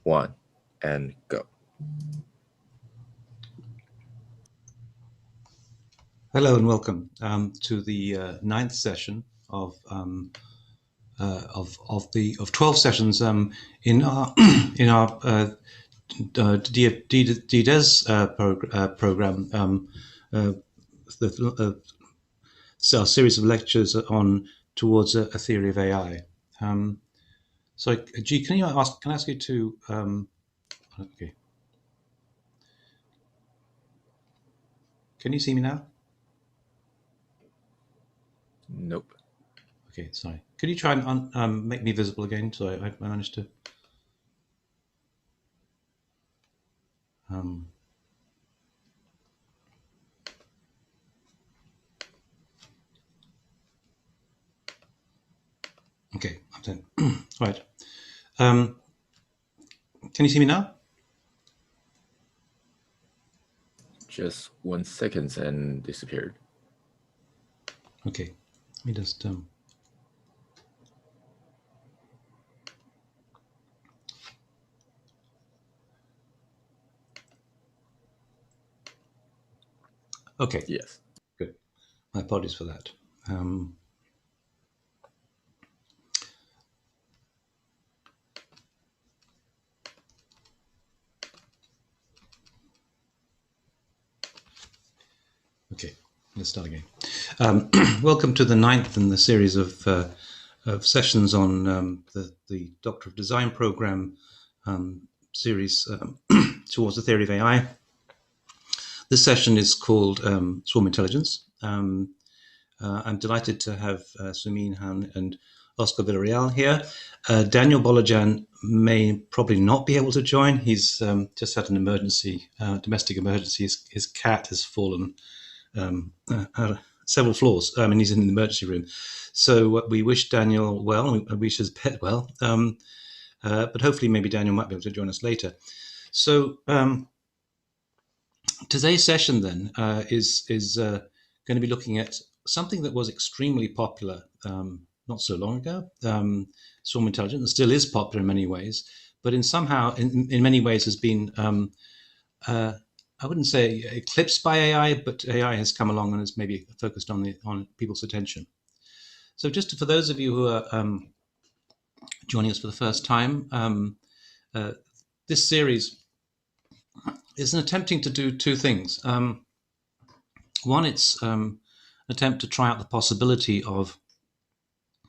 one, and go. Hello and welcome to the ninth session of 12 sessions in our DDES program. So a series of lectures on towards a theory of AI. So, G, can I ask you to? Okay. Can you see me now? Nope. Okay, sorry. Could you try and make me visible again? So I managed to. Okay, I'm done. Right. Can you see me now? Just 1 second and disappeared. Okay, let me just. Okay. Yes. Good. My apologies for that. Okay, let's start again. Welcome to the ninth in the series of sessions on the Doctor of Design program series towards the theory of AI. This session is called Swarm Intelligence. I'm delighted to have Sumien Ham and Oscar Villarreal here. Daniel Bolajan may probably not be able to join. He's just had an emergency, domestic emergency. His cat has fallen several floors, and he's in the emergency room. So we wish Daniel well, we wish his pet well, but hopefully maybe Daniel might be able to join us later. So today's session then is going to be looking at something that was extremely popular not so long ago, swarm intelligence, and still is popular in many ways, but in many ways has been I wouldn't say eclipsed by AI, but AI has come along and has maybe focused on people's attention. So just for those of you who are joining us for the first time, this series is an attempting to do two things. One, it's an attempt to try out the possibility of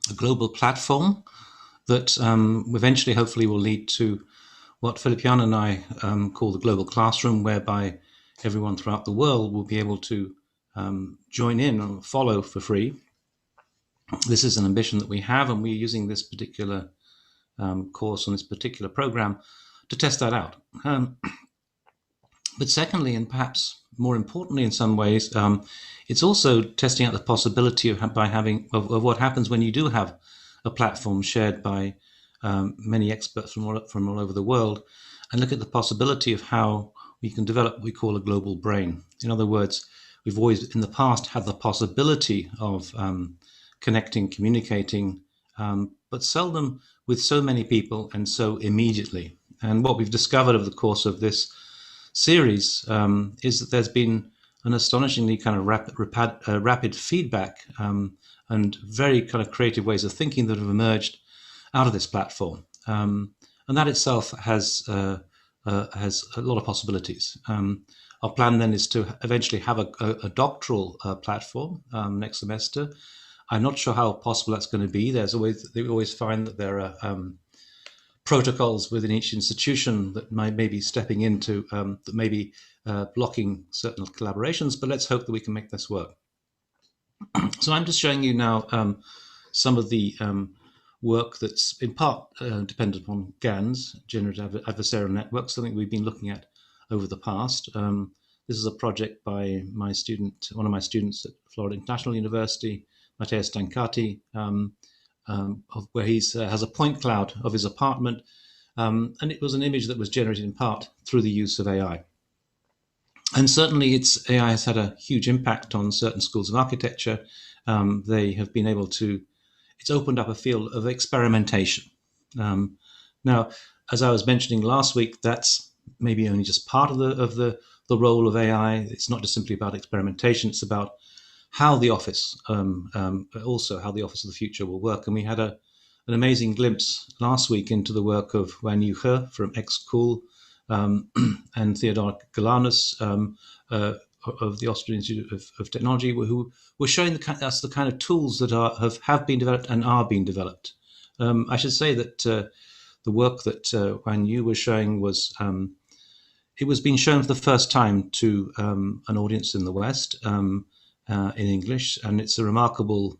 a global platform that eventually, hopefully, will lead to what Philippian and I call the global classroom, whereby everyone throughout the world will be able to join in and follow for free. This is an ambition that we have, and we're using this particular course on this particular program to test that out. But secondly, and perhaps more importantly in some ways, it's also testing out the possibility of what happens when you do have a platform shared by many experts from all over the world, and look at the possibility of how we can develop what we call a global brain. In other words, we've always in the past had the possibility of connecting, communicating, but seldom with so many people and so immediately. And what we've discovered over the course of this series is that there's been an astonishingly kind of rapid feedback and very kind of creative ways of thinking that have emerged out of this platform, and that itself has a lot of possibilities. Our plan then is to eventually have a doctoral platform next semester. I'm not sure how possible that's going to be. We always find that there are protocols within each institution that might be stepping into that may be blocking certain collaborations, but let's hope that we can make this work. So I'm just showing you now some of the work that's in part dependent upon GANs, Generative Adversarial Networks, something we've been looking at over the past. This is a project by one of my students at Florida International University, Matteo Stancati, where he has a point cloud of his apartment, and it was an image that was generated in part through the use of AI. And certainly AI has had a huge impact on certain schools of architecture. They have been able to, it's opened up a field of experimentation. Now, as I was mentioning last week, that's maybe only just part of the role of AI. It's not just simply about experimentation. It's about how the office, also how the office of the future will work. And we had an amazing glimpse last week into the work of Wan Yu-he from XCool, and Theodor Galanus, of the Austrian Institute of Technology, who were showing us the kind of tools that have been developed and are being developed. I should say that the work that Wan Yu was showing was it was being shown for the first time to an audience in the West, in English, and it's a remarkable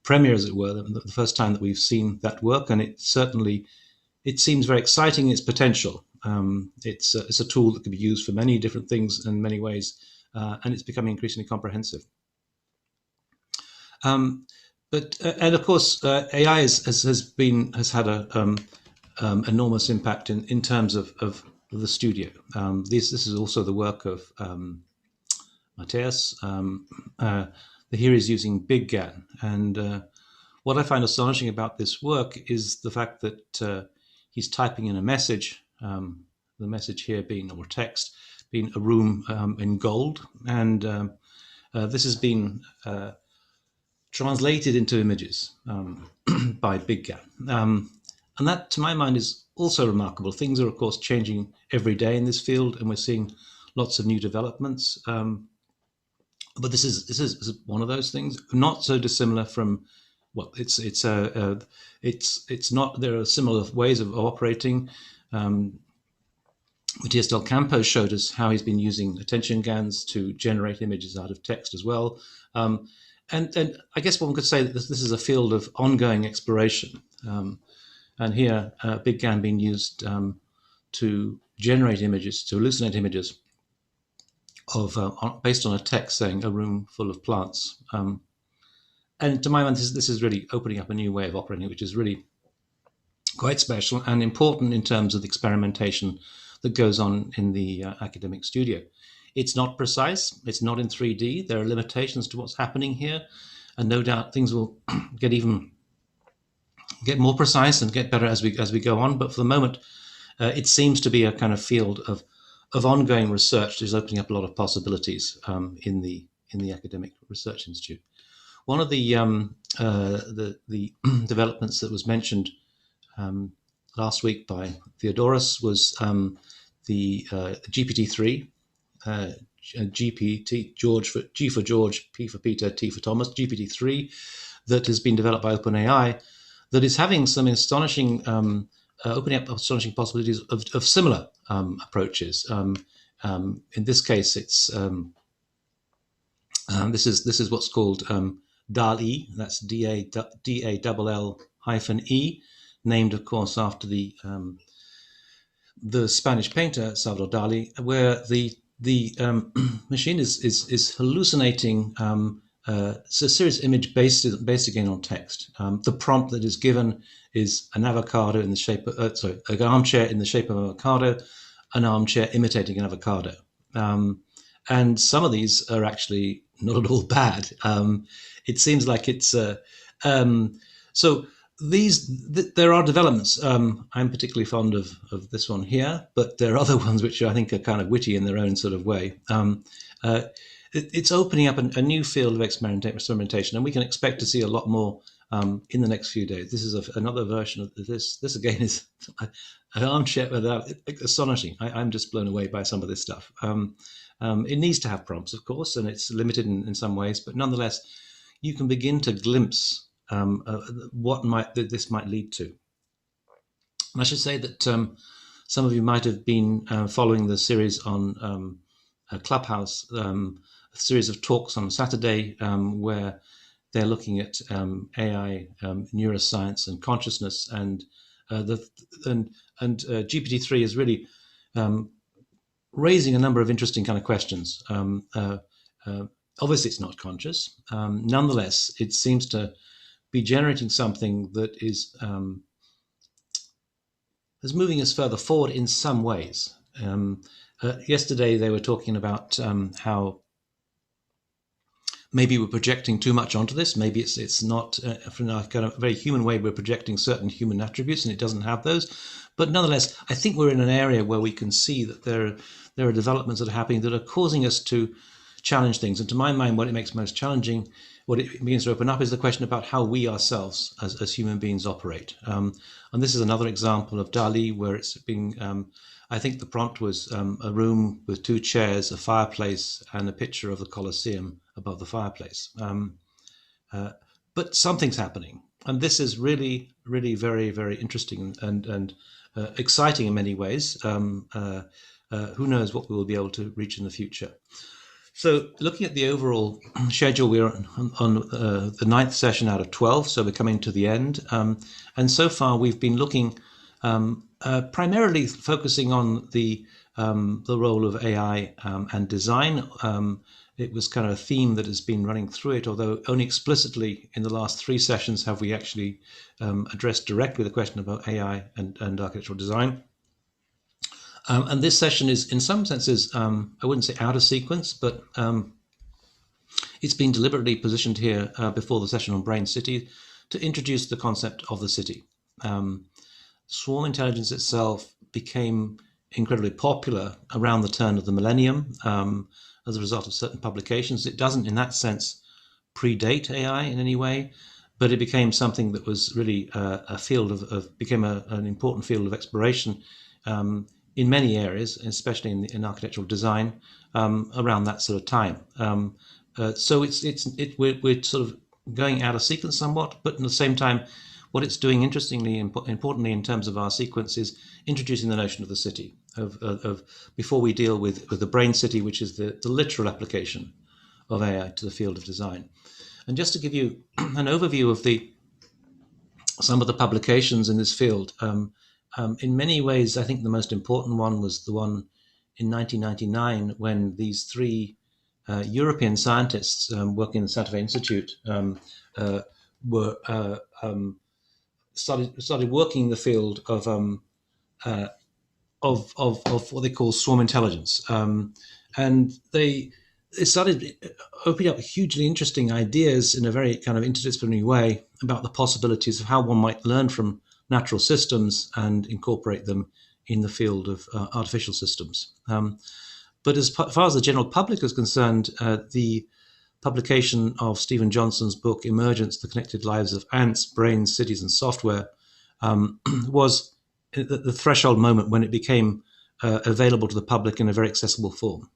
premiere, as it were, the first time that we've seen that work, and it seems very exciting in its potential. It's a tool that can be used for many different things in many ways, and it's becoming increasingly comprehensive. And of course, AI has had a enormous impact in terms of the studio. This is also the work of Matthias. Here he's using Big GAN, and what I find astonishing about this work is the fact that he's typing in a message. The message here being, or text, being a room in gold, and this has been translated into images by Big GAN. And that, to my mind, is also remarkable. Things are, of course, changing every day in this field, and we're seeing lots of new developments. But this is one of those things, not so dissimilar from, well, it's not. There are similar ways of operating. Matthias Del Campo showed us how he's been using attention GANs to generate images out of text as well. And I guess one could say that this is a field of ongoing exploration. And here, Big GAN being used to generate images, to hallucinate images of based on a text saying a room full of plants. And to my mind, this is really opening up a new way of operating, which is really quite special and important in terms of the experimentation that goes on in the academic studio. It's not precise. It's not in 3D. There are limitations to what's happening here, and no doubt things will get more precise and get better as we go on. But for the moment, it seems to be a kind of field of ongoing research that is opening up a lot of possibilities in the academic research institute. One of the developments that was mentioned last week by Theodoros was the GPT-3, GPT, G for George, P for Peter, T for Thomas, GPT-3, that has been developed by OpenAI, that is having some astonishing, opening up astonishing possibilities of similar approaches. In this case, it's this is what's called DALL-E. That's DALL-E, named, of course, after the Spanish painter Salvador Dali, where the machine is hallucinating a series of image based again on text. The prompt that is given is an avocado in the shape of an armchair in the shape of an avocado, an armchair imitating an avocado. And some of these are actually not at all bad. It seems like it's so. There are developments. I'm particularly fond of this one here, but there are other ones which I think are kind of witty in their own sort of way. It's opening up a new field of experimentation, and we can expect to see a lot more in the next few days. This is another version of this. This again is an armchair without astonishing. I'm just blown away by some of this stuff. It needs to have prompts, of course, and it's limited in some ways, but nonetheless, you can begin to glimpse what this might lead to. And I should say that some of you might have been following the series on Clubhouse, a series of talks on Saturday where they're looking at AI, neuroscience, and consciousness, and GPT-3 is really raising a number of interesting kind of questions. Obviously, it's not conscious. Nonetheless, it seems to be generating something that is moving us further forward in some ways. Yesterday, they were talking about how maybe we're projecting too much onto this. Maybe it's not from a kind of very human way. We're projecting certain human attributes, and it doesn't have those. But nonetheless, I think we're in an area where we can see that there are developments that are happening that are causing us to challenge things. And to my mind, what it makes most challenging, what it begins to open up, is the question about how we ourselves, as human beings, operate. And this is another example of DALL-E, where it's being I think the prompt was a room with 2 chairs, a fireplace, and a picture of the Colosseum above the fireplace. But something's happening, and this is really, really very, very interesting and exciting in many ways. Who knows what we will be able to reach in the future? So, looking at the overall schedule, we're on the 9th session out of 12, so we're coming to the end. And so far, we've been looking primarily focusing on the role of AI and design. It was kind of a theme that has been running through it, although only explicitly in the last 3 sessions have we actually addressed directly the question about AI and architectural design. And this session is, in some senses, I wouldn't say out of sequence, but it's been deliberately positioned here before the session on Brain City to introduce the concept of the city. Swarm intelligence itself became incredibly popular around the turn of the millennium as a result of certain publications. It doesn't, in that sense, predate AI in any way, but it became something that was really a field became an important field of exploration in many areas, especially in architectural design, around that sort of time. So we're sort of going out of sequence somewhat, but at the same time, what it's doing, interestingly, importantly, in terms of our sequence, is introducing the notion of the city. Of before we deal with the brain city, which is the literal application of AI to the field of design. And just to give you an overview of some of the publications in this field, in many ways, I think the most important one was the one in 1999 when these 3 European scientists working in the Santa Fe Institute were started working in the field of what they call swarm intelligence, and they started opening up hugely interesting ideas in a very kind of interdisciplinary way about the possibilities of how one might learn from natural systems and incorporate them in the field of artificial systems. But as far as the general public is concerned, the publication of Stephen Johnson's book, Emergence, The Connected Lives of Ants, Brains, Cities, and Software, was the threshold moment when it became available to the public in a very accessible form.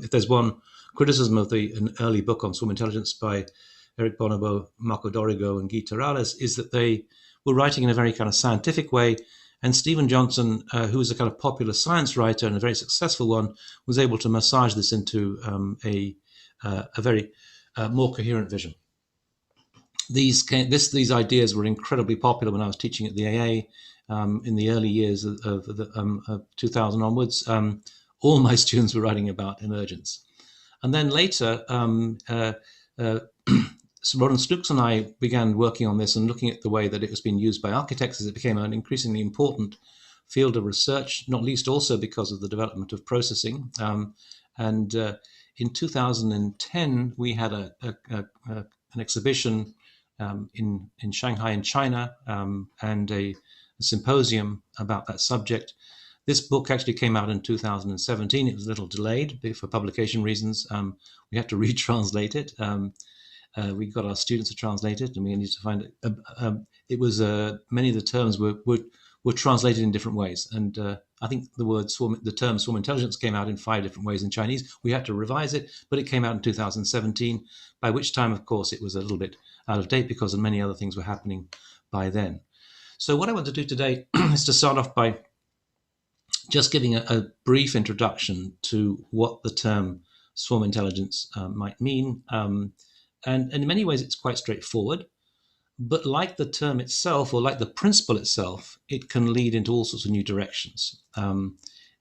If there's one criticism of an early book on swarm intelligence by Eric Bonobo, Marco Dorigo, and Guy Terrales, is that they were writing in a very kind of scientific way, and Stephen Johnson, who was a kind of popular science writer and a very successful one, was able to massage this into a very more coherent vision. These ideas were incredibly popular when I was teaching at the AA in the early years of 2000 onwards. All my students were writing about emergence. And then later, Roland Snooks and I began working on this and looking at the way that it was being used by architects as it became an increasingly important field of research, not least also because of the development of processing. And in 2010, we had an exhibition in Shanghai in China and a symposium about that subject. This book actually came out in 2017. It was a little delayed for publication reasons. We had to retranslate it. We got our students to translate it, and we needed to find it. It was many of the terms were translated in different ways, and I think the term swarm intelligence came out in 5 different ways in Chinese. We had to revise it, but it came out in 2017. By which time, of course, it was a little bit out of date because many other things were happening by then. So what I want to do today is to start off by just giving a brief introduction to what the term swarm intelligence might mean. And in many ways, it's quite straightforward. But like the term itself, or like the principle itself, it can lead into all sorts of new directions.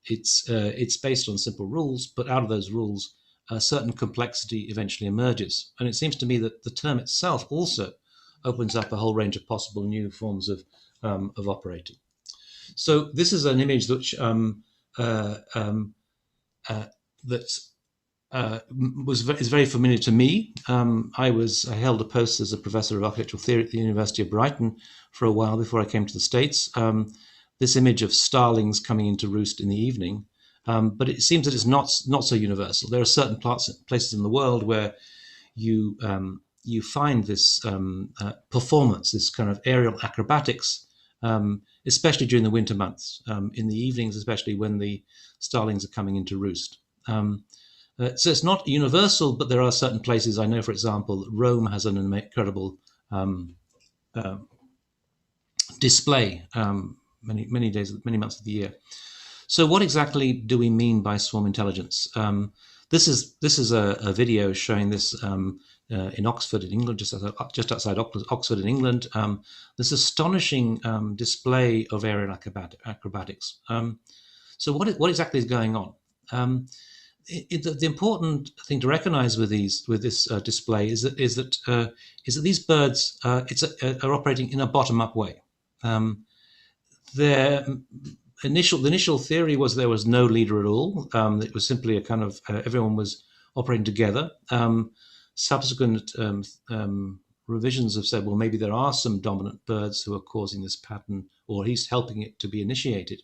It's based on simple rules, but out of those rules, a certain complexity eventually emerges. And it seems to me that the term itself also opens up a whole range of possible new forms of operating. So this is an image which that's is very familiar to me. I held a post as a professor of architectural theory at the University of Brighton for a while before I came to the States. This image of starlings coming into roost in the evening, but it seems that it's not so universal. There are certain places in the world where you find this performance, this kind of aerial acrobatics, especially during the winter months, in the evenings, especially when the starlings are coming into roost. So it's not universal, but there are certain places. I know, for example, that Rome has an incredible display many months of the year. So what exactly do we mean by swarm intelligence? This is a video showing this in Oxford, in England, just outside Oxford in England. This astonishing display of aerial acrobatics. So what exactly is going on? The important thing to recognize with this display is that these birds are operating in a bottom-up way. The initial theory was there was no leader at all. It was simply a kind of everyone was operating together. Subsequent revisions have said, well, maybe there are some dominant birds who are causing this pattern, or at least helping it to be initiated.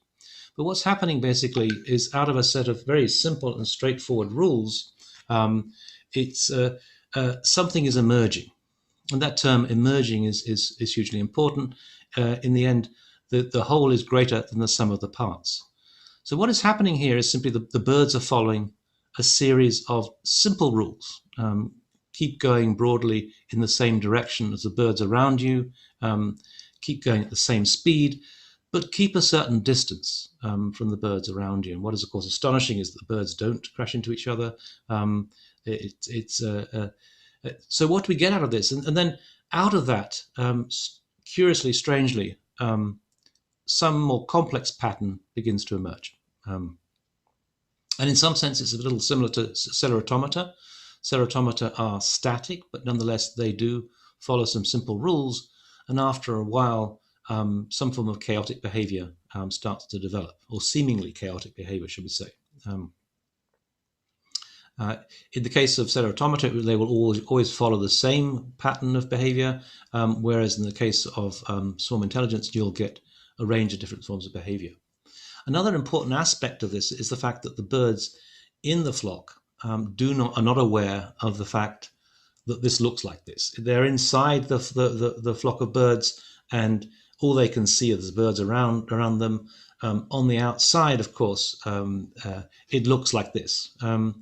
But what's happening basically is, out of a set of very simple and straightforward rules, something is emerging. And that term emerging is hugely important. In the end, the whole is greater than the sum of the parts. So what is happening here is simply the birds are following a series of simple rules. Keep going broadly in the same direction as the birds around you. Keep going at the same speed, but keep a certain distance from the birds around you. And what is, of course, astonishing is that the birds don't crash into each other. So what do we get out of this? And then out of that, curiously, strangely, some more complex pattern begins to emerge. And in some sense, it's a little similar to stellar automata. Stellar automata are static, but nonetheless, they do follow some simple rules. And after a while, some form of chaotic behavior starts to develop, or seemingly chaotic behavior, should we say. In the case of stellar automata, they will always follow the same pattern of behavior, whereas in the case of swarm intelligence, you'll get a range of different forms of behavior. Another important aspect of this is the fact that the birds in the flock are not aware of the fact that this looks like this. They're inside the flock of birds, and all they can see are the birds around them. On the outside, of course, it looks like this. And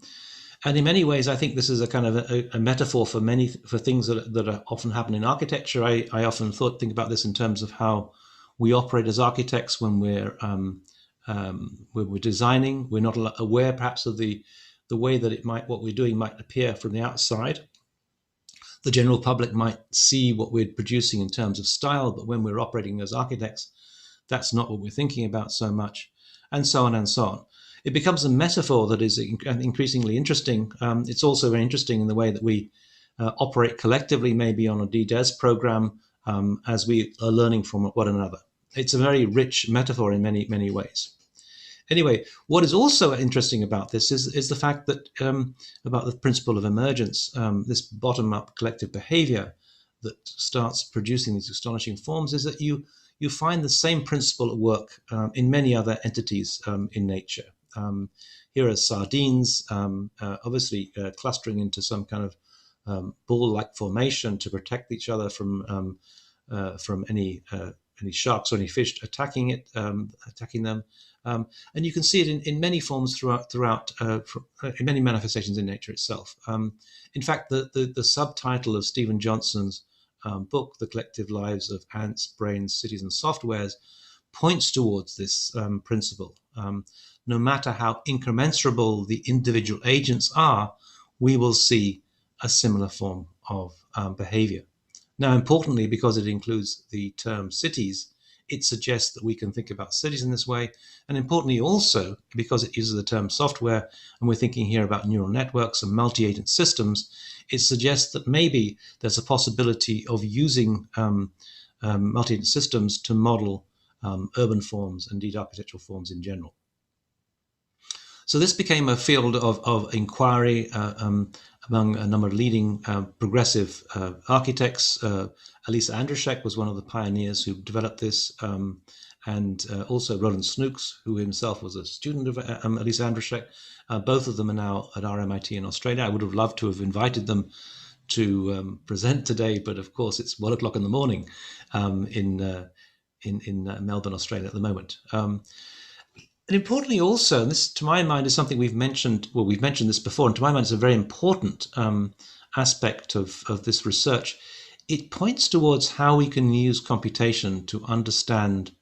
in many ways, I think this is a kind of a metaphor for things that are often happen in architecture. I often think about this in terms of how we operate as architects when we're designing. We're not aware, perhaps, of the way that what we're doing might appear from the outside. The general public might see what we're producing in terms of style, but when we're operating as architects, that's not what we're thinking about so much, and so on and so on. It becomes a metaphor that is increasingly interesting. It's also very interesting in the way that we operate collectively, maybe on a DDES program, as we are learning from one another. It's a very rich metaphor in many, many ways. Anyway, what is also interesting about this is the fact that about the principle of emergence, this bottom-up collective behavior that starts producing these astonishing forms, is that you find the same principle at work in many other entities in nature. Here are sardines, obviously clustering into some kind of ball-like formation to protect each other from any sharks or any fish attacking them. And you can see it in many forms throughout in many manifestations in nature itself. In fact, the subtitle of Stephen Johnson's book, The Collective Lives of Ants, Brains, Cities and Softwares, points towards this principle. No matter how incommensurable the individual agents are, we will see a similar form of behavior. Now, importantly, because it includes the term cities, it suggests that we can think about cities in this way. And importantly, also, because it uses the term software, and we're thinking here about neural networks and multi-agent systems, it suggests that maybe there's a possibility of using multi-agent systems to model urban forms and indeed architectural forms in general. So this became a field of inquiry among a number of leading progressive architects. Elisa Andruszek was one of the pioneers who developed this, and also Roland Snooks, who himself was a student of Elisa Andruszek. Both of them are now at RMIT in Australia. I would have loved to have invited them to present today, but of course it's 1 o'clock in the morning in Melbourne, Australia at the moment. And importantly also, and this to my mind is something we've mentioned this before, and to my mind it's a very important aspect of this research. It points towards how we can use computation to understand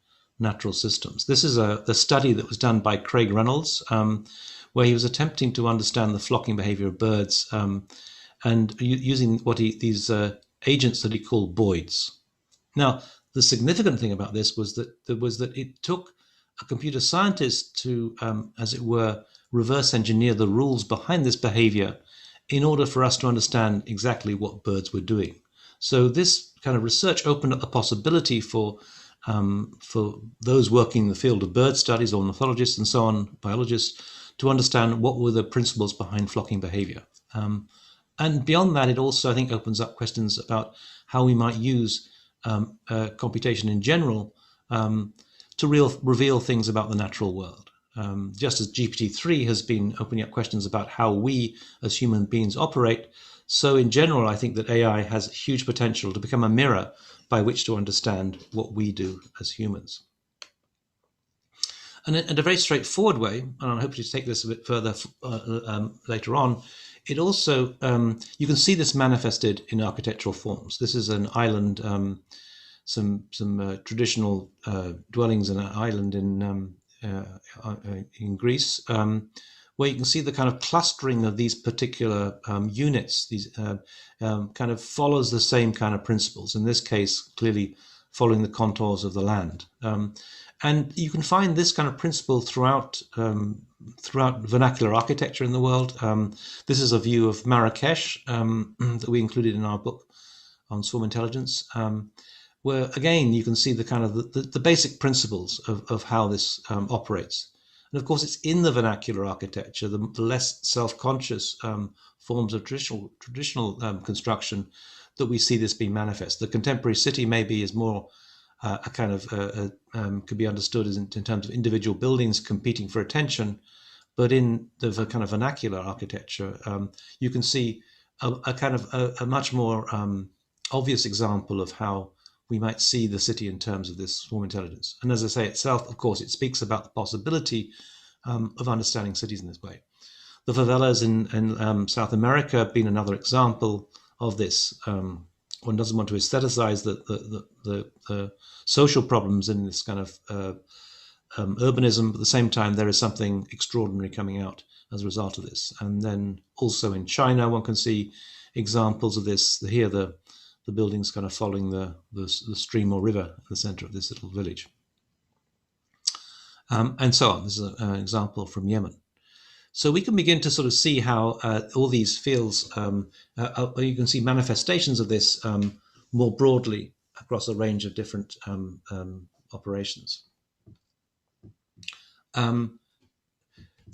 natural systems. This is the study that was done by Craig Reynolds, where he was attempting to understand the flocking behavior of birds and using these agents that he called boids. Now, the significant thing about this was that it took a computer scientist to, as it were, reverse engineer the rules behind this behavior in order for us to understand exactly what birds were doing. So this kind of research opened up the possibility for those working in the field of bird studies, ornithologists and so on, biologists, to understand what were the principles behind flocking behavior. And beyond that, it also, I think, opens up questions about how we might use computation in general to reveal things about the natural world. Just as GPT-3 has been opening up questions about how we as human beings operate, so in general, I think that AI has huge potential to become a mirror by which to understand what we do as humans. And in a very straightforward way, and I hope to take this a bit further later on, it also, you can see this manifested in architectural forms. This is an island, some traditional dwellings in an island in Greece, where you can see the kind of clustering of these particular units. These kind of follows the same kind of principles. In this case, clearly following the contours of the land. And you can find this kind of principle throughout vernacular architecture in the world. This is a view of Marrakesh that we included in our book on swarm intelligence, where again you can see the kind of the basic principles of how this operates. And of course, it's in the vernacular architecture, the less self-conscious forms of traditional construction, that we see this being manifest. The contemporary city maybe is more a kind of could be understood as in terms of individual buildings competing for attention, but in the kind of vernacular architecture, you can see a kind of a much more obvious example of how we might see the city in terms of this swarm intelligence. And as I say itself, of course, it speaks about the possibility of understanding cities in this way. The favelas in South America have been another example of this. One doesn't want to aestheticize the social problems in this kind of urbanism, but at the same time, there is something extraordinary coming out as a result of this. And then also in China, one can see examples of this. Here, the buildings kind of following the stream or river in the center of this little village. And so on. This is an example from Yemen. So we can begin to sort of see how all these fields, you can see manifestations of this more broadly across a range of different operations.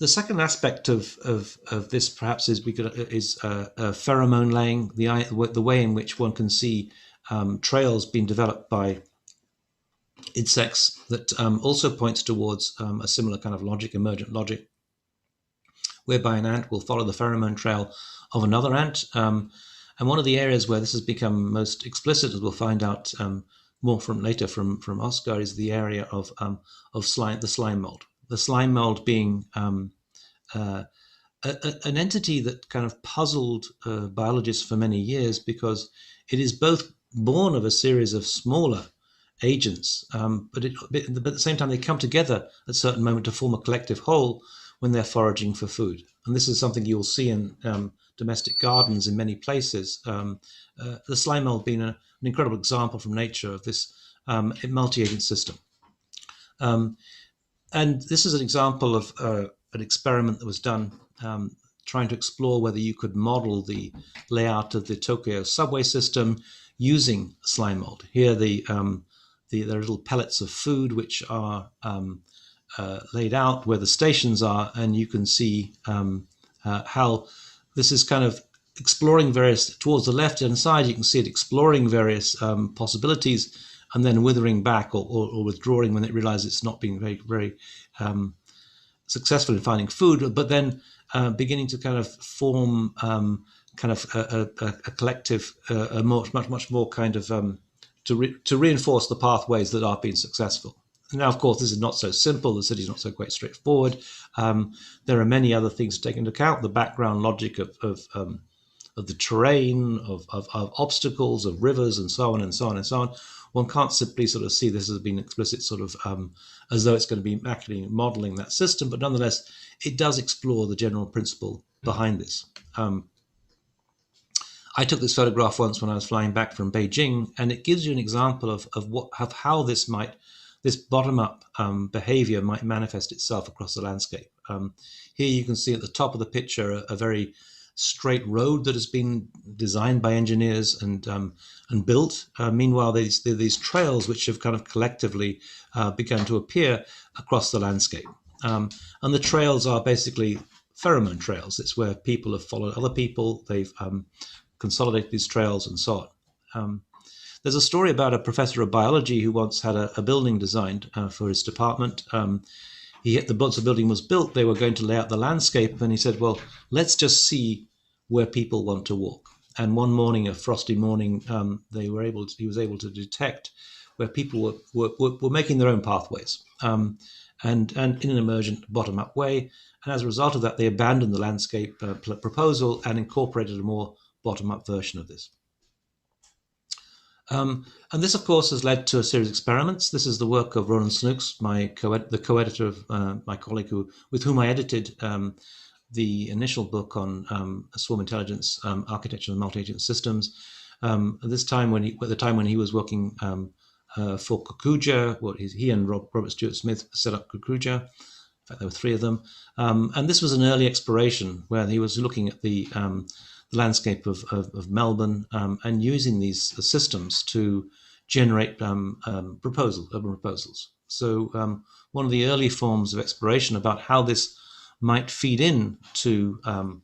The second aspect of this perhaps is pheromone laying, the way in which one can see trails being developed by insects that also points towards a similar kind of logic, emergent logic, whereby an ant will follow the pheromone trail of another ant. And one of the areas where this has become most explicit, as we'll find out more from later from Oscar, is the area of slime, the slime mold. The slime mold being an entity that kind of puzzled biologists for many years, because it is both born of a series of smaller agents, but at the same time they come together at a certain moment to form a collective whole when they're foraging for food. And this is something you'll see in domestic gardens in many places. The slime mold being an incredible example from nature of this multi-agent system. And this is an example of an experiment that was done trying to explore whether you could model the layout of the Tokyo subway system using slime mold. Here, there are little pellets of food which are laid out where the stations are, and you can see how this is kind of exploring various, towards the left-hand side, you can see it exploring various possibilities and then withering back or withdrawing when it realizes it's not being very, very successful in finding food, but then beginning to kind of form kind of a collective, a much more kind of to reinforce the pathways that are being successful. Now, of course, this is not so simple. The city is not so quite straightforward. There are many other things to take into account. The background logic of the terrain, of obstacles, of rivers, and so on and so on and so on. One can't simply sort of see this as being explicit sort of as though it's going to be actually modeling that system, but nonetheless, it does explore the general principle behind this. I took this photograph once when I was flying back from Beijing, and it gives you an example of how this bottom-up behavior might manifest itself across the landscape. Here you can see at the top of the picture a very straight road that has been designed by engineers and built. Meanwhile, these trails which have kind of collectively begun to appear across the landscape. And the trails are basically pheromone trails. It's where people have followed other people. They've consolidated these trails and so on. There's a story about a professor of biology who once had a building designed for his department. Once the building was built, they were going to lay out the landscape, and he said, well, let's just see where people want to walk. And one morning, a frosty morning, he was able to detect where people were making their own pathways, and in an emergent bottom-up way. And as a result of that, they abandoned the landscape proposal and incorporated a more bottom-up version of this. And this, of course, has led to a series of experiments. This is the work of Ronan Snooks, the co-editor of my colleague with whom I edited the initial book on swarm intelligence, architecture and multi-agent systems. At the time when he was working for Kukuja, he and Robert Stewart Smith set up Kukuja. In fact, there were three of them. And this was an early exploration where he was looking at the landscape of Melbourne and using these systems to generate urban proposals. So one of the early forms of exploration about how this might feed in to the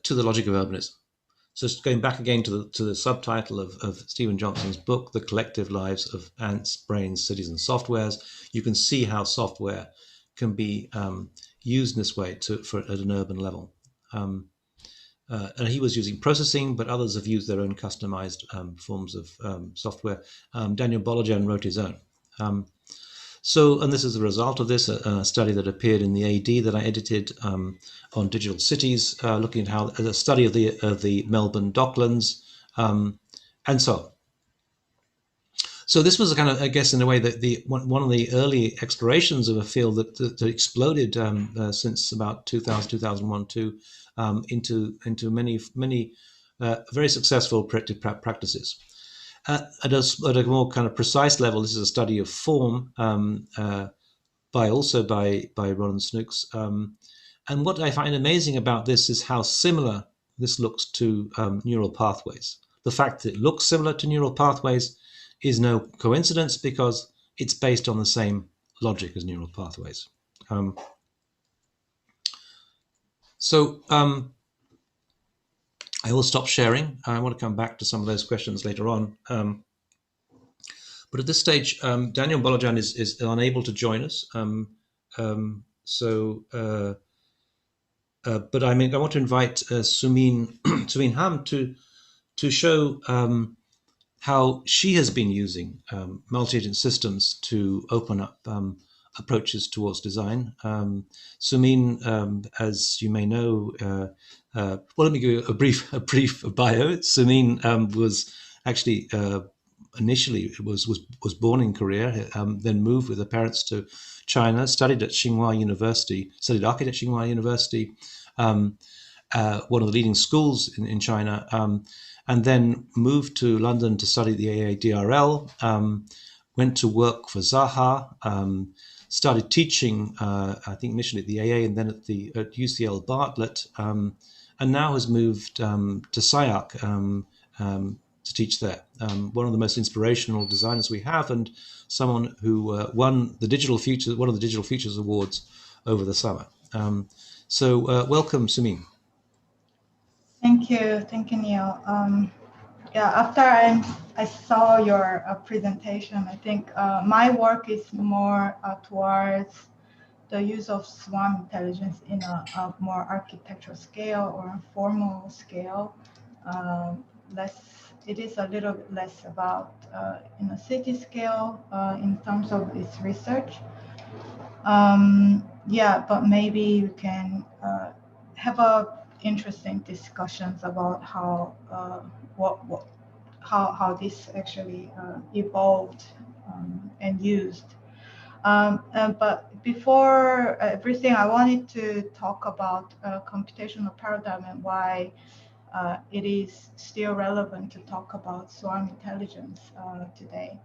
logic of urbanism. So just going back again to the subtitle of Stephen Johnson's book, The Collective Lives of Ants, Brains, Cities and Softwares, you can see how software can be used in this way at an urban level. And he was using processing, but others have used their own customized forms of software. Daniel Bolojan wrote his own. And this is the result of this, a study that appeared in the AD that I edited on digital cities, looking at a study of the Melbourne Docklands, and so on. So this was a kind of, I guess, in a way that one of the early explorations of a field that exploded since about 2000, 2001, 2, into many very successful predictive practices. At a more kind of precise level, this is a study of form by Ronan Snooks. And what I find amazing about this is how similar this looks to neural pathways. The fact that it looks similar to neural pathways is no coincidence because it's based on the same logic as neural pathways. I will stop sharing. I want to come back to some of those questions later on. But at this stage, Daniel Bolojan is unable to join us. But I want to invite Sumien Ham to show how she has been using multi-agent systems to open up approaches towards design. Sumien, as you may know, well, let me give you a brief bio. Sumien was actually initially was born in Korea, then moved with her parents to China, studied architecture at Tsinghua University, one of the leading schools in China, and then moved to London to study the AADRL, went to work for Zaha, started teaching, I think initially at the AA and then at UCL Bartlett, and now has moved to SciArc to teach there. One of the most inspirational designers we have, and someone who won the one of the Digital Futures Awards over the summer. Welcome, Sumien. Thank you, Neil. Yeah, after I saw your presentation, I think my work is more towards the use of swarm intelligence in a more architectural scale or a formal scale. It is a little bit less about in a city scale in terms of its research. Yeah, but maybe we can have interesting discussions about how how this actually evolved and used. But before everything, I wanted to talk about computational paradigm and why it is still relevant to talk about swarm intelligence today.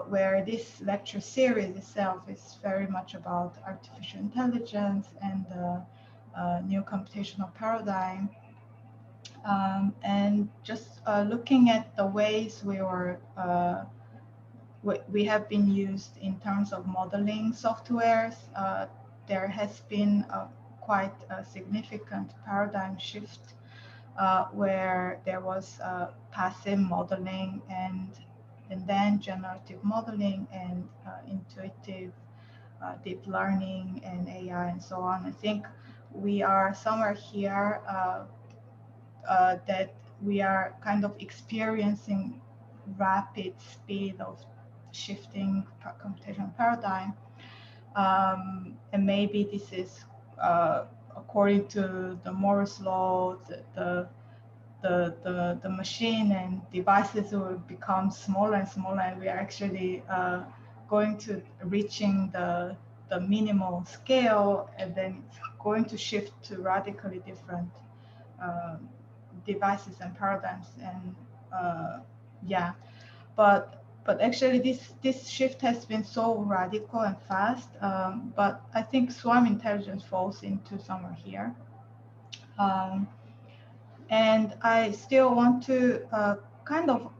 Where this lecture series itself is very much about artificial intelligence and new computational paradigm. And just looking at the ways we have been used in terms of modeling softwares, there has been quite a significant paradigm shift where there was passive modeling and then generative modeling and intuitive deep learning and AI and so on. I think we are somewhere here that we are kind of experiencing rapid speed of shifting computational paradigm. And maybe this is according to the Moore's law, the machine and devices will become smaller and smaller, and we are actually going to reaching the minimal scale, and then it's going to shift to radically different devices and paradigms. And yeah, but actually this shift has been so radical and fast. But I think swarm intelligence falls into somewhere here. And I still want to kind of,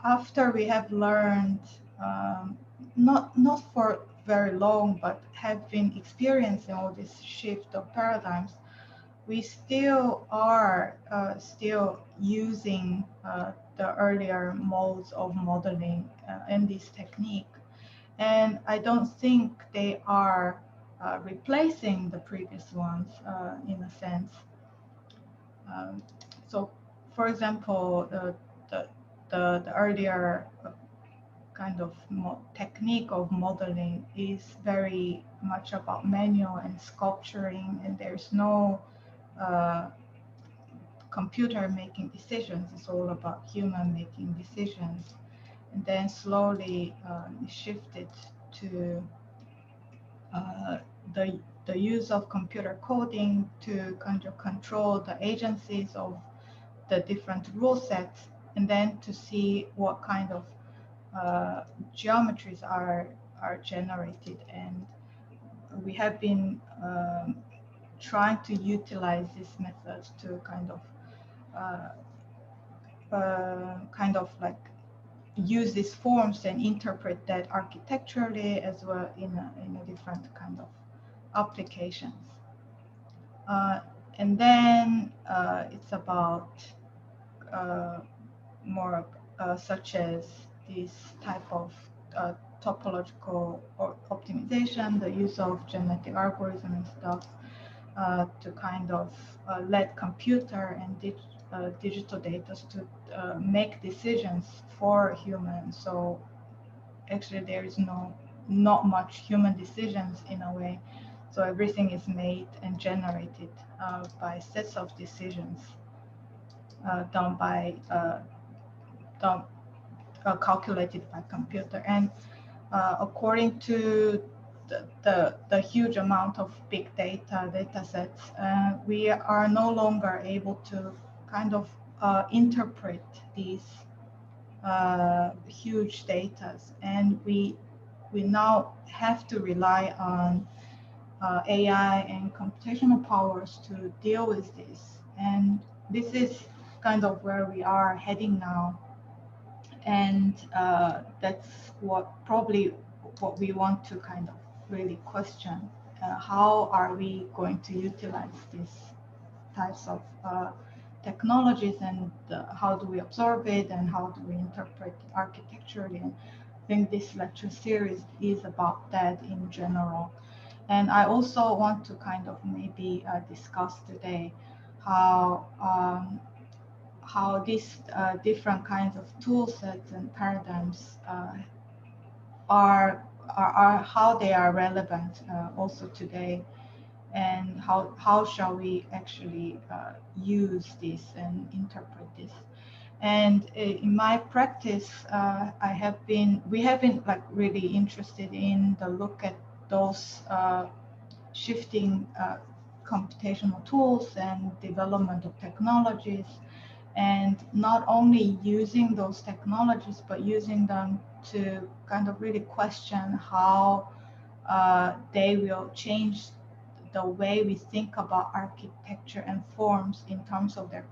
after we have learned, not for very long, but have been experiencing all this shift of paradigms, we still are still using the earlier modes of modeling and this technique. And I don't think they are replacing the previous ones in a sense. So, for example, the earlier kind of technique of modeling is very much about manual and sculpturing, and there's no computer making decisions. It's all about human making decisions. And then slowly shifted to the use of computer coding to kind of control the agencies of the different rule sets, and then to see what kind of geometries are generated. And we have been trying to utilize these methods to kind of like use these forms and interpret that architecturally as well in a different kind of applications. And then it's about more such as this type of topological or optimization, the use of genetic algorithm and stuff to kind of let computer and digital data to make decisions for humans. So actually there is not much human decisions in a way. So everything is made and generated by sets of decisions done by calculated by computer. And according to the huge amount of big data sets, we are no longer able to kind of interpret these huge data, and we now have to rely on AI and computational powers to deal with this. And this is kind of where we are heading now. And that's probably what we want to kind of really question. How are we going to utilize these types of technologies, and how do we absorb it, and how do we interpret it architecturally? And I think this lecture series is about that in general. And I also want to kind of maybe discuss today how these different kinds of tool sets and paradigms are how they are relevant also today, and how shall we actually use this and interpret this. And in my practice, we have been like really interested in the look at those shifting computational tools and development of technologies, and not only using those technologies, but using them to kind of really question how they will change the way we think about architecture and forms in terms of their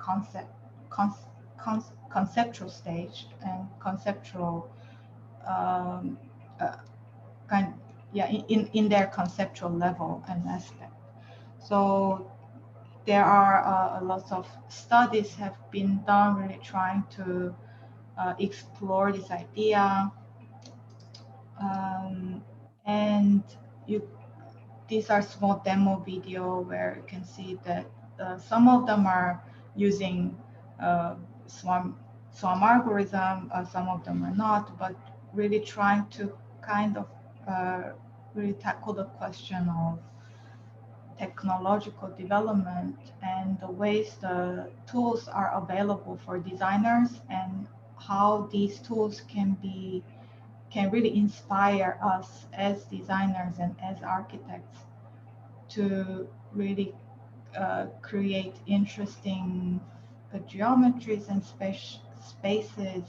conceptual stage and conceptual in their conceptual level and aspect. So there are a lot of studies have been done really trying to explore this idea, and these are small demo video where you can see that some of them are using swarm algorithm, some of them are not, but really trying to kind of really tackle the question of technological development and the ways the tools are available for designers, and how these tools can really inspire us as designers and as architects to really create interesting geometries and spaces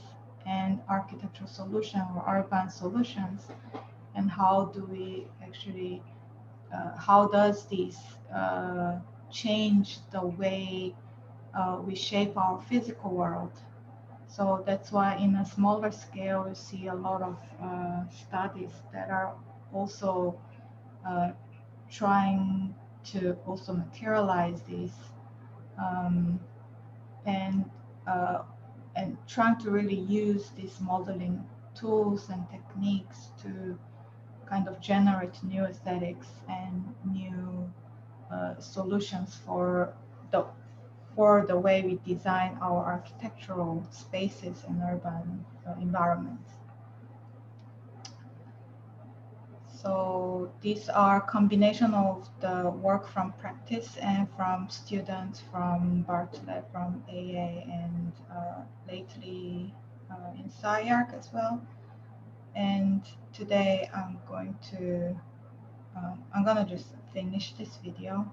and architectural solutions or urban solutions. And how do we actually how does this change the way we shape our physical world? So that's why in a smaller scale, we see a lot of studies that are also trying to also materialize this, and trying to really use these modeling tools and techniques to kind of generate new aesthetics and new solutions for the way we design our architectural spaces and urban environments. So these are combination of the work from practice and from students from Bartlett, from AA, and lately in SciArc as well. And today I'm going to just finish this video.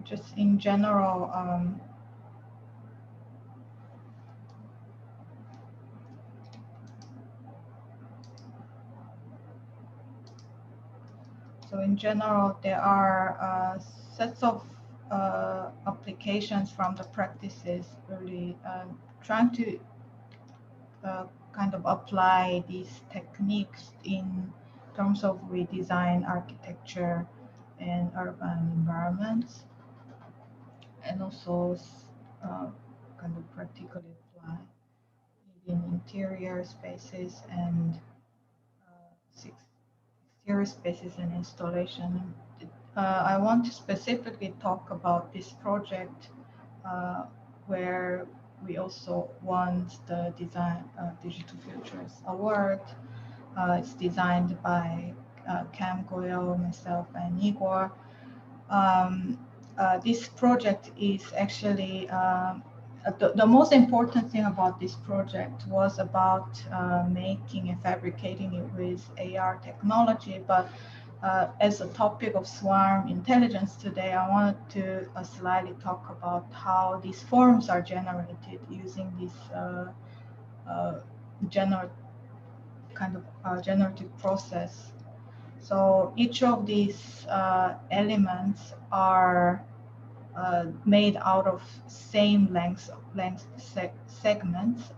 Just in general, so in general, there are sets of applications from the practices, really trying to kind of apply these techniques in terms of redesign architecture and urban environments, and also kind of practically apply in interior spaces and exterior spaces and installation. I want to specifically talk about this project where we also won the Design Digital Futures Award. It's designed by Cam Goyo, myself, and Igor. This project is actually the most important thing about this project was about making and fabricating it with AR technology. But as a topic of swarm intelligence today, I wanted to slightly talk about how these forms are generated using this generative process. So each of these elements are made out of same length segments,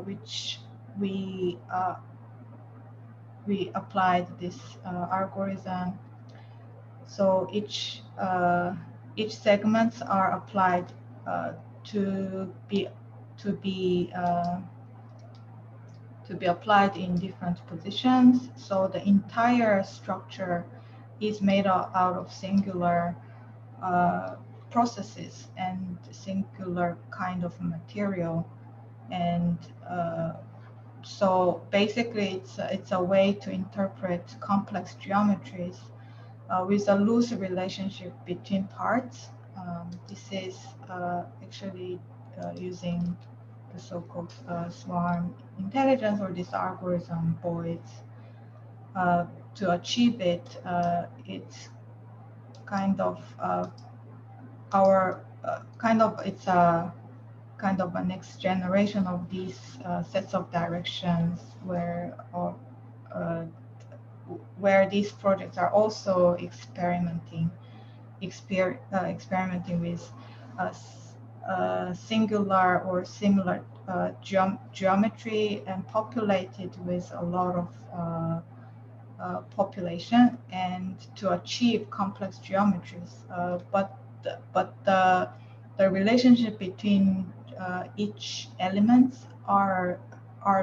which we applied this algorithm. So each segments are applied to be applied in different positions. So the entire structure is made out of singular processes and singular kind of material. And so basically it's a way to interpret complex geometries with a loose relationship between parts. This is actually using the so-called swarm intelligence, or this algorithm BOIDS. To achieve it, it's kind of it's a kind of a next generation of these sets of directions where these projects are also experimenting with singular or similar geometry and populated with a lot of population, and to achieve complex geometries. But the relationship between each elements are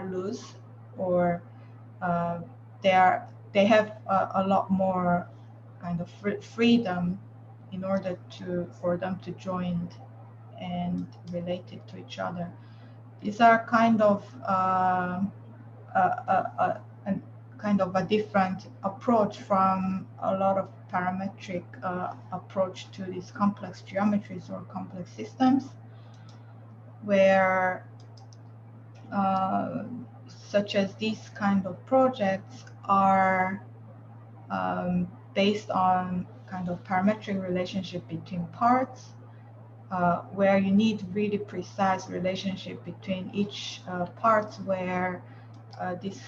loose, or they have a lot more kind of freedom in order for them to join and related to each other. These are kind of a different approach from a lot of parametric approach to these complex geometries or complex systems, where such as these kind of projects are based on kind of parametric relationship between parts, where you need really precise relationship between each parts, where this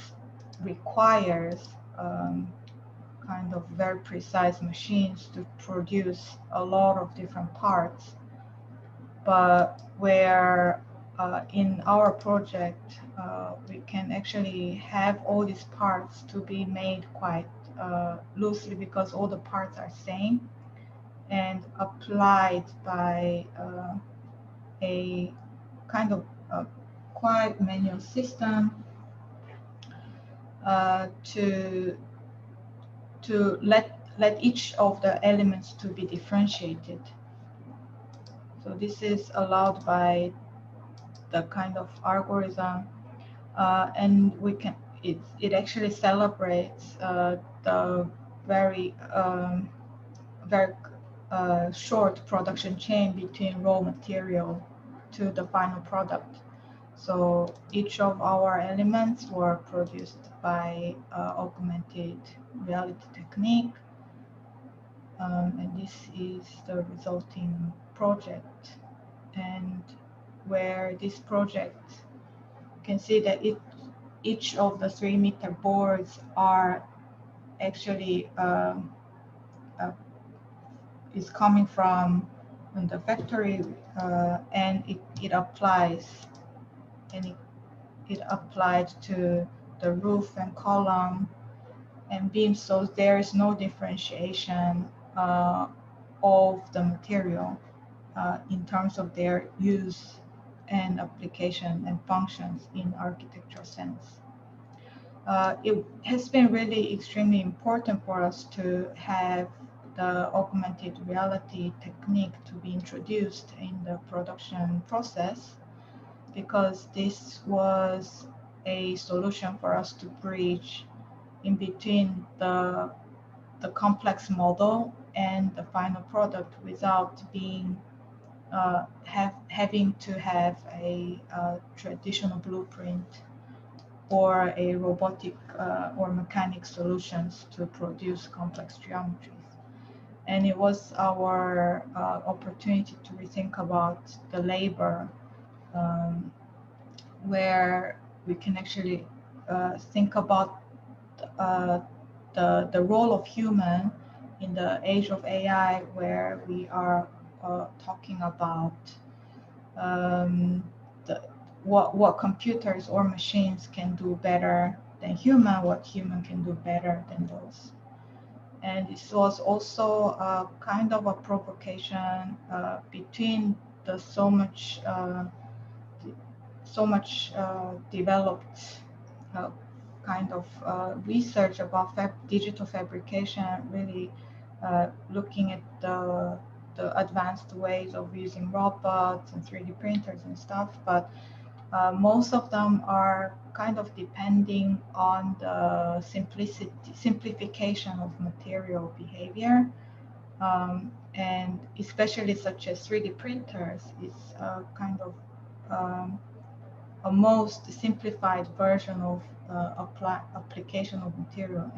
requires kind of very precise machines to produce a lot of different parts. But where in our project we can actually have all these parts to be made quite loosely, because all the parts are same, and applied by a kind of quite manual system to let each of the elements to be differentiated. So this is allowed by the kind of algorithm, and we can it actually celebrates the very short production chain between raw material to the final product. So each of our elements were produced by augmented reality technique, and this is the resulting project. And where this project, you can see that each of the 3-meter boards are actually is coming from the factory, and it applies, and it applied to the roof and column and beams. So there is no differentiation of the material in terms of their use and application and functions in architectural sense. It has been really extremely important for us to have the augmented reality technique to be introduced in the production process, because this was a solution for us to bridge in between the complex model and the final product without being having to have a traditional blueprint or a robotic or mechanic solutions to produce complex geometries. And it was our opportunity to rethink about the labor, where we can actually think about the role of human in the age of AI, where we are talking about the, what computers or machines can do better than human, what human can do better than those. And this was also a kind of a provocation between the so much developed kind of research about digital fabrication, really looking at the advanced ways of using robots and 3D printers and stuff, but most of them are kind of depending on the simplification of material behavior, and especially such as 3D printers is kind of a most simplified version of application of material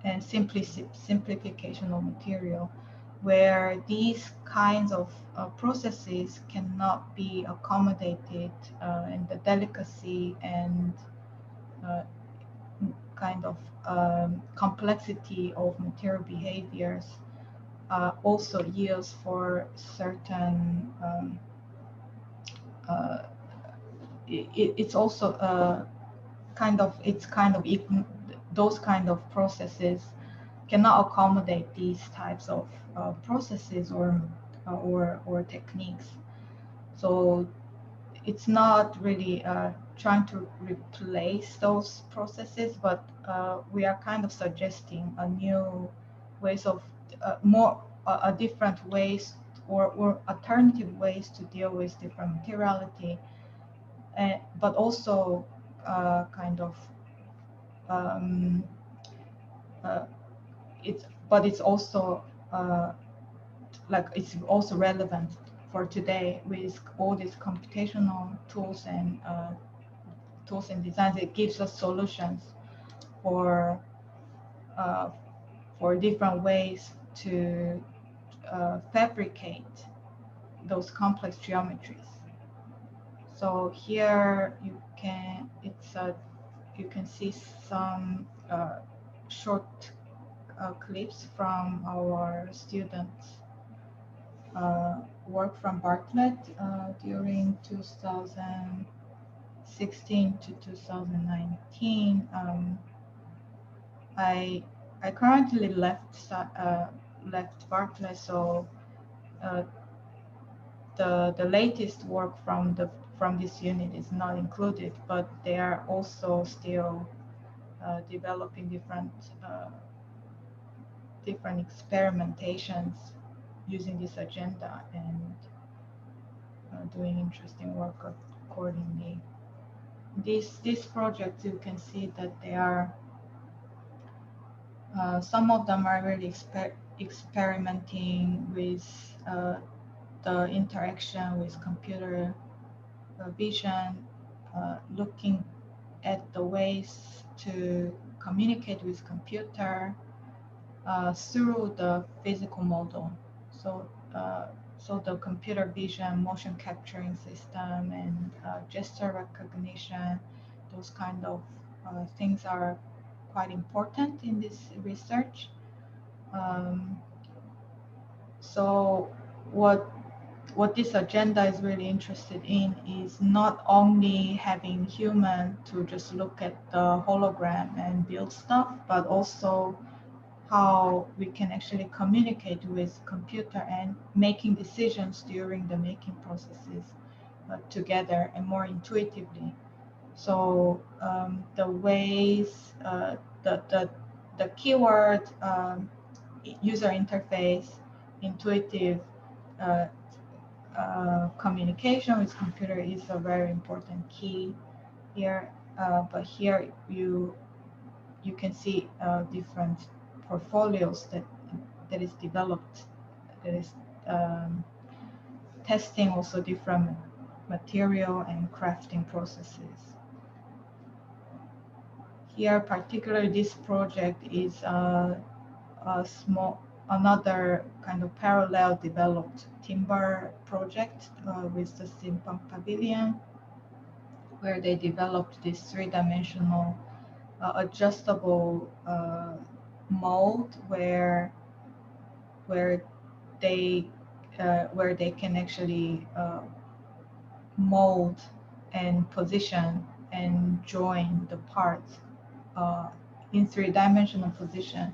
and simplification of material, where these kinds of processes cannot be accommodated, and the delicacy and kind of complexity of material behaviors also yields for certain it's also kind of those kind of processes cannot accommodate these types of processes or techniques. So it's not really trying to replace those processes, but we are kind of suggesting a new ways of a different ways or alternative ways to deal with different materiality, but also kind of it's also like it's also relevant for today with all these computational tools and designs. It gives us solutions for different ways to fabricate those complex geometries. So here you can see some short clips from our students' work from Bartlett during 2016 to 2019. I currently left Bartlett, so the latest work from this unit is not included, but they are also still developing different experimentations using this agenda and doing interesting work accordingly. These projects, you can see that they are some of them are really experimenting with the interaction with computer vision, looking at the ways to communicate with computer through the physical model. So the computer vision, motion capturing system, and gesture recognition, those kind of things are quite important in this research. So what this agenda is really interested in is not only having human to just look at the hologram and build stuff, but also how we can actually communicate with computer and making decisions during the making processes together and more intuitively. So the ways, the keyword, user interface, intuitive communication with computer is a very important key here. But here you can see different portfolios that is developed, that is testing also different material and crafting processes. Here, particularly this project is another kind of parallel developed timber project with the Simpang Pavilion, where they developed this three-dimensional adjustable mold where they can actually mold and position and join the parts in three-dimensional position,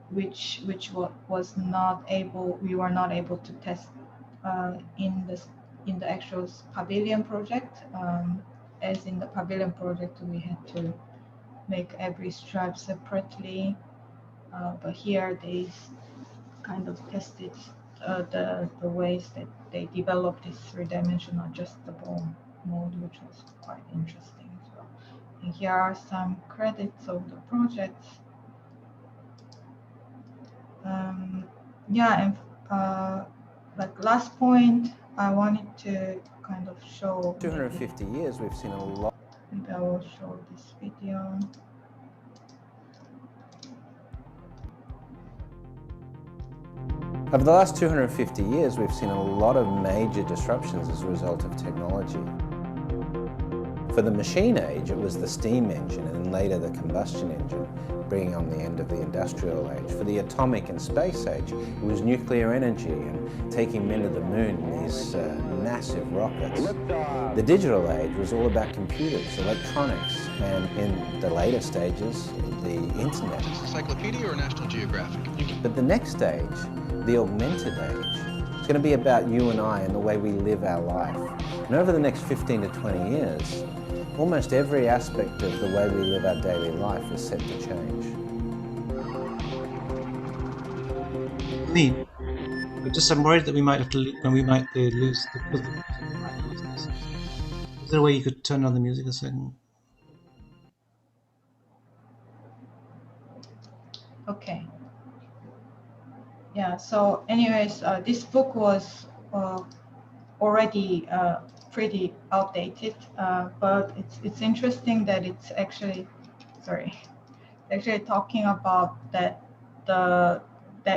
which was not able, we were not able to test in the actual pavilion project. As in the pavilion project, we had to make every stripe separately, but here they kind of tested the ways that they developed this three-dimensional adjustable mold, which was quite interesting as well. And here are some credits of the projects. Yeah, and like last point, I wanted to kind of show 250 years, we've seen a lot. Maybe I will show this video. Over the last 250 years, we've seen a lot of major disruptions as a result of technology. For the machine age, it was the steam engine and later the combustion engine, bringing on the end of the industrial age. For the atomic and space age, it was nuclear energy and taking men to the moon in these massive rockets. The digital age was all about computers, electronics, and in the later stages, the internet. Is this Encyclopedia or National Geographic? But the next stage, the augmented age, it's going to be about you and I and the way we live our life. And over the next 15 to 20 years, almost every aspect of the way we live our daily life is set to change. Me, but just I'm worried that we might have to lose the. Is there a way you could turn on the music a second? Okay. Yeah. So, anyways, this book was already pretty outdated, but it's interesting that it's actually, talking about that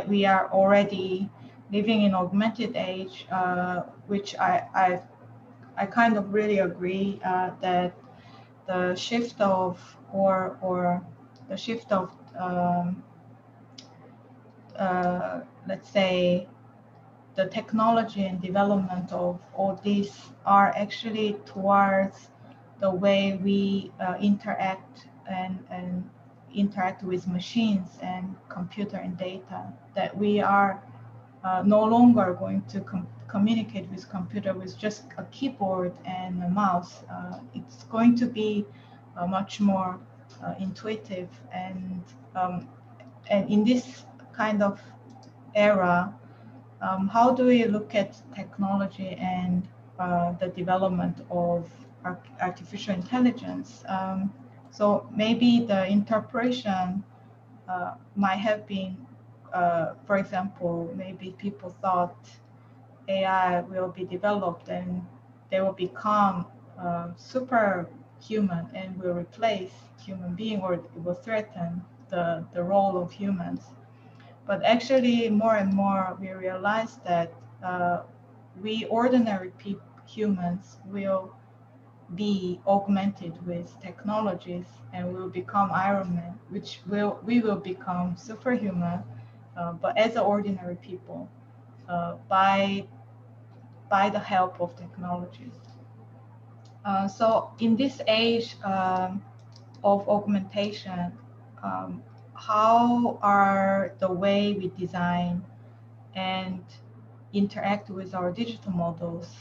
we are already living in augmented age, which I kind of really agree that the shift of let's say the technology and development of all these are actually towards the way we interact and interact with machines and computer and data, that we are no longer going to communicate with computer with just a keyboard and a mouse. It's going to be much more intuitive, and in this kind of era, how do we look at technology and the development of artificial intelligence? So maybe the interpretation might have been, for example, maybe people thought AI will be developed and they will become superhuman and will replace human being, or it will threaten the role of humans. But actually, more and more, we realize that we ordinary humans will be augmented with technologies and will become Iron Man, which we will become superhuman, but as ordinary people, by the help of technologies. So in this age of augmentation, how are the way we design and interact with our digital models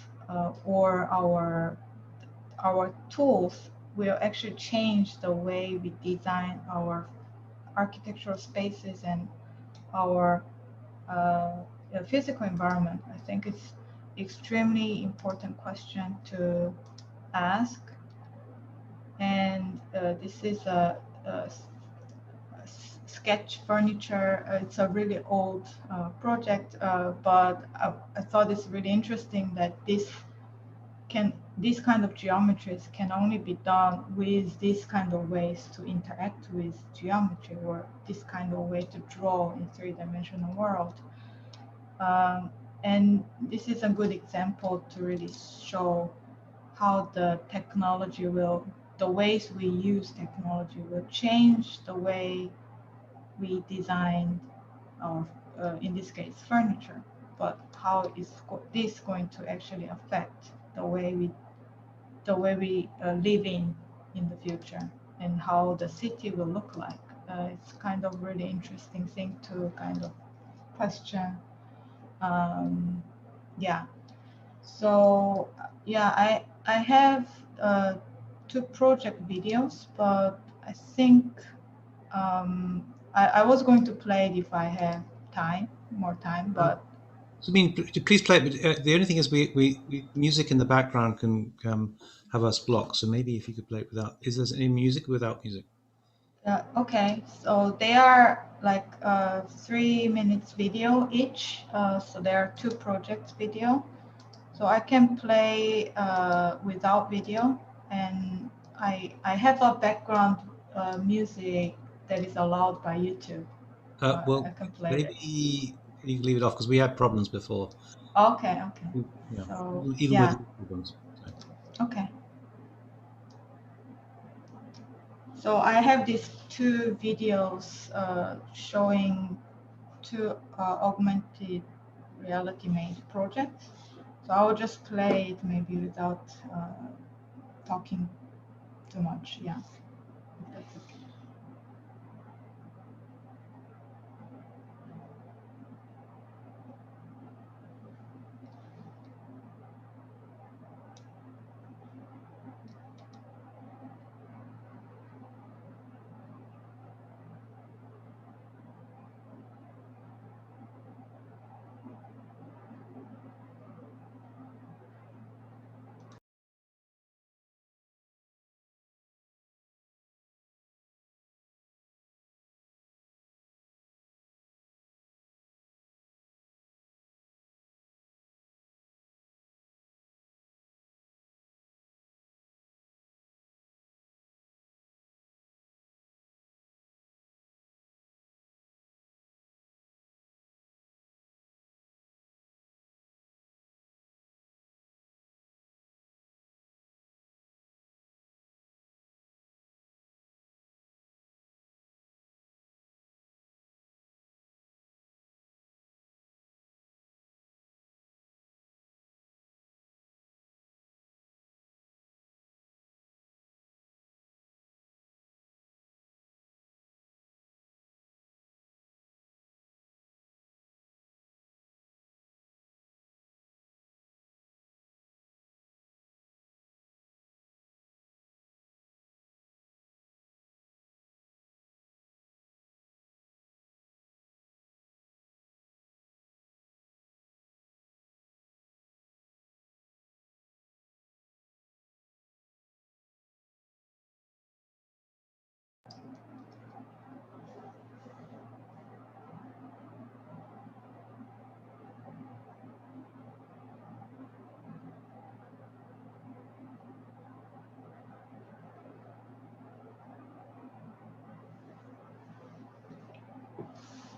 or our tools will actually change the way we design our architectural spaces and our physical environment? I think it's extremely important question to ask. And this is a sketch furniture. It's a really old project, but I thought it's really interesting that these kind of geometries can only be done with these kind of ways to interact with geometry, or this kind of way to draw in three-dimensional world. And this is a good example to really show how the technology will the ways we use technology will change the way we design, in this case, furniture. But how is this going to actually affect the way we live in the future, and how the city will look like? It's kind of really interesting thing to kind of question. Yeah. So yeah, I have 2 project videos, but I think I was going to play it if I have more time, but So, I mean, please play it. But the only thing is, we music in the background can have us blocked. So maybe if you could play it without. Is there any music without music? okay. So they are like 3 minutes video each. So there are 2 projects video. So I can play without video, and I have a background music that is allowed by YouTube. I Well, can play maybe this. you can leave it off because we had problems before. Okay. Yeah, So even yeah. with problems. So. Okay. So I have these 2 videos showing 2 augmented reality made projects. So I will just play it maybe without talking too much. Yeah. If that's okay.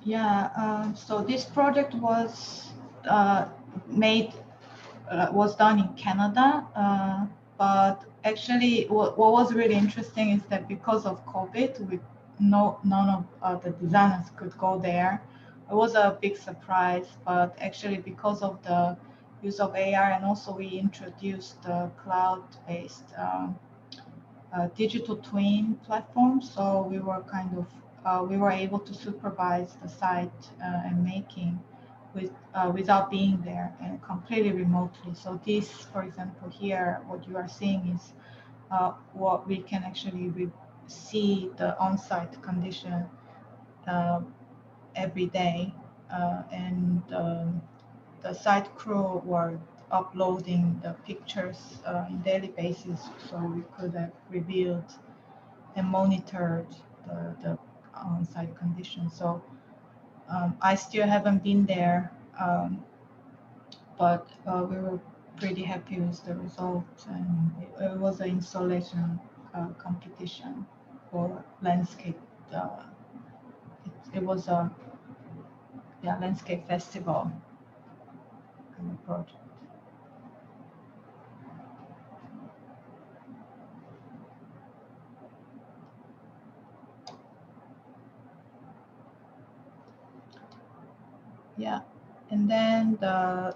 Yeah, so this project was made, was done in Canada, but actually what was really interesting is that because of COVID, none of the designers could go there. It was a big surprise, but actually because of the use of AR, and also we introduced the cloud-based digital twin platform. So we were kind of we were able to supervise the site and making without being there, and completely remotely. So this, for example, here, what you are seeing is what we can actually see the on-site condition uh, every day, and the site crew were uploading the pictures in daily basis, so we could have reviewed and monitored the on-site conditions. So I still haven't been there, but we were pretty happy with the result, and it was an installation competition for landscape. It was a landscape festival kind of project. Yeah, and then the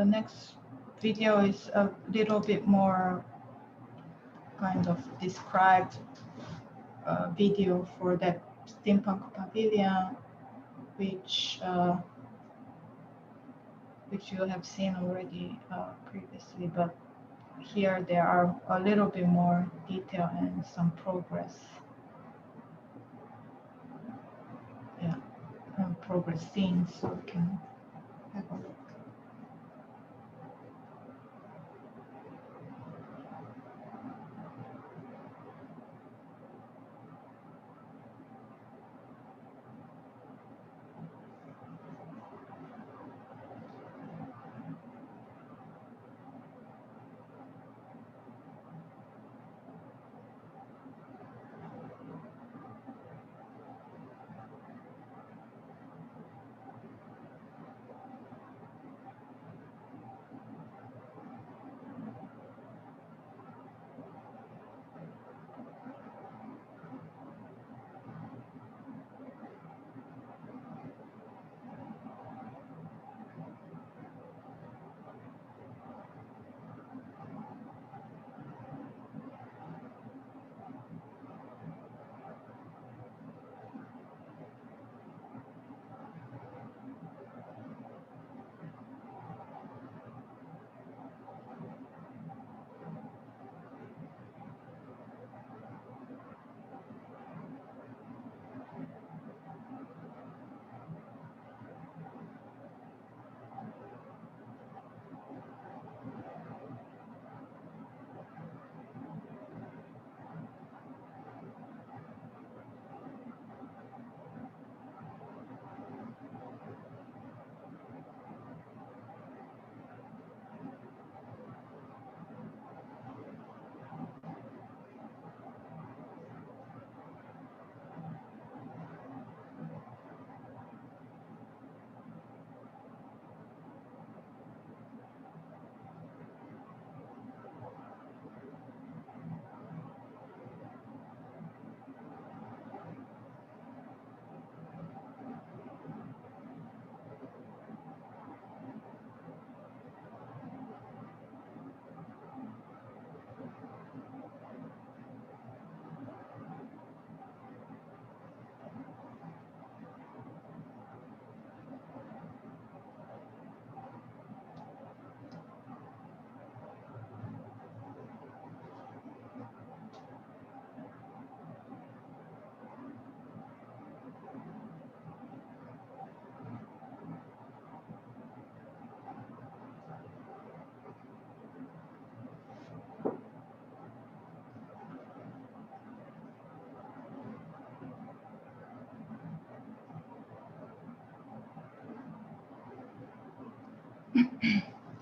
next video is a little bit more kind of described video for that steampunk pavilion, which you have seen already previously, but here there are a little bit more detail and some progress. Yeah, and progress scenes, so we can have a look.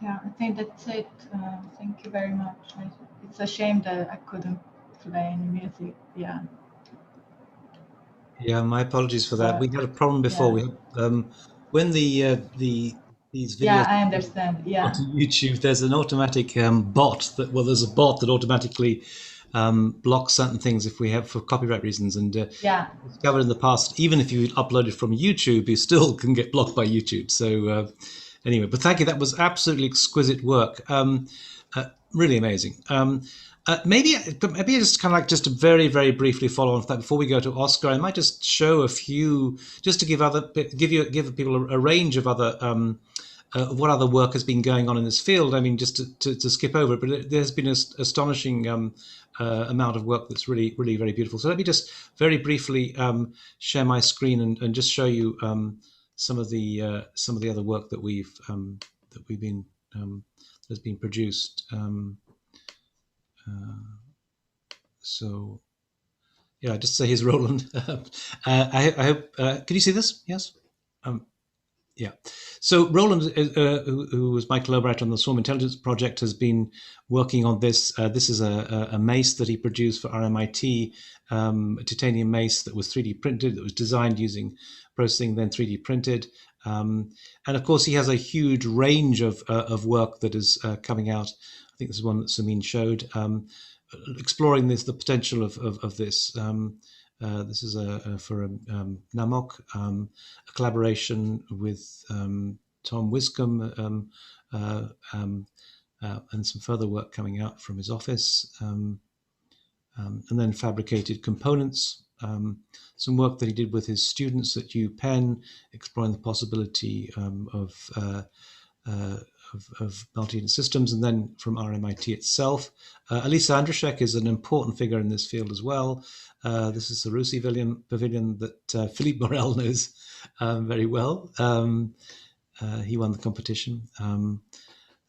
Yeah, I think that's it. Thank you very much. It's a shame that I couldn't play any music. Yeah. Yeah, my apologies for that. We had a problem before. Yeah. We had, when these videos Yeah, I understand. Yeah. onto YouTube, there's an automatic bot that there's a bot that automatically blocks certain things if we have for copyright reasons. And Yeah. discovered in the past, even if you upload it from YouTube, you still can get blocked by YouTube. So anyway, but thank you. That was absolutely exquisite work. Really amazing. Maybe just kind of like just to very, very briefly follow on that before we go to Oscar, I might just show a few, just to give people a range of other what other work has been going on in this field. I mean, just to skip over it, but there's been an astonishing amount of work that's really, really very beautiful. So let me just very briefly share my screen and just show you some of the other work that we've been has been produced. So yeah, just say here's Roland. I hope. Can you see this? Yes. Yeah. So Roland, who was my collaborator on the Swarm Intelligence project, has been working on this. This is a mace that he produced for RMIT, a titanium mace that was 3D printed, that was designed using processing, then 3D printed. And of course, he has a huge range of work that is coming out. I think this is one that Sumien showed, exploring the potential of this. This is for NAMOC, a collaboration with Tom Wiscombe and some further work coming out from his office. And then fabricated components, some work that he did with his students at UPenn, exploring the possibility of multi-unit systems, and then from RMIT itself. Elisa Andruszek is an important figure in this field as well. This is the Russi Pavilion that Philippe Morel knows very well. He won the competition.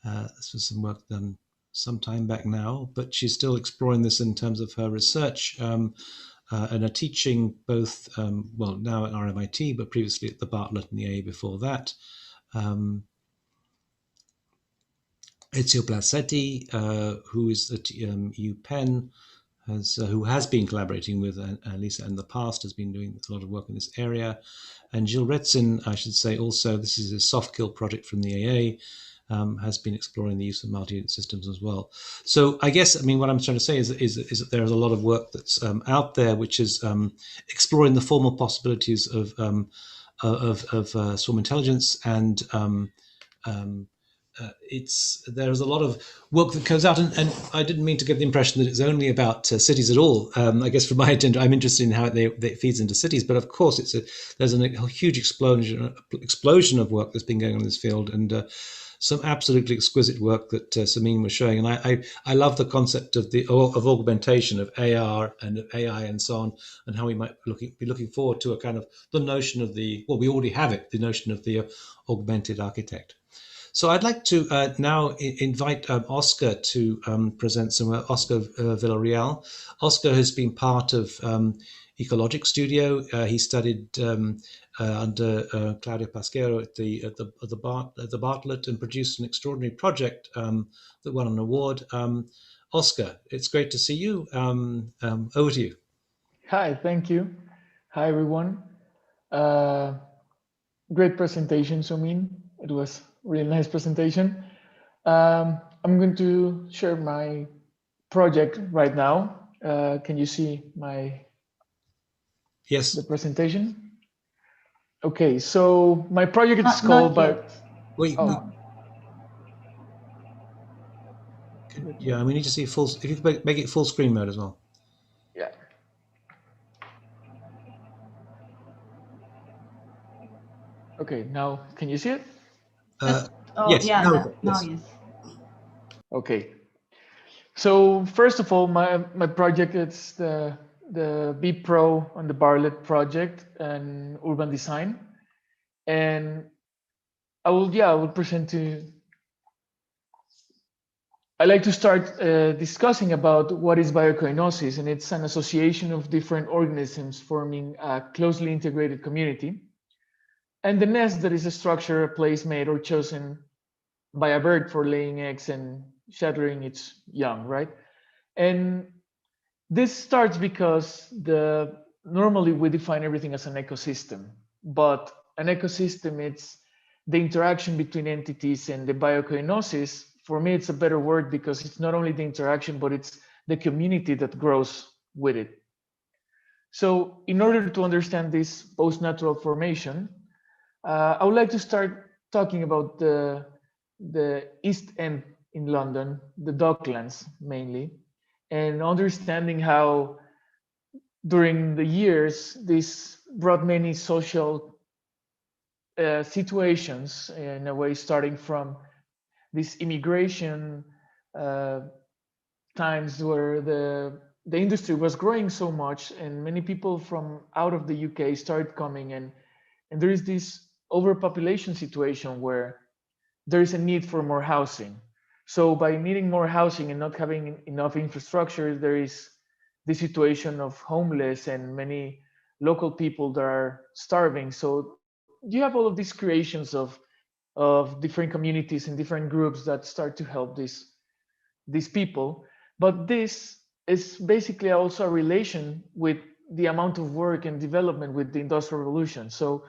This was some work done some time back now, but she's still exploring this in terms of her research and are teaching both, well, now at RMIT, but previously at the Bartlett and the A before that. Ezio Placetti, who is at UPenn, who has been collaborating with Lisa in the past, has been doing a lot of work in this area. And Gilles Retzin, I should say also, this is a soft kill project from the AA, has been exploring the use of multi-unit systems as well. So I guess, I mean, what I'm trying to say is that there is a lot of work that's out there, which is exploring the formal possibilities of swarm intelligence, and there's a lot of work that goes out, and I didn't mean to give the impression that it's only about cities at all. I guess from my agenda, I'm interested in how it feeds into cities, but of course there's a huge explosion of work that's been going on in this field, and some absolutely exquisite work that Sumien was showing. And I love the concept of augmentation, of AR and of AI and so on, and how we might be looking forward to a kind of the notion of we already have it, the notion of the augmented architect. So I'd like to now invite Oscar to present some work. Oscar Villarreal. Oscar has been part of Ecologic Studio. He studied under Claudio Pasquero at the Bartlett, and produced an extraordinary project that won an award. Oscar, it's great to see you. Over to you. Hi, thank you. Hi, everyone. Great presentation, Sumien. It was a really nice presentation. I'm going to share my project right now. Can you see the presentation? Okay, so my project is called Wait. Oh. Yeah, we need to see full. If you could make it full screen mode as well. Yeah. Okay, now can you see it? Yes. Yeah, now yes. Okay. So first of all, my project is the B Pro on the Bartlett project and urban design, and I will present to. I like to start discussing about what is biocoinosis, and it's an association of different organisms forming a closely integrated community. And the nest, that is a structure, a place made or chosen by a bird for laying eggs and sheltering its young, right? And this starts because normally we define everything as an ecosystem, but an ecosystem, it's the interaction between entities, and the biocoinosis, for me, it's a better word because it's not only the interaction, but it's the community that grows with it. So in order to understand this post-natural formation, I would like to start talking about the East End in London, the Docklands mainly, and understanding how during the years this brought many social situations, in a way, starting from this immigration times where the industry was growing so much, and many people from out of the UK started coming, and there is this overpopulation situation where there is a need for more housing. So by needing more housing and not having enough infrastructure, there is the situation of homeless and many local people that are starving. So you have all of these creations of different communities and different groups that start to help these people. But this is basically also a relation with the amount of work and development with the Industrial Revolution. So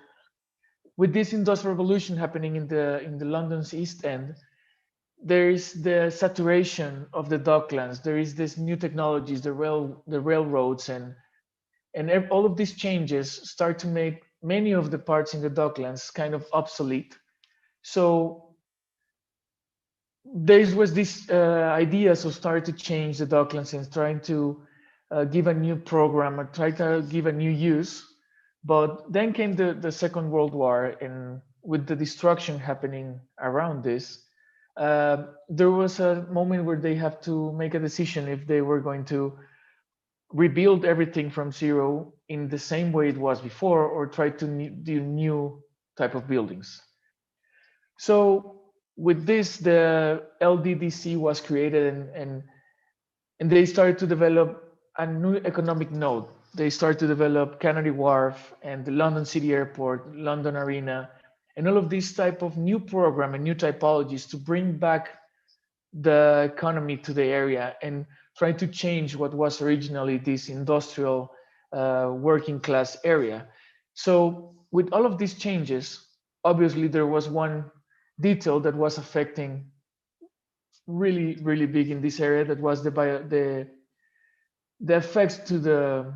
with this Industrial Revolution happening in the London's East End, there is the saturation of the docklands. There is this new technologies, the railroads, and And all of these changes start to make many of the parts in the Docklands kind of obsolete. So there was this idea, so start to change the Docklands and trying to give a new program or try to give a new use. But then came the Second World War, and with the destruction happening around this, there was a moment where they have to make a decision if they were going to rebuild everything from zero in the same way it was before, or try to do new type of buildings. So with this, the LDDC was created, and they started to develop a new economic node. They started to develop Canary Wharf and the London City Airport, London Arena, and all of these type of new program and new typologies to bring back the economy to the area and try to change what was originally this industrial working class area. So with all of these changes, obviously there was one detail that was affecting really, really big in this area, that was the effects to the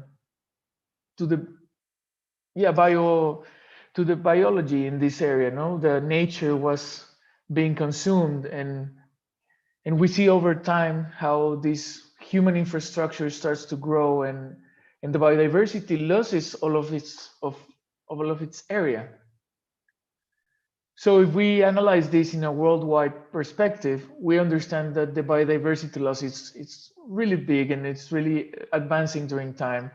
biology in this area. No, the nature was being consumed, and we see over time how this human infrastructure starts to grow, and the biodiversity loses all of its area. So if we analyze this in a worldwide perspective, we understand that the biodiversity loss it's really big, and it's really advancing during time.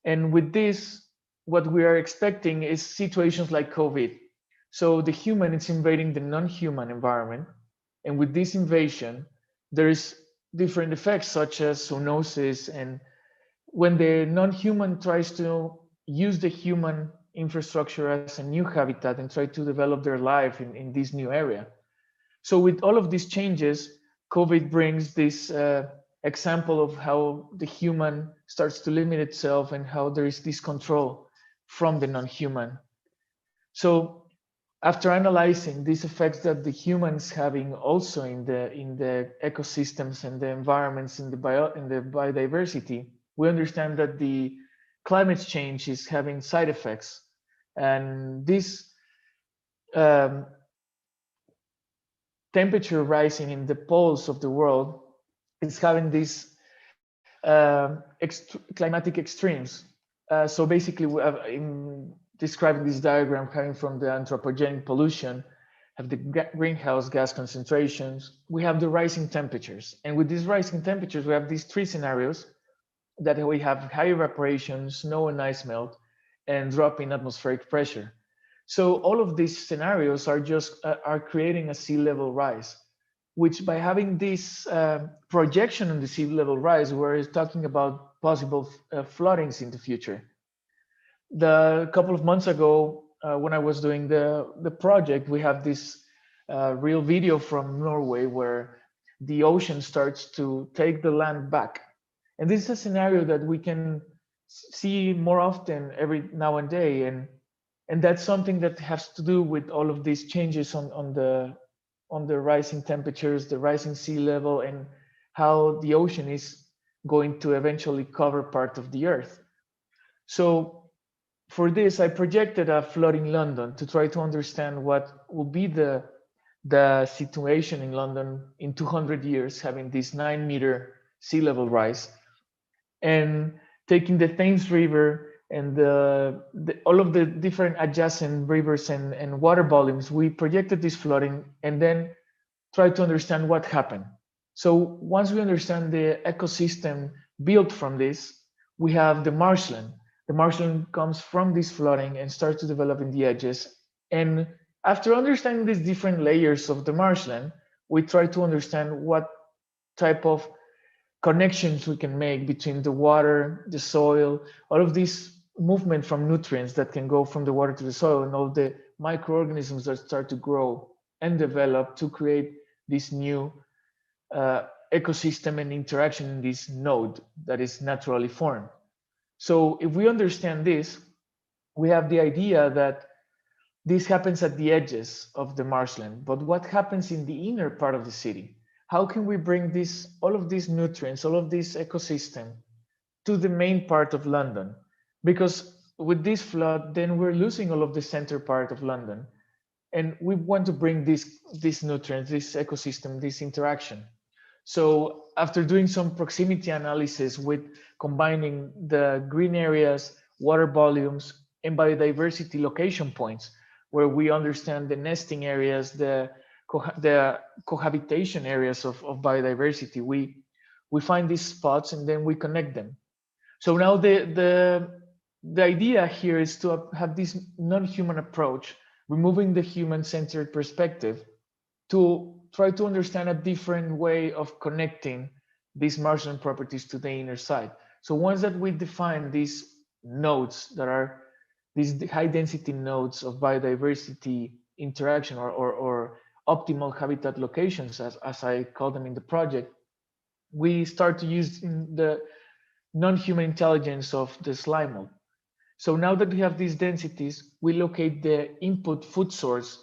And with this, what we are expecting is situations like COVID. So the human is invading the non-human environment, and with this invasion, there is different effects such as zoonosis, and when the non-human tries to use the human infrastructure as a new habitat and try to develop their life in this new area. So with all of these changes, COVID brings this example of how the human starts to limit itself and how there is this control from the non-human. So after analyzing these effects that the humans having also in the ecosystems and the environments in the biodiversity, we understand that the climate change is having side effects, and this temperature rising in the poles of the world is having these climatic extremes. So basically, in describing this diagram coming from the anthropogenic pollution, have the greenhouse gas concentrations, we have the rising temperatures. And with these rising temperatures, we have these three scenarios that we have high evaporation, snow and ice melt, and drop in atmospheric pressure. So all of these scenarios are creating a sea level rise, which by having this projection on the sea level rise, we're talking about possible floodings in the future. A couple of months ago, when I was doing the project, we have this real video from Norway where the ocean starts to take the land back. And this is a scenario that we can see more often every now and then, and that's something that has to do with all of these changes on the rising temperatures, the rising sea level, and how the ocean is going to eventually cover part of the earth. So for this, I projected a flooding London to try to understand what will be the situation in London in 200 years, having this 9-meter sea level rise, and taking the Thames River and all of the different adjacent rivers and water volumes. We projected this flooding and then tried to understand what happened. So once we understand the ecosystem built from this, we have the marshland. The marshland comes from this flooding and starts to develop in the edges. And after understanding these different layers of the marshland, we try to understand what type of connections we can make between the water, the soil, all of these movement from nutrients that can go from the water to the soil, and all the microorganisms that start to grow and develop to create this new ecosystem and interaction in this node that is naturally formed. So if we understand this, we have the idea that this happens at the edges of the marshland, but what happens in the inner part of the city? How can we bring all of these nutrients, all of this ecosystem to the main part of London? because with this flood, then we're losing all of the center part of London. And we want to bring these nutrients, this ecosystem, this interaction. So after doing some proximity analysis with combining the green areas, water volumes, and biodiversity location points, where we understand the nesting areas, the cohabitation areas of biodiversity, we find these spots and then we connect them. So now the idea here is to have this non-human approach, removing the human-centered perspective, to try to understand a different way of connecting these marshland properties to the inner side. So once that we define these nodes that are these high density nodes of biodiversity interaction or optimal habitat locations, as I call them in the project, we start to use the non-human intelligence of the slime mold. So now that we have these densities, we locate the input food source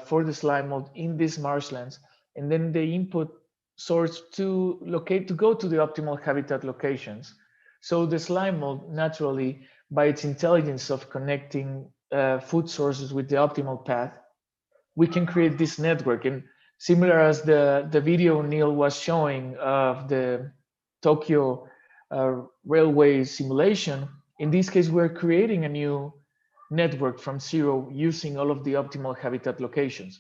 for the slime mold in these marshlands, and then the input source to go to the optimal habitat locations. So the slime mold, naturally, by its intelligence of connecting food sources with the optimal path, we can create this network. And similar as the video Neil was showing of the Tokyo railway simulation, in this case, we're creating a new network from zero using all of the optimal habitat locations.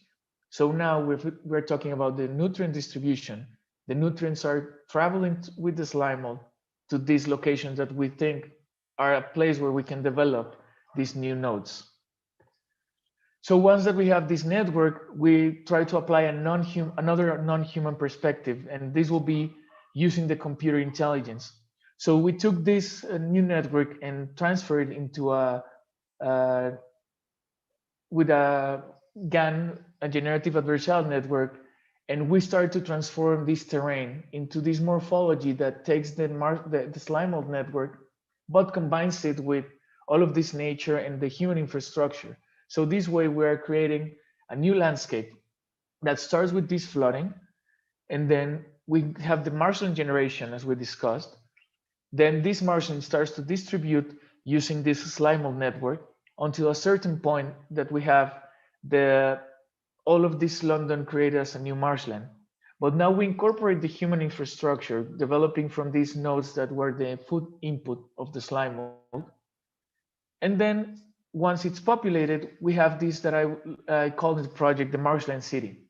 So now we're talking about the nutrient distribution. The nutrients are traveling with the slime mold to these locations that we think are a place where we can develop these new nodes. So once that we have this network, we try to apply another non-human perspective, and this will be using the computer intelligence. So we took this new network and transferred it into with a GAN, a generative adversarial network, and we start to transform this terrain into this morphology that takes the slime mold network, but combines it with all of this nature and the human infrastructure. So this way we are creating a new landscape that starts with this flooding, and then we have the marshland generation, as we discussed. Then this marshland starts to distribute using this slime mold network until a certain point that we have all of this London created as a new marshland. But now we incorporate the human infrastructure developing from these nodes that were the food input of the slime mold. And then once it's populated, we have this that I call the project the marshland city.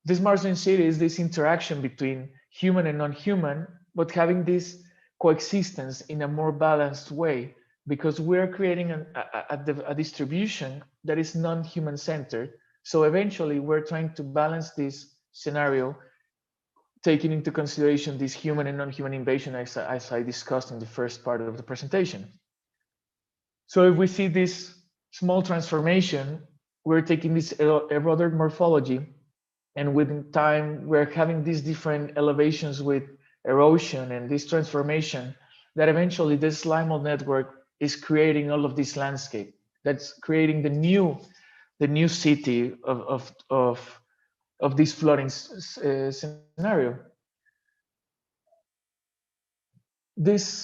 This marshland city is this interaction between human and non-human, but having this coexistence in a more balanced way, because we're creating a distribution that is non-human centered. So eventually we're trying to balance this scenario, taking into consideration this human and non-human invasion as I discussed in the first part of the presentation. So if we see this small transformation, we're taking this eroded morphology, and with time, we're having these different elevations with erosion and this transformation that eventually this slime mold network is creating all of this landscape that's creating the new city of this flooding scenario.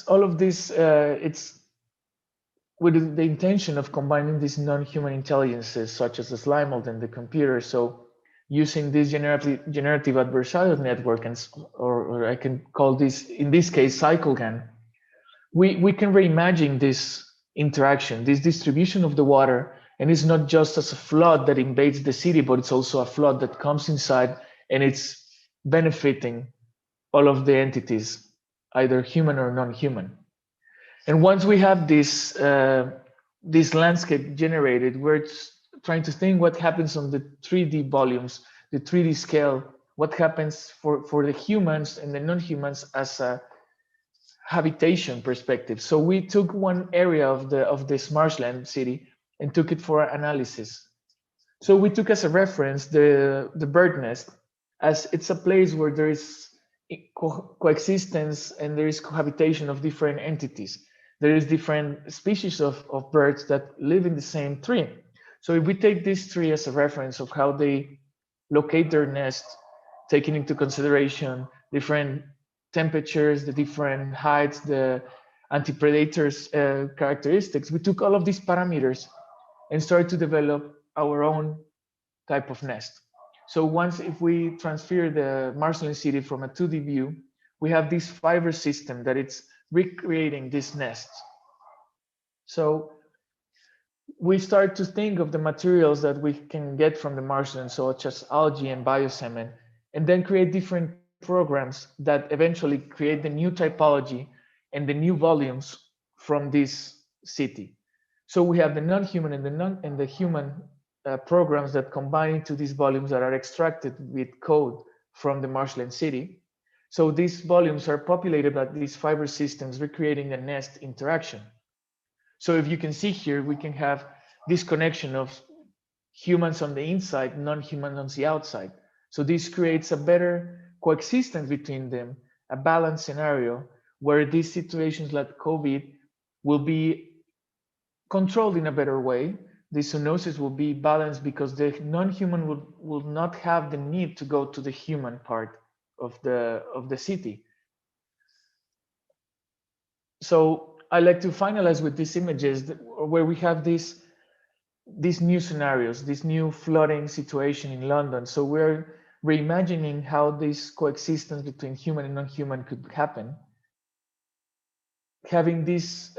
All of this, it's with the intention of combining these non-human intelligences, such as the slime mold and the computer. So using this generative adversarial network, or I can call this, in this case, CycleGAN, we can reimagine this interaction, this distribution of the water, and it's not just as a flood that invades the city, but it's also a flood that comes inside and it's benefiting all of the entities, either human or non-human. And once we have this landscape generated, we're trying to think what happens on the 3D volumes, the 3D scale, what happens for the humans and the non-humans as a habitation perspective. So we took one area of this marshland city and took it for analysis. So we took as a reference the bird nest, as it's a place where there is coexistence and there is cohabitation of different entities. There is different species of birds that live in the same tree. So if we take this tree as a reference of how they locate their nest, taking into consideration different temperatures, the different heights, the anti-predators characteristics, we took all of these parameters and started to develop our own type of nest. So once, if we transfer the Marshland city from a 2D view, we have this fiber system that it's recreating these nests. So we start to think of the materials that we can get from the marshland, such as algae and biocement, and then create different programs that eventually create the new typology and the new volumes from this city. So we have the non-human and the human programs that combine into these volumes that are extracted with code from the marshland city. So these volumes are populated by these fiber systems, recreating a nest interaction. So if you can see here, we can have this connection of humans on the inside, non-human on the outside. So this creates a better coexistence between them, a balanced scenario where these situations like COVID will be controlled in a better way. The zoonosis will be balanced because the non-human will not have the need to go to the human part of the city. So I like to finalize with these images where we have these new scenarios, this new flooding situation in London. So we're reimagining how this coexistence between human and non-human could happen. Having these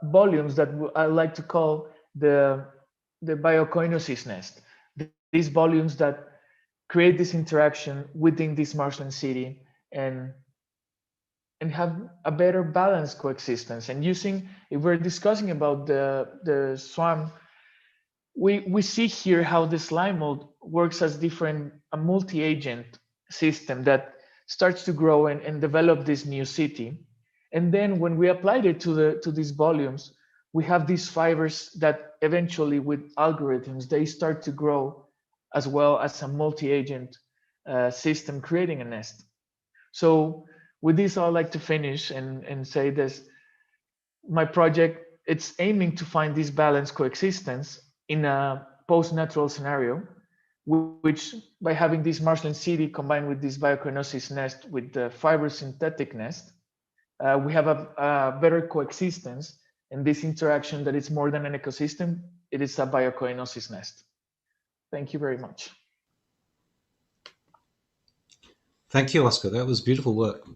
volumes that I like to call the biocoinosis nest. These volumes that create this interaction within this marshland city and have a better balanced coexistence. And using, if we're discussing about the swarm, we see here how the slime mold works as a multi-agent system that starts to grow and develop this new city. And then when we applied it to these volumes, we have these fibers that eventually with algorithms, they start to grow as well as a multi-agent system creating a nest. So with this, I'd like to finish and say this, my project, it's aiming to find this balanced coexistence in a post-natural scenario, which by having this marshland city combined with this biocoinosis nest with the fiber synthetic nest, we have a better coexistence and this interaction that is more than an ecosystem, it is a biocoinosis nest. Thank you very much. Thank you, Oscar. That was beautiful work.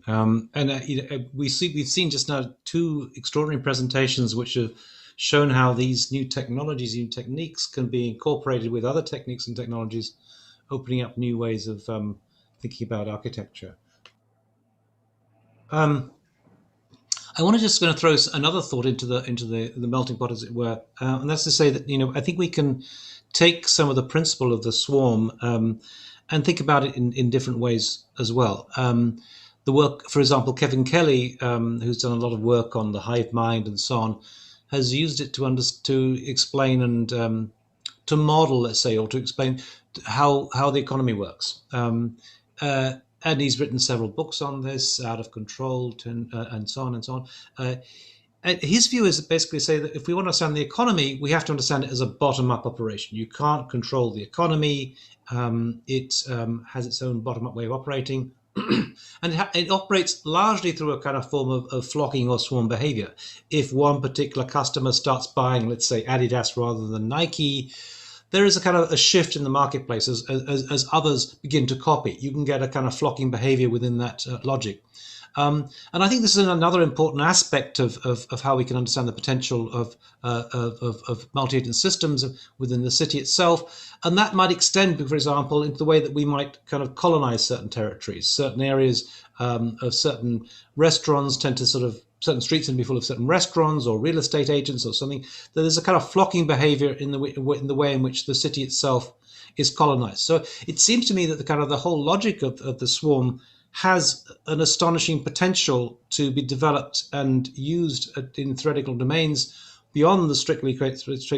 We've seen just now two extraordinary presentations which have shown how these new technologies, new techniques can be incorporated with other techniques and technologies, opening up new ways of thinking about architecture. I want to just going to throw another thought into the melting pot, as it were, and that's to say that I think we can take some of the principle of the swarm and think about it in different ways as well. The work, for example, Kevin Kelly, who's done a lot of work on the hive mind and so on, has used it to explain and to model, let's say, or to explain how the economy works. And he's written several books on this, Out of Control, and so on and so on. And his view is basically say that if we want to understand the economy, we have to understand it as a bottom-up operation. You can't control the economy. It has its own bottom-up way of operating. And it operates largely through a kind of form of flocking or swarm behavior. If one particular customer starts buying, let's say, Adidas rather than Nike, there is a kind of a shift in the marketplace as others begin to copy. You can get a kind of flocking behavior within that logic. And I think this is another important aspect of how we can understand the potential of multi-agent systems within the city itself. And that might extend, for example, into the way that we might kind of colonize certain territories. Certain areas of certain restaurants tend to certain streets can be full of certain restaurants or real estate agents or something. There's a kind of flocking behavior in the way in which the city itself is colonized. So it seems to me that the whole logic of the swarm has an astonishing potential to be developed and used in theoretical domains beyond the strictly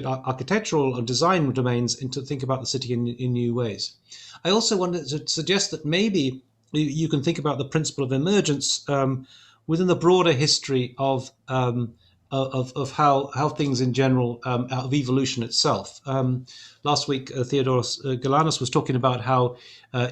architectural or design domains, and to think about the city in new ways. I also wanted to suggest that maybe you can think about the principle of emergence within the broader history of of how things in general out of evolution itself. Last week, Theodoros Galanos was talking about how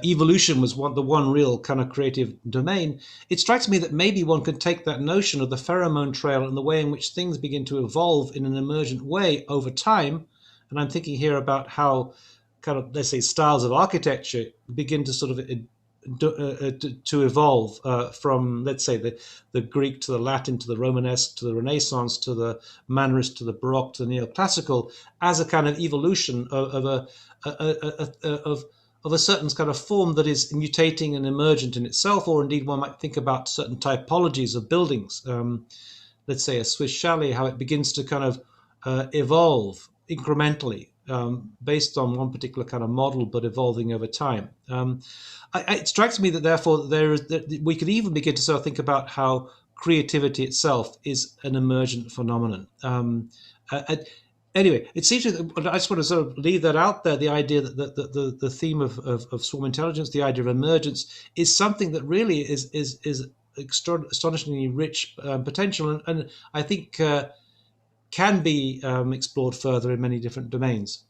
evolution was the one real kind of creative domain. It strikes me that maybe one could take that notion of the pheromone trail and the way in which things begin to evolve in an emergent way over time. And I'm thinking here about how kind of, let's say, styles of architecture begin to sort of to evolve from, let's say, the Greek to the Latin to the Romanesque to the Renaissance to the Mannerist to the Baroque to the Neoclassical, as a kind of evolution of a certain kind of form that is mutating and emergent in itself, or indeed one might think about certain typologies of buildings. Let's say a Swiss chalet, how it begins to kind of evolve incrementally based on one particular kind of model, but evolving over time. It strikes me that therefore we could even begin to sort of think about how creativity itself is an emergent phenomenon. Anyway, it seems I just want to sort of leave that out there. The idea that the theme of swarm intelligence, the idea of emergence, is something that really is astonishingly rich potential, and I think can be explored further in many different domains.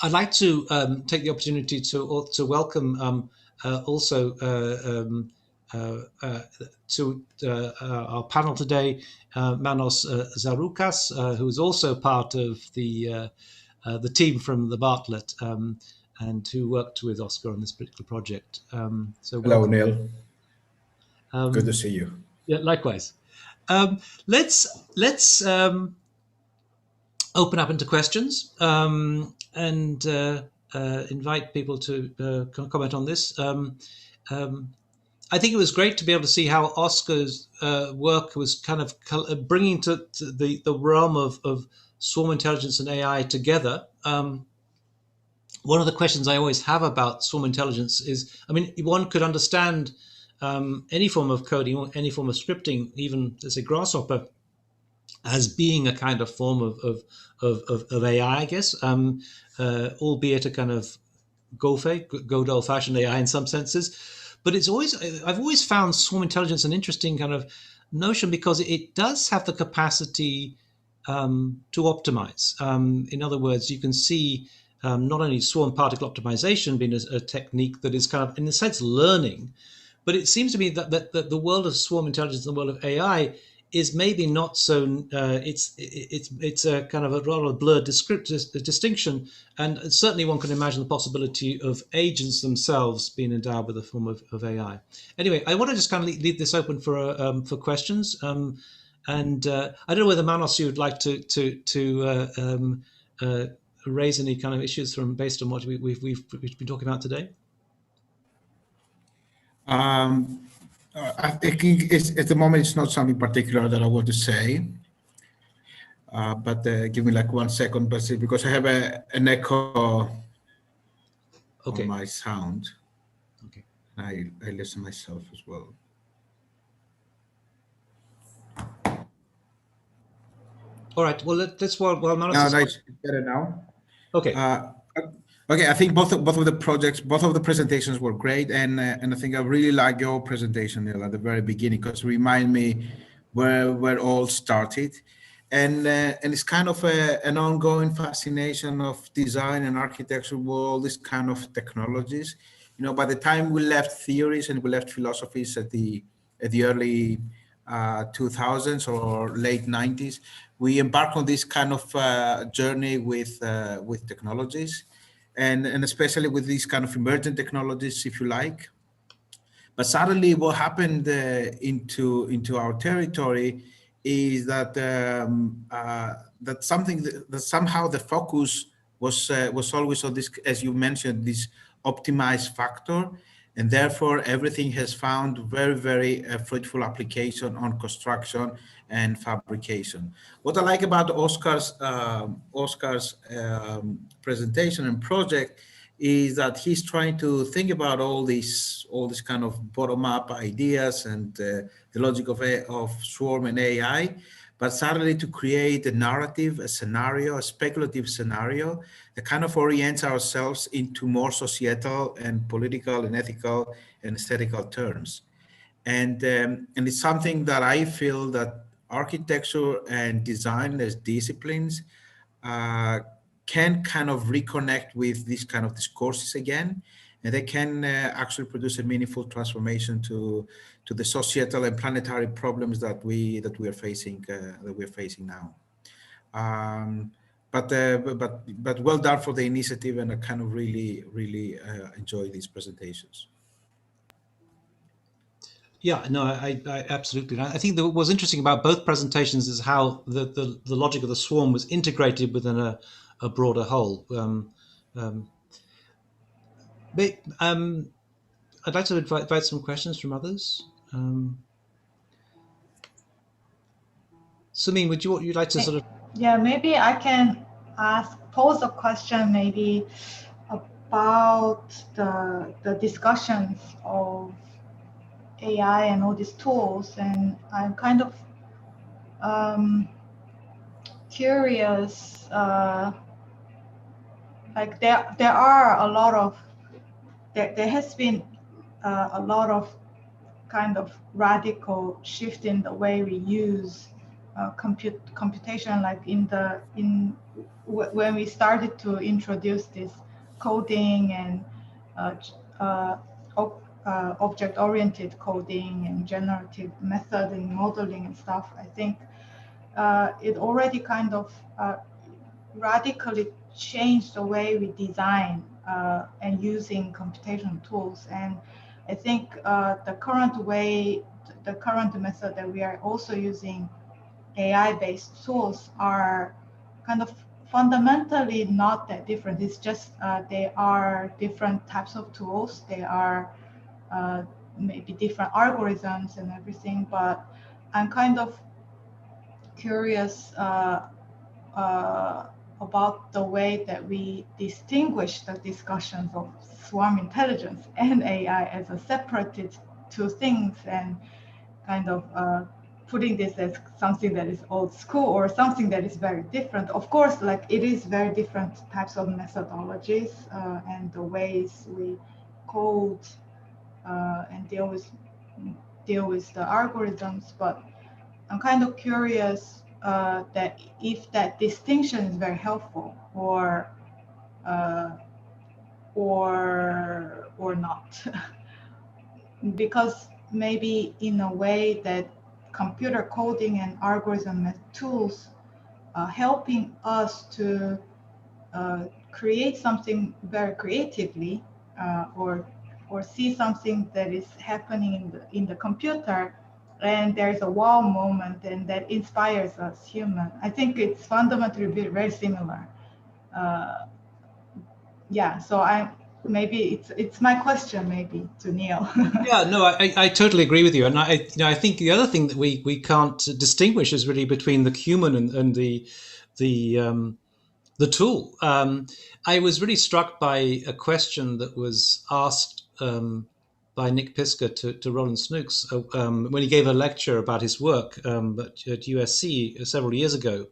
I'd like to take the opportunity to welcome also to our panel today Manos Zaroukas, who is also part of the team from the Bartlett and who worked with Oscar on this particular project. So hello, welcome. Neil. Good to see you. Yeah, likewise. Let's open up into questions and invite people to comment on this. I think it was great to be able to see how Oscar's work was kind of bringing to the realm of swarm intelligence and AI together. One of the questions I always have about swarm intelligence is, I mean, one could understand any form of coding or any form of scripting, even, let's say, Grasshopper, as being a kind of form of AI, I guess, albeit a kind of good old-fashioned AI in some senses. But I've always found swarm intelligence an interesting kind of notion because it does have the capacity to optimize. In other words, you can see not only swarm particle optimization being a technique that is kind of, in a sense, learning, but it seems to me that the world of swarm intelligence and the world of AI is maybe not so. It's a kind of a rather blurred distinction, and certainly one can imagine the possibility of agents themselves being endowed with a form of AI. Anyway, I want to just kind of leave this open for questions, and I don't know whether Manos, you would like to raise any kind of issues based on what we've been talking about today. I think at the moment it's not something particular that I want to say, but give me like 1 second, because I have an echo on my sound. Okay. I listen myself as well. All right. Well, let's while Manos. No, it's better now. Okay. Okay, I think both of the projects, both of the presentations were great, and I think I really like your presentation, Neil, at the very beginning, because it reminded me where it all started, and it's kind of an ongoing fascination of design and architecture with all these kind of technologies. You know, by the time we left theories and we left philosophies at the early 2000s or late 90s, we embarked on this kind of journey with technologies. And especially with these kind of emergent technologies, if you like. But suddenly what happened into our territory is that that somehow the focus was always on this, as you mentioned, this optimized factor, and therefore everything has found very, very fruitful application on construction and fabrication. What I like about Oscar's presentation and project is that he's trying to think about all these kind of bottom-up ideas and the logic of swarm and AI, but suddenly to create a narrative, a scenario, a speculative scenario that kind of orients ourselves into more societal and political and ethical and aesthetical terms. And it's something that I feel that architecture and design as disciplines can kind of reconnect with these kind of discourses again, and they can actually produce a meaningful transformation to the societal and planetary problems that we are facing now. But well done for the initiative, and I kind of really enjoy these presentations. Yeah, no, I absolutely. I think that what was interesting about both presentations is how the logic of the swarm was integrated within a broader whole. I'd like to invite some questions from others. Sumien, you'd like to sort of? Yeah, maybe I can pose a question maybe about the discussions of AI and all these tools, and I'm kind of curious. Like there are a lot of there has been a lot of kind of radical shift in the way we use computation, like when we started to introduce this coding and object-oriented coding and generative method and modeling and stuff. I think it already kind of radically changed the way we design and using computation tools. And I think the current method that we are also using AI-based tools are kind of fundamentally not that different. It's just they are different types of tools. They are maybe different algorithms and everything, but I'm kind of curious about the way that we distinguish the discussions of swarm intelligence and AI as a separated two things, and kind of putting this as something that is old school or something that is very different. Of course, like it is very different types of methodologies and the ways we code and deal with the algorithms, but I'm kind of curious that if that distinction is very helpful or not, because maybe in a way that computer coding and algorithm tools helping us to create something very creatively or see something that is happening in the computer, and there's a wow moment, and that inspires us human. I think it's fundamentally very similar. Yeah, so maybe it's my question maybe to Neil. Yeah, no, I totally agree with you, and I think the other thing that we can't distinguish is really between the human and the tool. I was really struck by a question that was asked by Nick Pisker to Roland Snooks when he gave a lecture about his work at USC several years ago,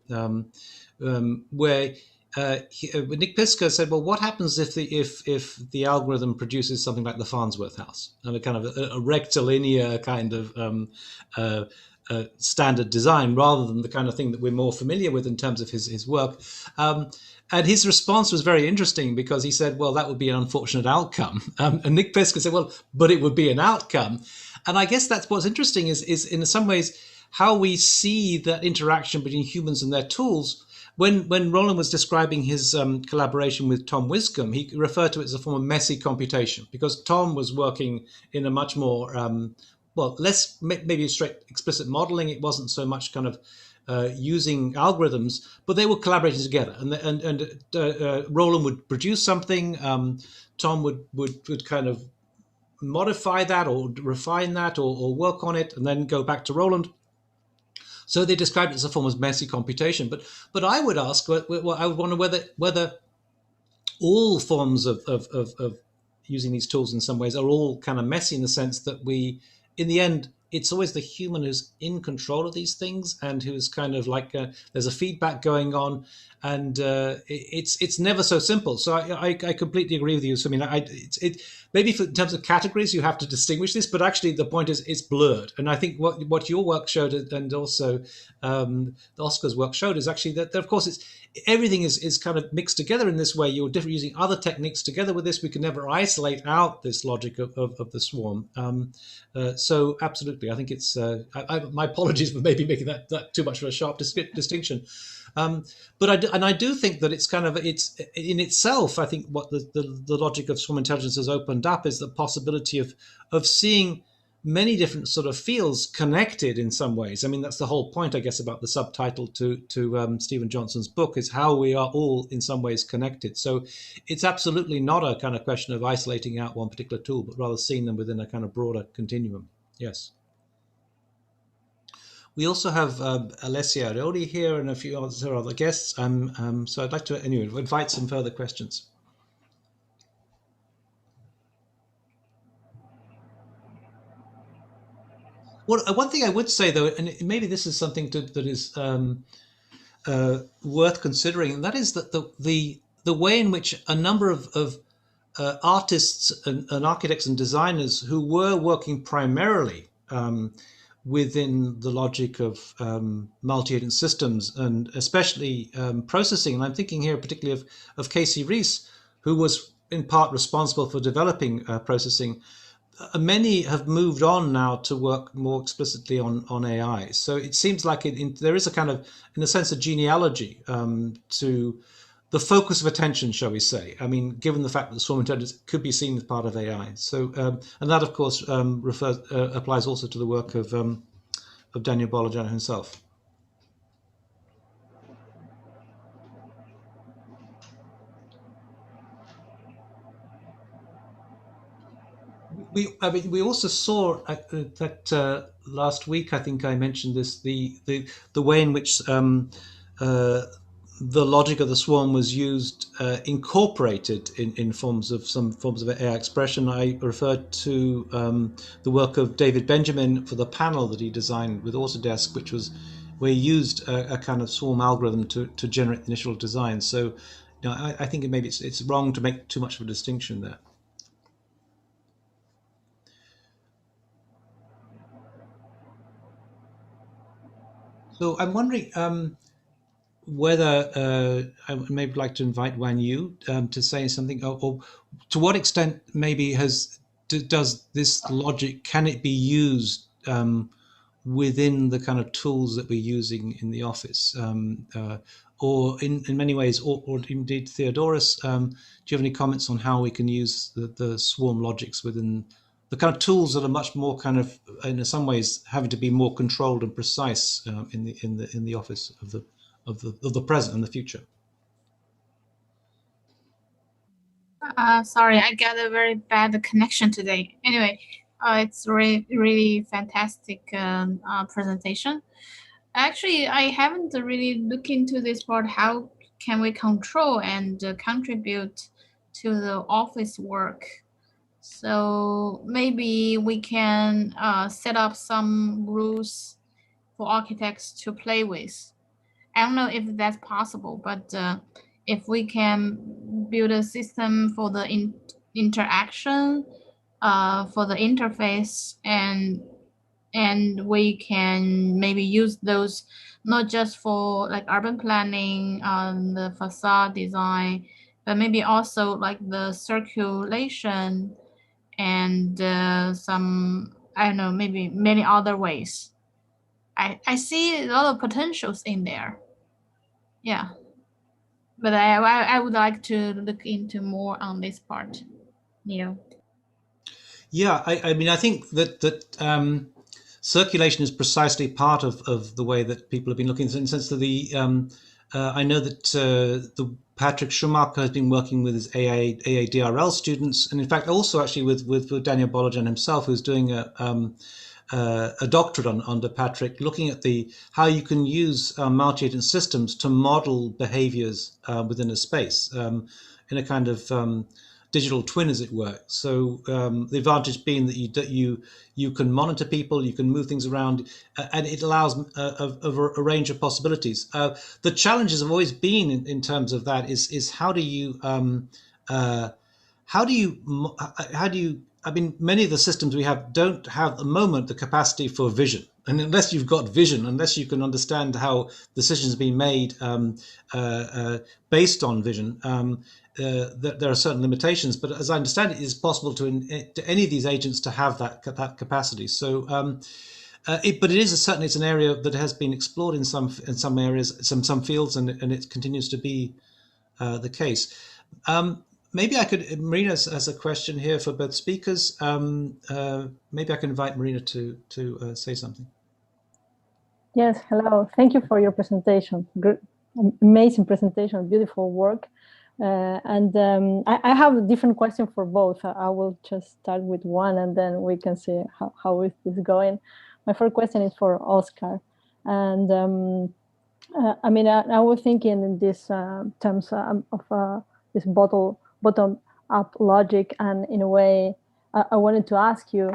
where Nick Pisker said, "Well, what happens if the algorithm produces something like the Farnsworth house, and a kind of a rectilinear kind of standard design, rather than the kind of thing that we're more familiar with in terms of his work?" And his response was very interesting, because he said, "Well, that would be an unfortunate outcome." And Nick Pisker said, "Well, but it would be an outcome." And I guess that's what's interesting is in some ways how we see that interaction between humans and their tools. When Roland was describing his collaboration with Tom Wiscombe, he referred to it as a form of messy computation, because Tom was working in a much more, less maybe straight explicit modeling. It wasn't so much kind of using algorithms, but they were collaborating together. And Roland would produce something, Tom would kind of modify that or refine that or work on it, and then go back to Roland. So they described it as a form of messy computation. But I would ask, I would wonder whether all forms of using these tools in some ways are all kind of messy, in the sense that we, in the end, it's always the human who's in control of these things, and who's kind of like there's a feedback going on, and it's never so simple. So I completely agree with you. So I mean, maybe in terms of categories, you have to distinguish this, but actually the point is it's blurred. And I think what your work showed, and also the Oscar's work showed, is actually that of course everything is kind of mixed together in this way. You're using other techniques together with this. We can never isolate out this logic of the swarm. So absolutely, I think it's. My apologies for maybe making that too much of a sharp distinction. But I do think that it's in itself. I think what the logic of swarm intelligence has opened up is the possibility of seeing many different sort of fields connected in some ways. I mean, that's the whole point, I guess, about the subtitle to Stephen Johnson's book, is how we are all in some ways connected. So it's absolutely not a kind of question of isolating out one particular tool, but rather seeing them within a kind of broader continuum. Yes. We also have Alessia Arodi here and a few other guests. So I'd like to invite some further questions. Well, one thing I would say, though, and maybe this is something that is worth considering, and that is that the way in which a number of artists and architects and designers who were working primarily within the logic of multi-agent systems, and especially processing. And I'm thinking here particularly of Casey Rees, who was in part responsible for developing processing. Many have moved on now to work more explicitly on AI. So it seems like there is a kind of, in a sense, a genealogy to the focus of attention, shall we say. I mean, given the fact that swarm intelligence could be seen as part of AI. So, and that, of course, applies also to the work of Daniel Bolajan himself. We also saw that last week, I think I mentioned this, the way in which the logic of the swarm was used, incorporated in some forms of AI expression. I referred to the work of David Benjamin for the panel that he designed with Autodesk, which was where he used a kind of swarm algorithm to generate the initial design. So, I think maybe it's wrong to make too much of a distinction there. So I'm wondering whether I would maybe like to invite Wan Yu to say something, or to what extent maybe does this logic, can it be used within the kind of tools that we're using in the office, or in many ways, or indeed Theodoros, do you have any comments on how we can use the swarm logics within the kind of tools that are much more kind of, in some ways, having to be more controlled and precise in the office of the present and the future? Sorry, I got a very bad connection today. Anyway, it's really fantastic presentation. Actually, I haven't really looked into this part. How can we control and contribute to the office work? So maybe we can set up some rules for architects to play with. I don't know if that's possible, but if we can build a system for the interaction, for the interface, and we can maybe use those not just for like urban planning, the facade design, but maybe also like the circulation and some, I don't know, maybe many other ways. I see a lot of potentials in there. Yeah. But I would like to look into more on this part, Neil. Yeah, I mean, I think that circulation is precisely part of the way that people have been looking, in the sense that I know that Patrick Schumacher has been working with his AA DRL students, and in fact also actually with Daniel Bolajan himself, who's doing a doctorate under Patrick, looking at how you can use multi-agent systems to model behaviors within a space in a kind of digital twin, as it were. So the advantage being that you can monitor people, you can move things around, and it allows a range of possibilities. The challenges have always been in terms of that is how do you how do you, I mean, many of the systems we have don't have at the moment the capacity for vision. And unless you've got vision, unless you can understand how decisions are being made based on vision, there are certain limitations. But as I understand it, it's possible to any of these agents to have that capacity. So, but it is certainly it's an area that has been explored in some areas, some fields, and it continues to be the case. Maybe I could, Marina has a question here for both speakers. Maybe I can invite Marina to say something. Yes, hello. Thank you for your presentation. Good, amazing presentation, beautiful work. I have a different question for both. I will just start with one and then we can see how is this going. My first question is for Oscar. And I mean, I was thinking in this terms of this bottom-up logic, and in a way, I wanted to ask you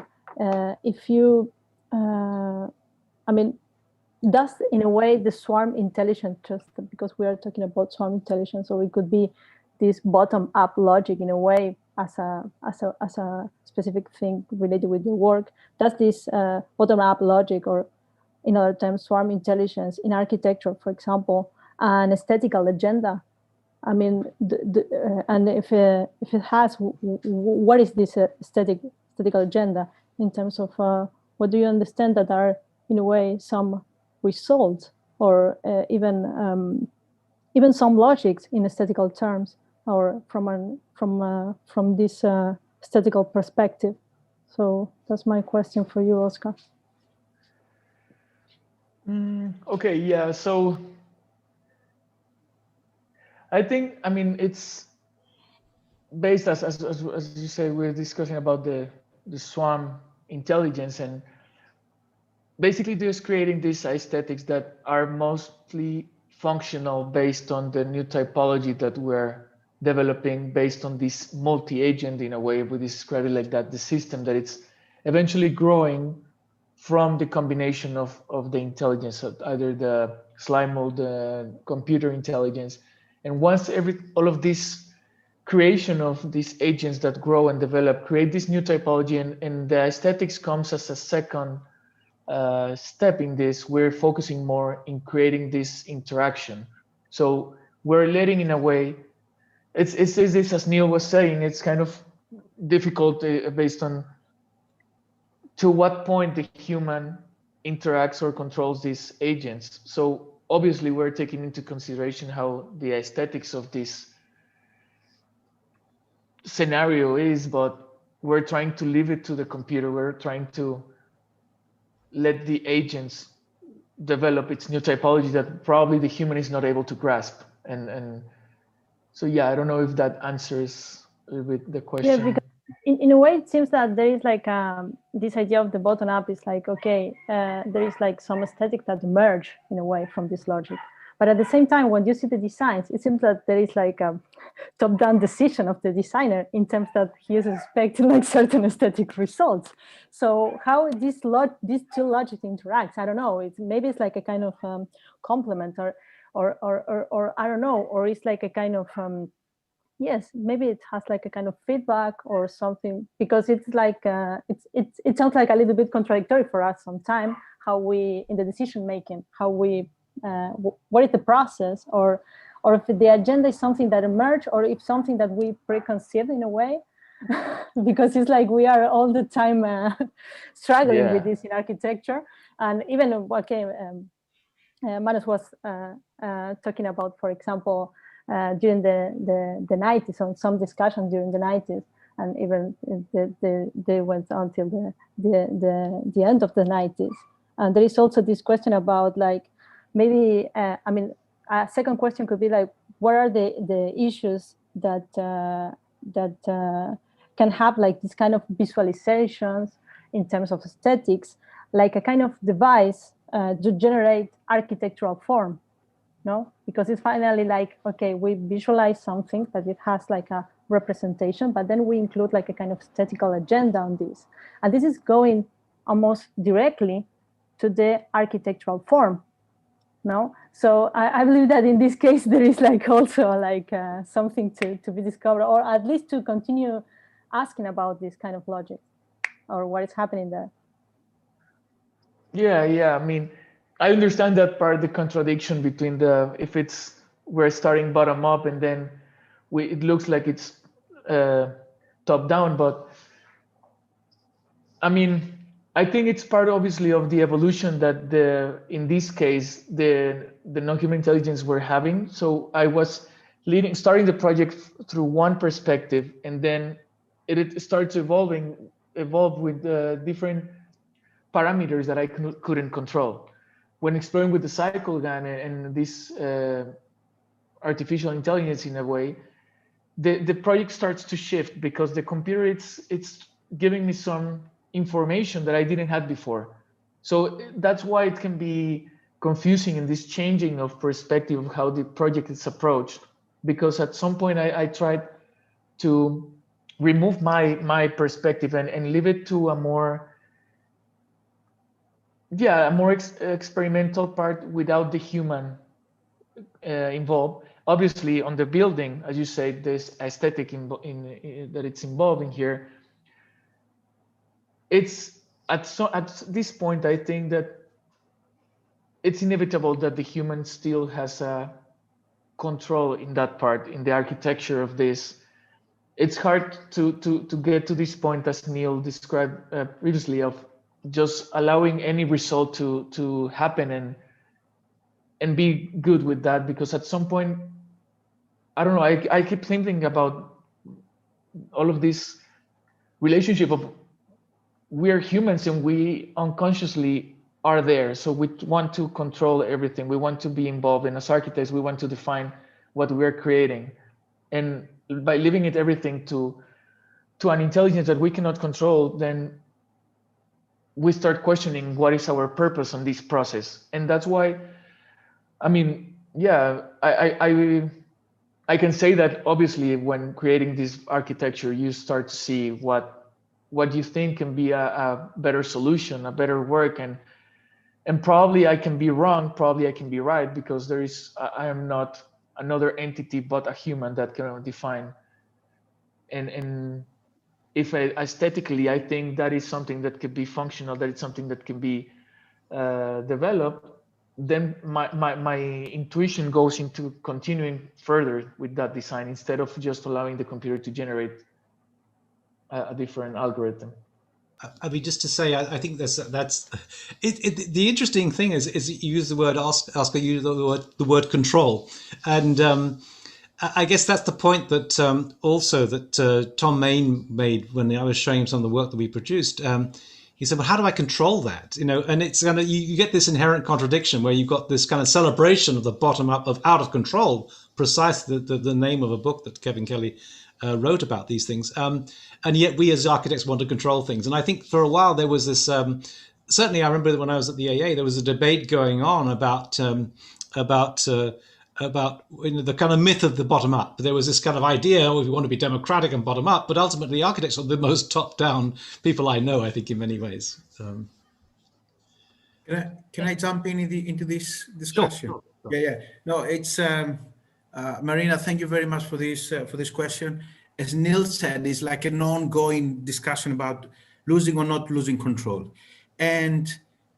if you, I mean, does in a way the swarm intelligence, just because we are talking about swarm intelligence, so it could be this bottom-up logic in a way as a specific thing related with your work. Does this bottom-up logic, or in other terms, swarm intelligence in architecture, for example, an aesthetical agenda? I mean, and if it has, what is this aesthetical agenda in terms of what do you understand that are in a way some results, or even some logics in aesthetical terms, or from this aesthetical perspective? So that's my question for you, Oscar. Okay, yeah. So I think, I mean, it's based as you say, we're discussing about the swarm intelligence, and basically just creating these aesthetics that are mostly functional based on the new typology that we're developing based on this multi-agent. In a way, we describe it like that, the system that it's eventually growing from the combination of the intelligence of either the slime or the computer intelligence. And once all of this creation of these agents that grow and develop create this new typology, and the aesthetics comes as a second step in this, we're focusing more in creating this interaction. So we're letting, in a way, it's this, as Neil was saying, it's kind of difficult based on to what point the human interacts or controls these agents. So obviously we're taking into consideration how the aesthetics of this scenario is, but we're trying to leave it to the computer. We're trying to let the agents develop its new typology that probably the human is not able to grasp. And so, yeah, I don't know if that answers a little bit the question. Yeah, because in a way, it seems that there is like this idea of the bottom up is like, okay, there is like some aesthetic that emerge in a way from this logic. But at the same time, when you see the designs, it seems that there is like a top-down decision of the designer in terms that he is expecting like certain aesthetic results. So how these two logics interacts, I don't know. Maybe it's like a kind of complement, or I don't know, or it's like a kind of yes, maybe it has like a kind of feedback or something, because it's like it sounds like a little bit contradictory for us sometimes, how we in the decision making, how we what is the process, or if the agenda is something that emerged, or if something that we preconceived in a way, because it's like we are all the time struggling with this in architecture. And even Manus was talking about, for example, during the 90s, on some discussions during the 90s, and even they went until the end of the 90s. And there is also this question about like, maybe, I mean, a second question could be like, what are the issues that can have like this kind of visualizations in terms of aesthetics, like a kind of device to generate architectural form, no? Because it's finally like, okay, we visualize something that it has like a representation, but then we include like a kind of aesthetical agenda on this. And this is going almost directly to the architectural form. No, so I believe that in this case there is like also like something to be discovered, or at least to continue asking about this kind of logic or what is happening there. Yeah. I mean, I understand that part, the contradiction between if we're starting bottom up and then it looks like it's top down, but I mean, I think it's part obviously of the evolution that in this case, the non-human intelligence we're having. So I was starting the project through one perspective, and then it starts evolve with different parameters that I couldn't control. When exploring with the cycle gun and this artificial intelligence in a way, the project starts to shift because the computer it's giving me some information that I didn't have before. So that's why it can be confusing in this changing of perspective of how the project is approached. Because at some point I tried to remove my perspective and leave it to a more experimental part without the human involved. Obviously, on the building, as you say, this aesthetic that it's involved in here. It's at this point, I think that it's inevitable that the human still has a control in that part, in the architecture of this. It's hard to get to this point, as Neil described previously, of just allowing any result to happen and be good with that, because at some point, I don't know, I keep thinking about all of this relationship of we're humans and we unconsciously are there. So we want to control everything. We want to be involved, and as architects, we want to define what we're creating. And by leaving everything to an intelligence that we cannot control, then we start questioning what is our purpose on this process. And that's why, I mean, yeah, I can say that obviously when creating this architecture, you start to see what you think can be a better solution, a better work, and probably I can be wrong, probably I can be right, because I am not another entity but a human that can define. And if aesthetically I think that is something that could be functional, that is something that can be developed, then my intuition goes into continuing further with that design instead of just allowing the computer to generate a different algorithm. I mean, just to say, I think that's it. The interesting thing is you use the word Oscar, you use the word control, and I guess that's the point that also that Tom Main made when I was showing him some of the work that we produced. He said, "Well, how do I control that?" You know, and it's kind of you get this inherent contradiction where you've got this kind of celebration of the bottom up of out of control, precisely the name of a book that Kevin Kelly wrote about these things. And yet we as architects want to control things. And I think for a while there was this, certainly I remember when I was at the AA, there was a debate going on about you know, the kind of myth of the bottom up. There was this kind of idea, we want to be democratic and bottom up, but ultimately architects are the most top down people I know, I think, in many ways. Can I jump into this discussion? Sure. Yeah. No, it's Marina. Thank you very much for this question. As Neil said, it's like an ongoing discussion about losing or not losing control, and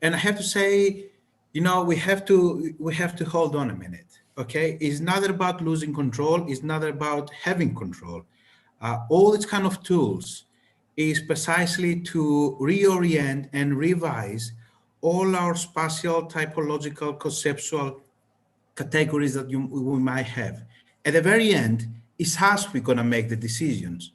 I have to say, you know, we have to hold on a minute. Okay, it's not about losing control. It's not about having control. All these kind of tools is precisely to reorient and revise all our spatial, typological, conceptual categories that we might have. At the very end, it's us we're going to make the decisions.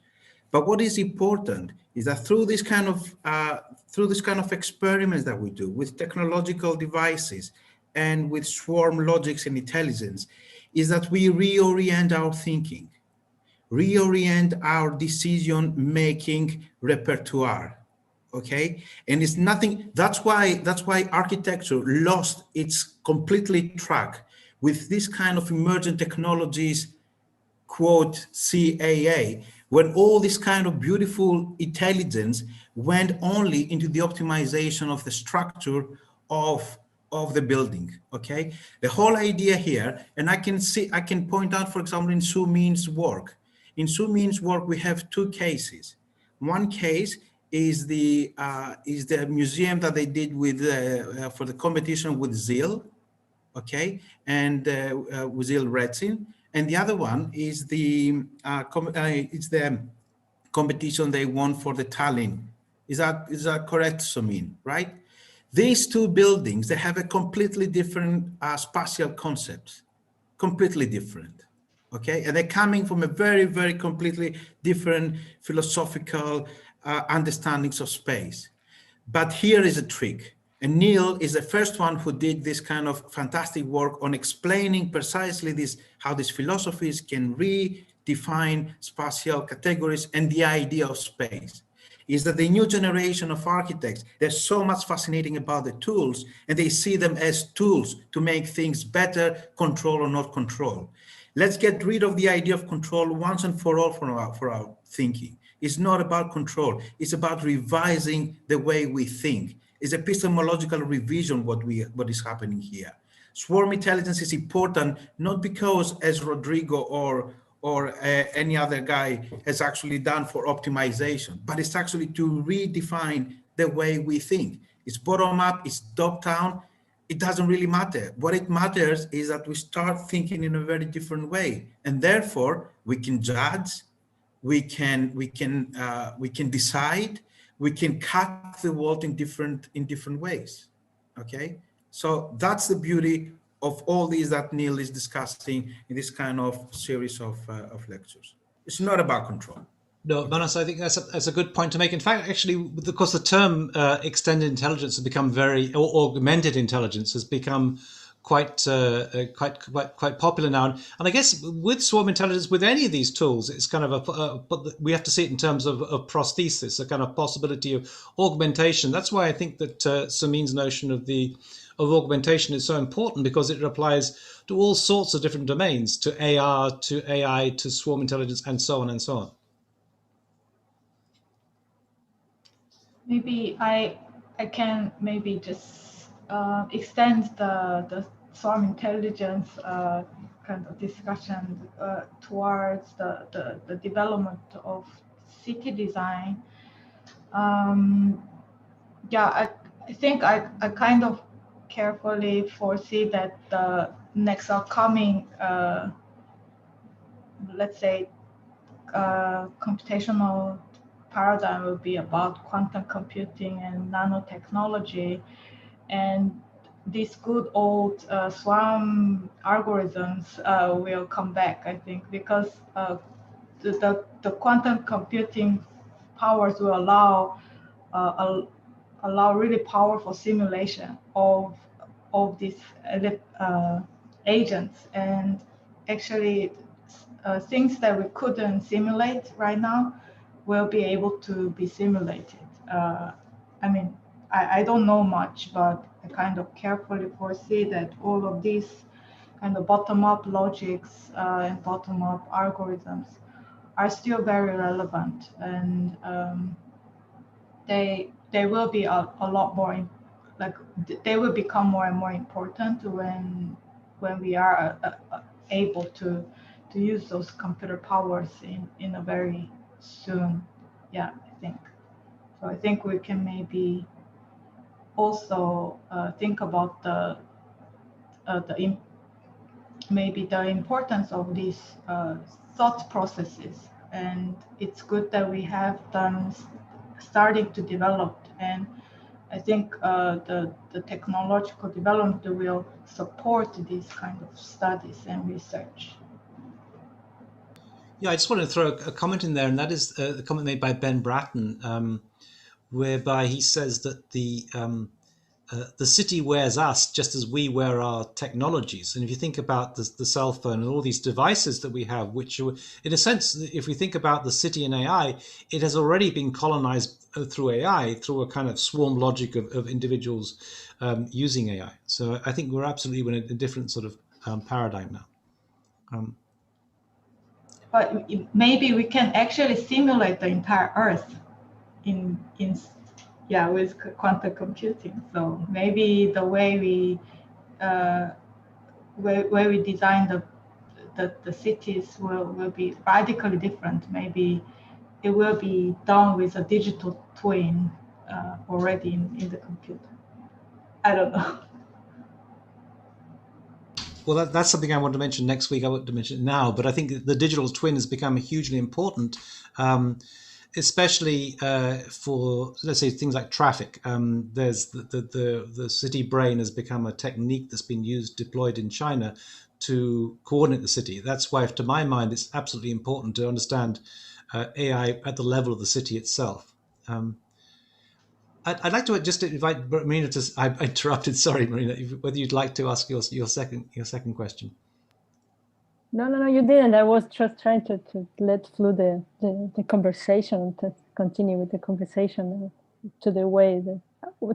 But what is important is that through this kind of experiments that we do with technological devices and with swarm logics and intelligence, is that we reorient our thinking, reorient our decision-making repertoire. Okay, and it's nothing. That's why architecture lost its completely track with this kind of emergent technologies, quote CAA, when all this kind of beautiful intelligence went only into the optimization of the structure of of the building, okay? The whole idea here, and I can point out, for example, in Sumien's work. In Sumien's work, we have two cases. One case is the museum that they did with for the competition with Zeal, okay, and with Zeal Retzin, and the other one is the competition they won for the Tallinn. Is that correct, Sumien? Right? These two buildings, they have a completely different spatial concept, completely different. Okay, and they're coming from a very, very completely different philosophical understandings of space. But here is a trick. And Neil is the first one who did this kind of fantastic work on explaining precisely this, how these philosophies can redefine spatial categories and the idea of space. Is that the new generation of architects, there's so much fascinating about the tools, and they see them as tools to make things better, control or not control. Let's get rid of the idea of control once and for all for our thinking. It's not about control. It's about revising the way we think. It's epistemological revision what is happening here. Swarm intelligence is important, not because, as Rodrigo or any other guy has actually done for optimization, but it's actually to redefine the way we think. It's bottom up, it's top down. It doesn't really matter. What it matters is that we start thinking in a very different way, and therefore we can judge, we can decide, we can cut the world in different ways. Okay, so that's the beauty of all these that Neil is discussing in this kind of series of lectures. It's not about control. No, Manas, I think that's a good point to make. In fact, actually, of course, the term extended intelligence has become or augmented intelligence has become quite popular now. And I guess with swarm intelligence, with any of these tools, it's kind of but we have to see it in terms of prosthesis, a kind of possibility of augmentation. That's why I think that Sumien's notion of augmentation is so important, because it applies to all sorts of different domains, to AR, to AI, to swarm intelligence, and so on and so on. Maybe I can maybe just extend the swarm intelligence kind of discussion towards the development of city design. Yeah, I think I kind of carefully foresee that the next upcoming, let's say, computational paradigm will be about quantum computing and nanotechnology, and these good old swarm algorithms will come back, I think, because the quantum computing powers will allow really powerful simulation of these agents, and actually things that we couldn't simulate right now will be able to be simulated. I mean, I don't know much, but I kind of carefully foresee that all of these kind of bottom-up logics and bottom-up algorithms are still very relevant, and they will be a lot more, they will become more and more important when we are able to use those computer powers in a very soon. Yeah, I think so. I think we can maybe also think about maybe the importance of these thought processes, and it's good that we have them starting to develop, and I think the technological development will support these kind of studies and research. Yeah, I just want to throw a comment in there, and that is a comment made by Ben Bratton, whereby he says that the city wears us just as we wear our technologies. And if you think about the cell phone and all these devices that we have, which in a sense, if we think about the city and AI, it has already been colonized through AI, through a kind of swarm logic of individuals using AI. So I think we're absolutely in a different sort of paradigm now. But maybe we can actually simulate the entire Earth in yeah, with quantum computing. So maybe the way we where we design the cities will be radically different. Maybe it will be done with a digital twin already in the computer. I don't know. Well, that's something I want to mention next week. I want to mention it now, but I think the digital twin has become hugely important, especially for, let's say, things like traffic. There's the city brain has become a technique that's been deployed in China to coordinate the city. That's why, to my mind, it's absolutely important to understand AI at the level of the city itself. I'd like to just invite Marina to. I interrupted. Sorry, Marina. Whether you'd like to ask your second question. No, you didn't. I was just trying to let flow the conversation, to continue with the conversation to the way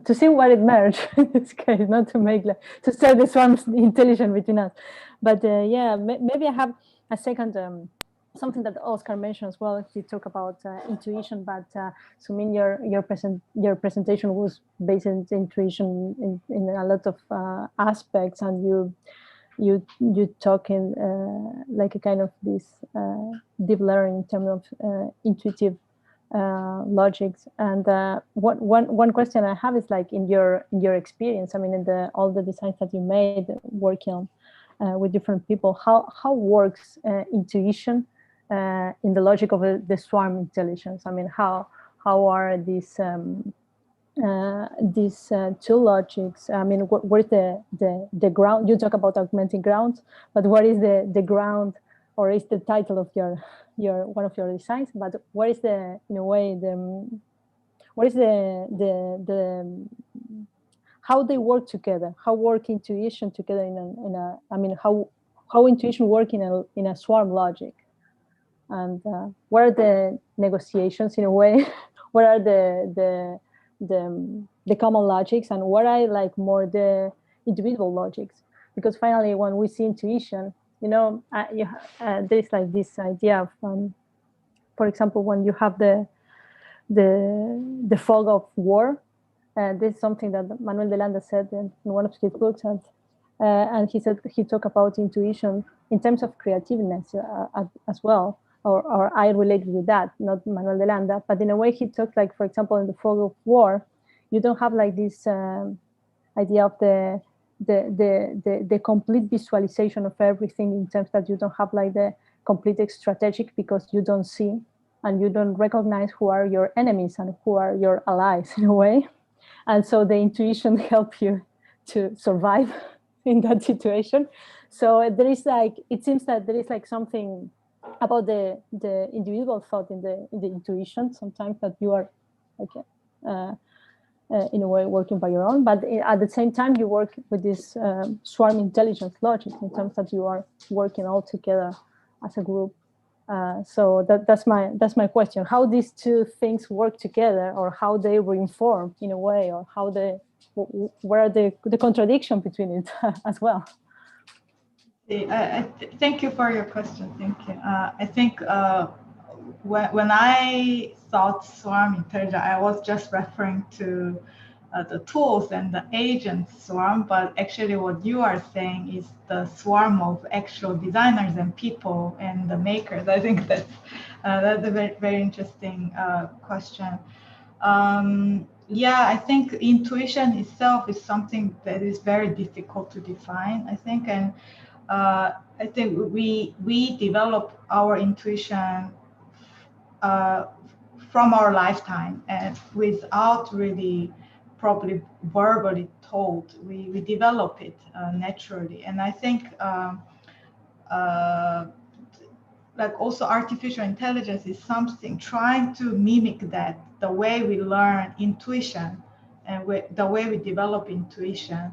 to see what it merged in this case, not to make to start this one intelligent between us. But yeah, maybe I have a second. Something that Oscar mentioned as well. You talk about intuition, but Sumin, your presentation was based on intuition in a lot of aspects, and you talking like a kind of this deep learning in terms of intuitive logics. And one question I have is, like, in your experience, I mean, in all the designs that you made working with different people, how works intuition in the logic of the swarm intelligence? I mean, how are these two logics? I mean, where's the ground? You talk about augmenting grounds, but what is the ground, or is the title of your one of your designs? But what is in a way what is the how they work together? How work intuition together in a I mean, how intuition work in a swarm logic? And what are the negotiations in a way? What are the common logics, and what are like more the individual logics? Because finally, when we see intuition, there's like this idea of, for example, when you have the fog of war, this is something that Manuel de Landa said in one of his books, and he talked about intuition in terms of creativeness as well. Or I related with that, not Manuel de Landa, but in a way he talked, like, for example, in the fog of war, you don't have like this idea of the complete visualization of everything, in terms that you don't have like the complete strategic, because you don't see and you don't recognize who are your enemies and who are your allies in a way. And so the intuition helps you to survive in that situation. So there is like, it seems that there is like something about the individual thought in the intuition sometimes, that you are like in a way working by your own, but at the same time you work with this swarm intelligence logic, in terms that you are working all together as a group. So that's my question: how these two things work together, or how they reinform in a way, or how where are the contradiction between it as well? Thank you for your question. Thank you. I think when I thought swarm intelligence, I was just referring to the tools and the agents swarm, but actually what you are saying is the swarm of actual designers and people and the makers. I think that's a very, very interesting question. Yeah, I think intuition itself is something that is very difficult to define, I think, and I think we develop our intuition from our lifetime, and without really probably verbally told, we develop it naturally. And I think like also artificial intelligence is something trying to mimic that, the way we learn intuition and the way we develop intuition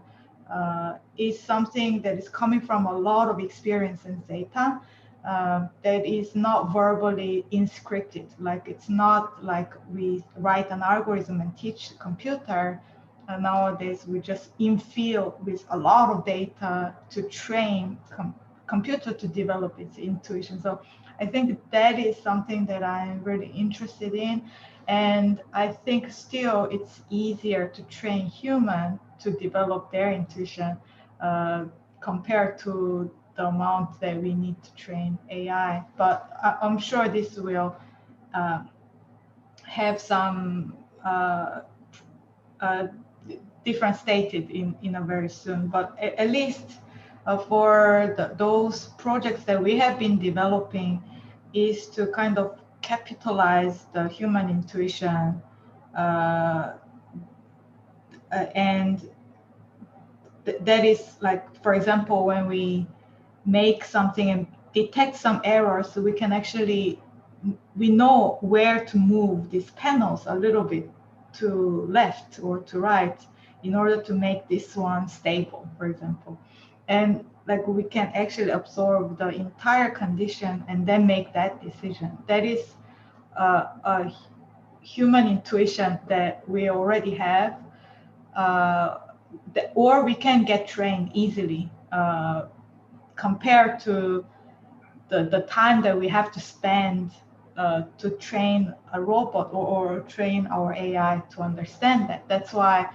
is something that is coming from a lot of experience and data that is not verbally inscripted. Like, it's not like we write an algorithm and teach the computer. Nowadays, we just infill with a lot of data to train computer to develop its intuition. So I think that is something that I'm really interested in. And I think still it's easier to train human to develop their intuition compared to the amount that we need to train AI. But I'm sure this will have some different stated in a very soon. But at least for those projects that we have been developing is to kind of capitalize the human intuition and that is like, for example, when we make something and detect some errors, so we can actually, we know where to move these panels a little bit to left or to right in order to make this one stable, for example. And like we can actually absorb the entire condition and then make that decision. That is a human intuition that we already have, or we can get trained easily compared to the time that we have to spend to train a robot or train our AI to understand that. That's why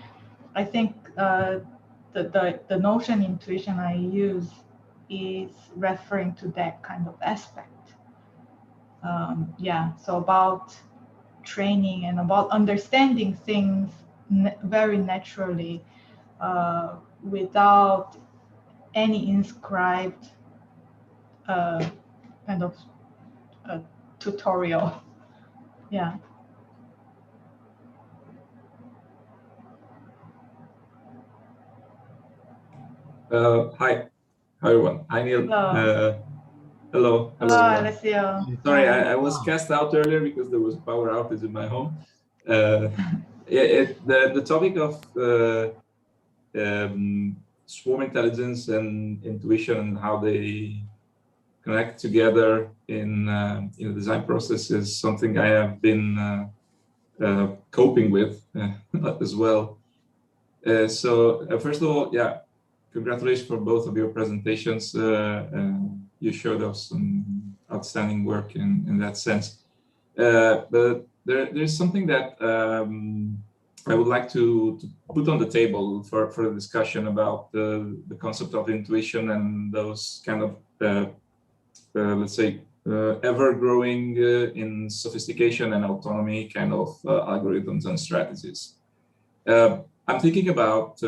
I think the notion intuition I use is referring to that kind of aspect. Yeah, so about training and about understanding things very naturally without any inscribed kind of tutorial. Yeah. Hi everyone. Hi Neil. Hello. Hello. Hello, Alessio. Sorry, I was cast out earlier because there was a power outage in my home. The topic of swarm intelligence and intuition and how they connect together in the design process is something I have been coping with as well. So first of all, yeah, congratulations for both of your presentations. You showed us some outstanding work in that sense. But there's something that I would like to put on the table for a discussion about the concept of intuition and those kind of, let's say, ever-growing in sophistication and autonomy kind of algorithms and strategies. I'm thinking about,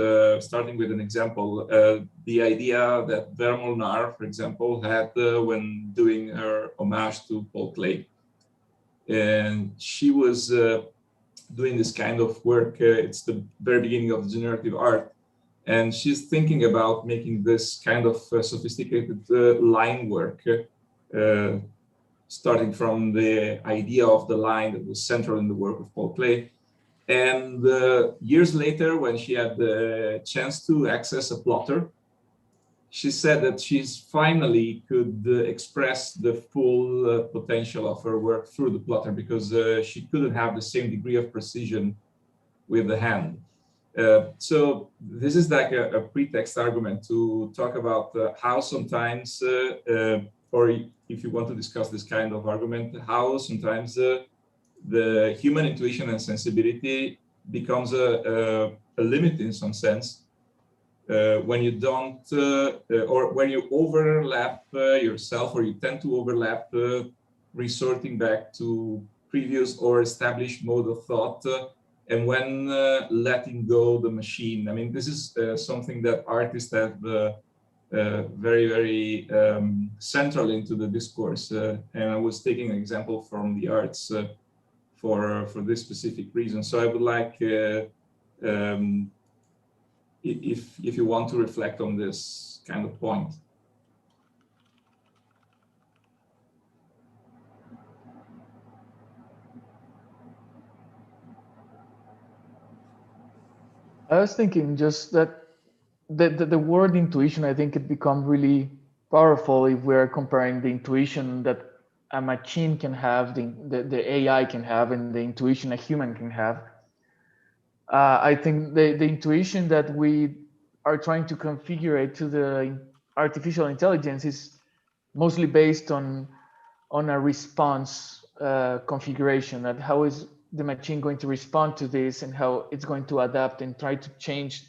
starting with an example, the idea that Vermolnar, for example, had when doing her homage to Paul Klee. And she was doing this kind of work. It's the very beginning of generative art. And she's thinking about making this kind of sophisticated line work, starting from the idea of the line that was central in the work of Paul Klee. And years later, when she had the chance to access a plotter, she said that she's finally could express the full potential of her work through the plotter because she couldn't have the same degree of precision with the hand. So this is like a pretext argument to talk about how sometimes, or if you want to discuss this kind of argument, how sometimes the human intuition and sensibility becomes a limit in some sense when you don't, or when you overlap yourself, or you tend to overlap, resorting back to previous or established mode of thought, and when letting go the machine. I mean, this is something that artists have very, very central into the discourse. And I was taking an example from the arts for this specific reason. So I would like, if you want to reflect on this kind of point. I was thinking just that the word intuition, I think it becomes really powerful if we're comparing the intuition that a machine can have, the AI can have, and the intuition a human can have. I think the intuition that we are trying to configure to the artificial intelligence is mostly based on a response configuration, that how is the machine going to respond to this and how it's going to adapt and try to change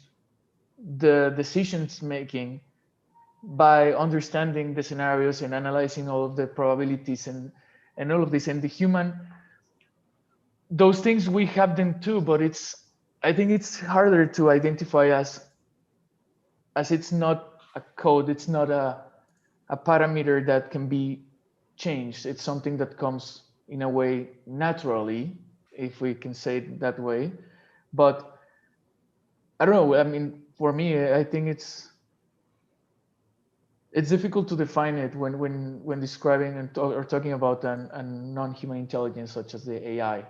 the decisions making by understanding the scenarios and analyzing all of the probabilities and all of this. And the human, those things, we have them too, but I think it's harder to identify as it's not a code, it's not a parameter that can be changed. It's something that comes in a way naturally, if we can say it that way. But I don't know, I mean, for me, I think it's difficult to define it when describing or talking about a non-human intelligence such as the AI.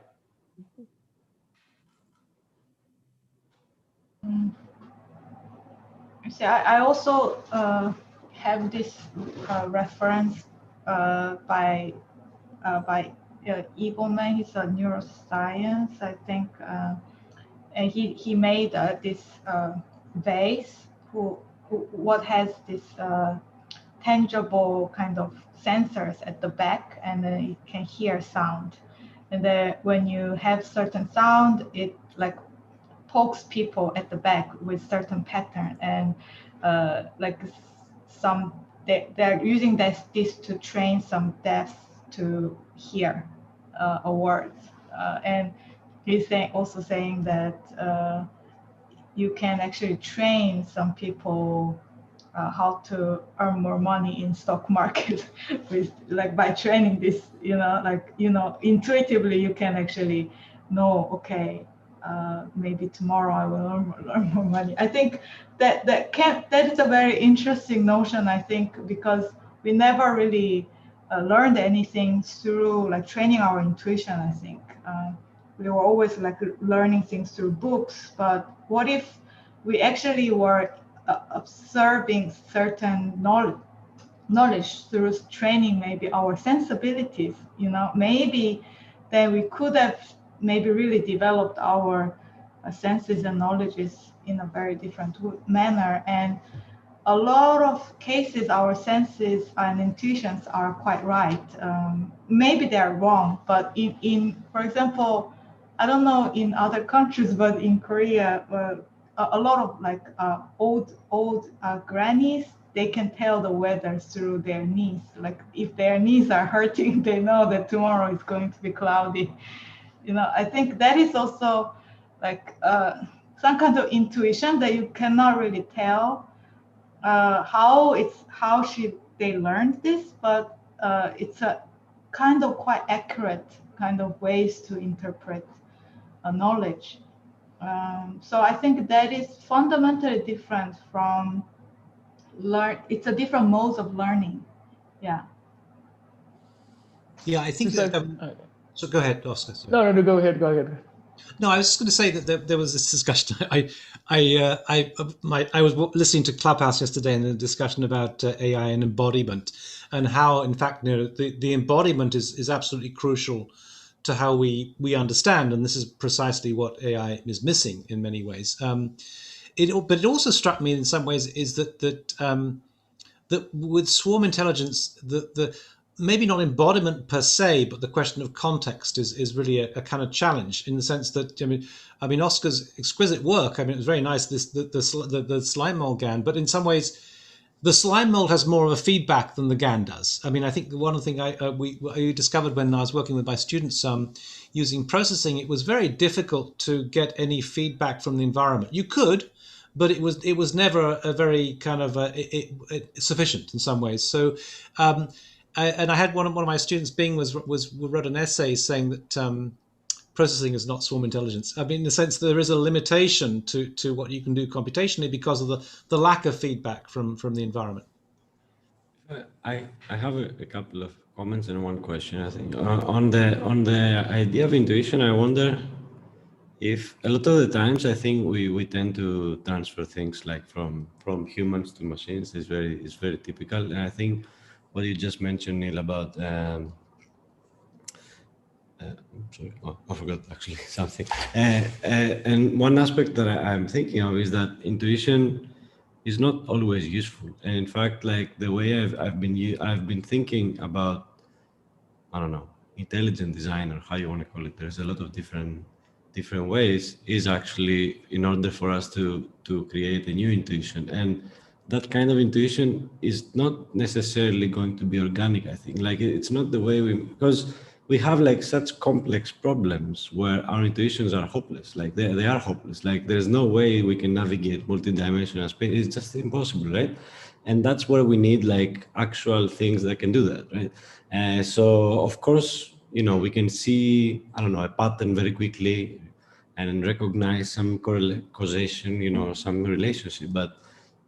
See, I also have this reference by Eagleman. He's a neuroscience, I think, and he made this vase what has this tangible kind of sensors at the back, and then it can hear sound. And then when you have certain sound, it like pokes people at the back with certain pattern, and like they're using this to train some deafs to hear a word. And he's also saying that you can actually train some people how to earn more money in stock market with by training this, intuitively you can actually know, okay, maybe tomorrow I will earn more money. I think that is a very interesting notion, I think, because we never really learned anything through training our intuition. I think we were always learning things through books, but what if we actually were observing certain knowledge through training maybe our sensibilities, maybe then we could have maybe really developed our senses and knowledges in a very different manner. And a lot of cases, our senses and intuitions are quite right. Maybe they're wrong, but in for example, I don't know in other countries, but in Korea, a lot of old grannies, they can tell the weather through their knees. If their knees are hurting, they know that tomorrow is going to be cloudy. I think that is also some kind of intuition that you cannot really tell how they learned this, but it's a kind of quite accurate kind of ways to interpret knowledge. So I think that is fundamentally different from it's a different modes of learning. Yeah. Yeah, I think so. Go ahead, Oscar. Sorry. No, go ahead. No, I was just going to say that there was this discussion. I was listening to Clubhouse yesterday in a discussion about AI and embodiment, and how, in fact, the embodiment is absolutely crucial to how we understand, and this is precisely what AI is missing in many ways. But it also struck me in some ways is that with swarm intelligence, the maybe not embodiment per se, but the question of context is really a kind of challenge, in the sense that I mean Oscar's exquisite work. I mean, it was very nice, the slime mold GAN, but in some ways the slime mold has more of a feedback than the GAN does. I mean, I think one thing we discovered when I was working with my students using processing, it was very difficult to get any feedback from the environment. You could, but it was never a very kind of sufficient in some ways. So. I had one of my students, Bing, wrote an essay saying that processing is not swarm intelligence. I mean, in the sense that there is a limitation to what you can do computationally because of the lack of feedback from the environment. I have a couple of comments and one question. I think on the idea of intuition, I wonder if a lot of the times I think we tend to transfer things from humans to machines. It's very typical, and I think what you just mentioned, Neil, about sorry, I forgot actually something. And one aspect that I'm thinking of is that intuition is not always useful. And in fact, the way I've been thinking about, I don't know, intelligent design, or how you want to call it, there's a lot of different ways, is actually in order for us to create a new intuition. And that kind of intuition is not necessarily going to be organic, I think. Like, it's not the way because we have like such complex problems where our intuitions are hopeless. Like they are hopeless. Like there's no way we can navigate multidimensional space. It's just impossible, right? And that's where we need like actual things that can do that, right? So of course, we can see, I don't know, a pattern very quickly and recognize some causation, some relationship. But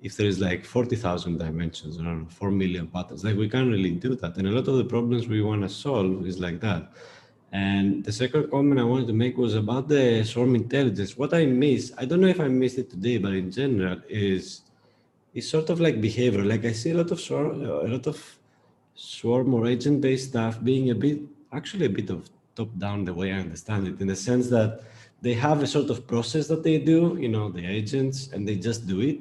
if there is like 40,000 dimensions, I don't know, 4 million patterns, like we can't really do that. And a lot of the problems we want to solve is like that. And the second comment I wanted to make was about the swarm intelligence. What I miss, I don't know if I missed it today, but in general is sort of like behavior. Like I see a lot of swarm or agent-based stuff being actually a bit of top-down, the way I understand it, in the sense that they have a sort of process that they do, the agents, and they just do it.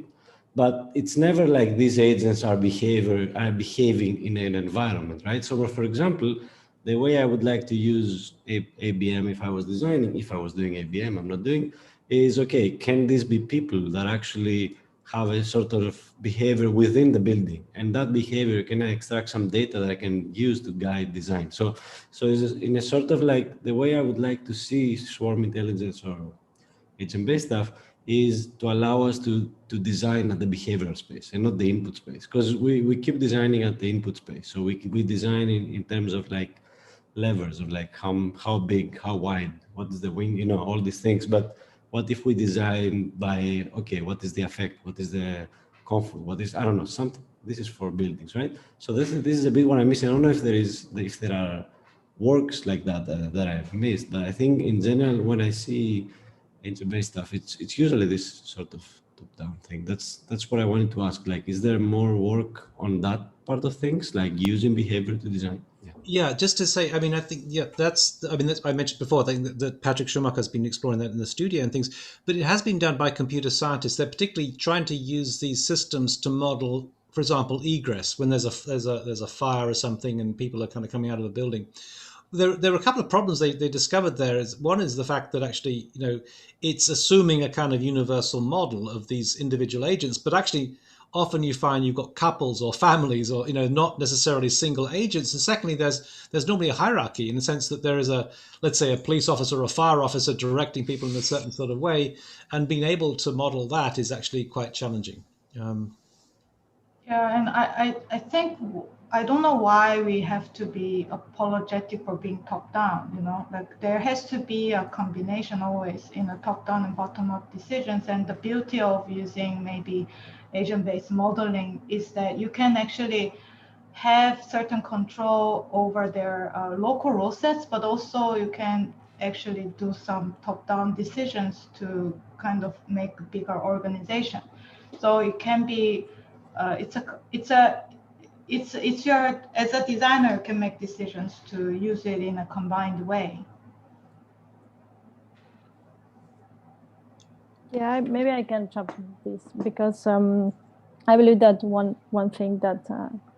But it's never like these agents are behaving in an environment, right? So for example, the way I would like to use ABM if I was doing ABM, I'm not doing, is, okay, can these be people that actually have a sort of behavior within the building, and that behavior, can I extract some data that I can use to guide design? So it's in a sort of like, the way I would like to see swarm intelligence or agent-based stuff is to allow us to design at the behavioral space and not the input space, because we keep designing at the input space. So we design in terms of like levers of like how big, how wide, what is the wing, all these things. But what if we design by, okay, what is the effect? What is the comfort? What is, I don't know, something. This is for buildings, right? So this is a bit what I'm missing. I don't know if there are works like that that I've missed, but I think in general, when I see agent-based stuff, it's usually this sort of top-down thing. That's what I wanted to ask. Like, is there more work on that part of things, like using behavior to design? Yeah, just to say, I mean, I think, I mentioned before, I think that Patrick Schumacher has been exploring that in the studio and things, but it has been done by computer scientists. They're particularly trying to use these systems to model, for example, egress, when there's a fire or something and people are kind of coming out of a building. There are a couple of problems they discovered there. One is the fact that actually, it's assuming a kind of universal model of these individual agents, but actually often you find you've got couples or families or, not necessarily single agents. And secondly, there's normally a hierarchy in the sense that there is let's say a police officer or a fire officer directing people in a certain sort of way, and being able to model that is actually quite challenging. Yeah, and I think, I don't know why we have to be apologetic for being top-down, like there has to be a combination always in a top-down and bottom-up decisions. And the beauty of using maybe agent-based modeling is that you can actually have certain control over their local role sets, but also you can actually do some top-down decisions to kind of make a bigger organization. So it can be, it's your, as a designer, can make decisions to use it in a combined way. Yeah, maybe I can jump on this, because I believe that one thing that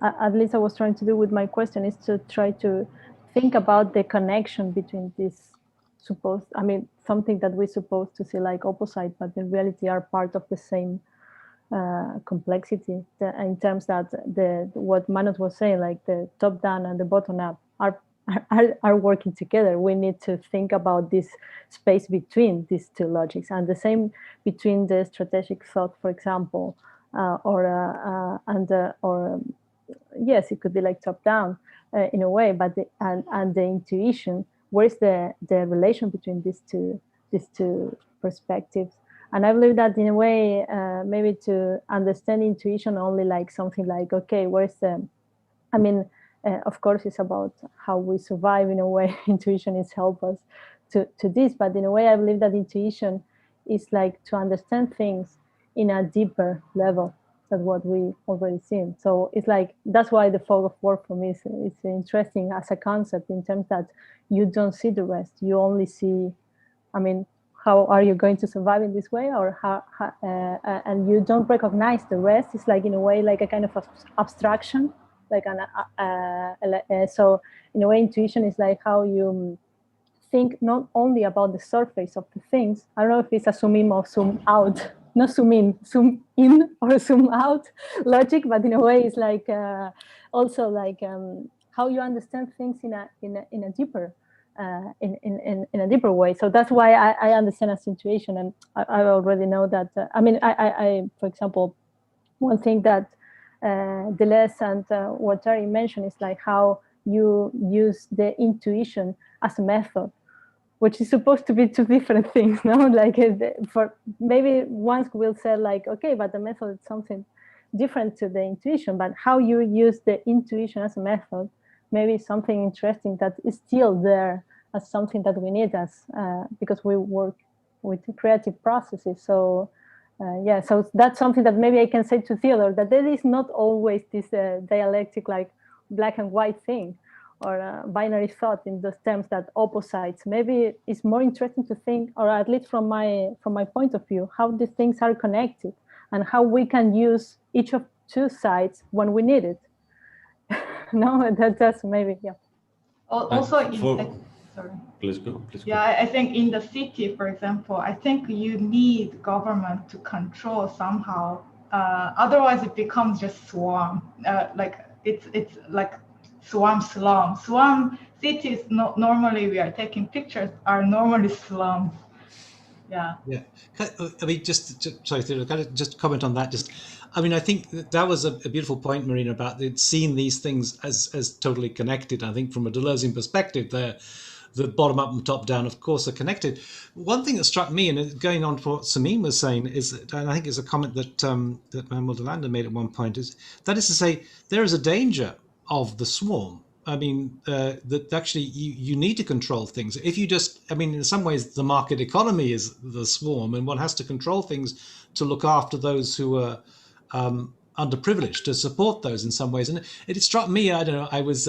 at least I was trying to do with my question is to try to think about the connection between this something that we're supposed to see like opposite, but in reality are part of the same complexity, in terms that what Manus was saying, like the top down and the bottom up are working together. We need to think about this space between these two logics, and the same between the strategic thought, for example, yes, it could be like top down in a way, but the intuition. Where's the relation between these two perspectives? And I believe that in a way, maybe to understand intuition only like something like, okay, where's the, of course, it's about how we survive in a way. Intuition is help us to this, but in a way, I believe that intuition is like to understand things in a deeper level than what we already seen. So it's like, that's why the fog of war for me is interesting as a concept, in terms that you don't see the rest. You only see, how are you going to survive in this way, or and you don't recognize the rest. It's like, in a way, like a kind of abstraction, like so in a way, intuition is like how you think not only about the surface of the things. I don't know if it's a zoom in or zoom out, not zoom in or zoom out logic, but in a way it's like also like how you understand things in a deeper in a deeper way. So that's why I understand as intuition, and I already know that. I mean, I for example, one thing that Deleuze and Guattari mentioned is like how you use the intuition as a method, which is supposed to be two different things, no? Like for maybe once we'll say like, okay, but the method is something different to the intuition, but how you use the intuition as a method, maybe something interesting that is still there as something that we need as, because we work with creative processes. So yeah, so that's something that maybe I can say to Theodore, that there is not always this dialectic like black and white thing, or binary thought in those terms that opposites. Maybe it's more interesting to think, or at least from my point of view, how these things are connected and how we can use each of two sides when we need it. No, that's maybe, yeah. Also, sorry. Please go. Yeah, I think in the city, for example, I think you need government to control somehow. Otherwise, it becomes just swarm. Like it's like swarm slum. Swarm cities. Normally, we are taking pictures. Are normally slums. Yeah. Yeah. I mean, sorry, Theodore, can I just comment on that? I mean, I think that was a beautiful point, Marina, about seeing these things as totally connected. I think from a Deleuzean perspective, the bottom up and top down, of course, are connected. One thing that struck me, and going on to what Sumien was saying, is, and I think it's a comment that Manuel Delanda made at one point, is to say there is a danger of the swarm. I mean, that actually you need to control things. If you just, I mean, in some ways, the market economy is the swarm, and one has to control things to look after those who are underprivileged, to support those in some ways. And it struck me, I don't know, I was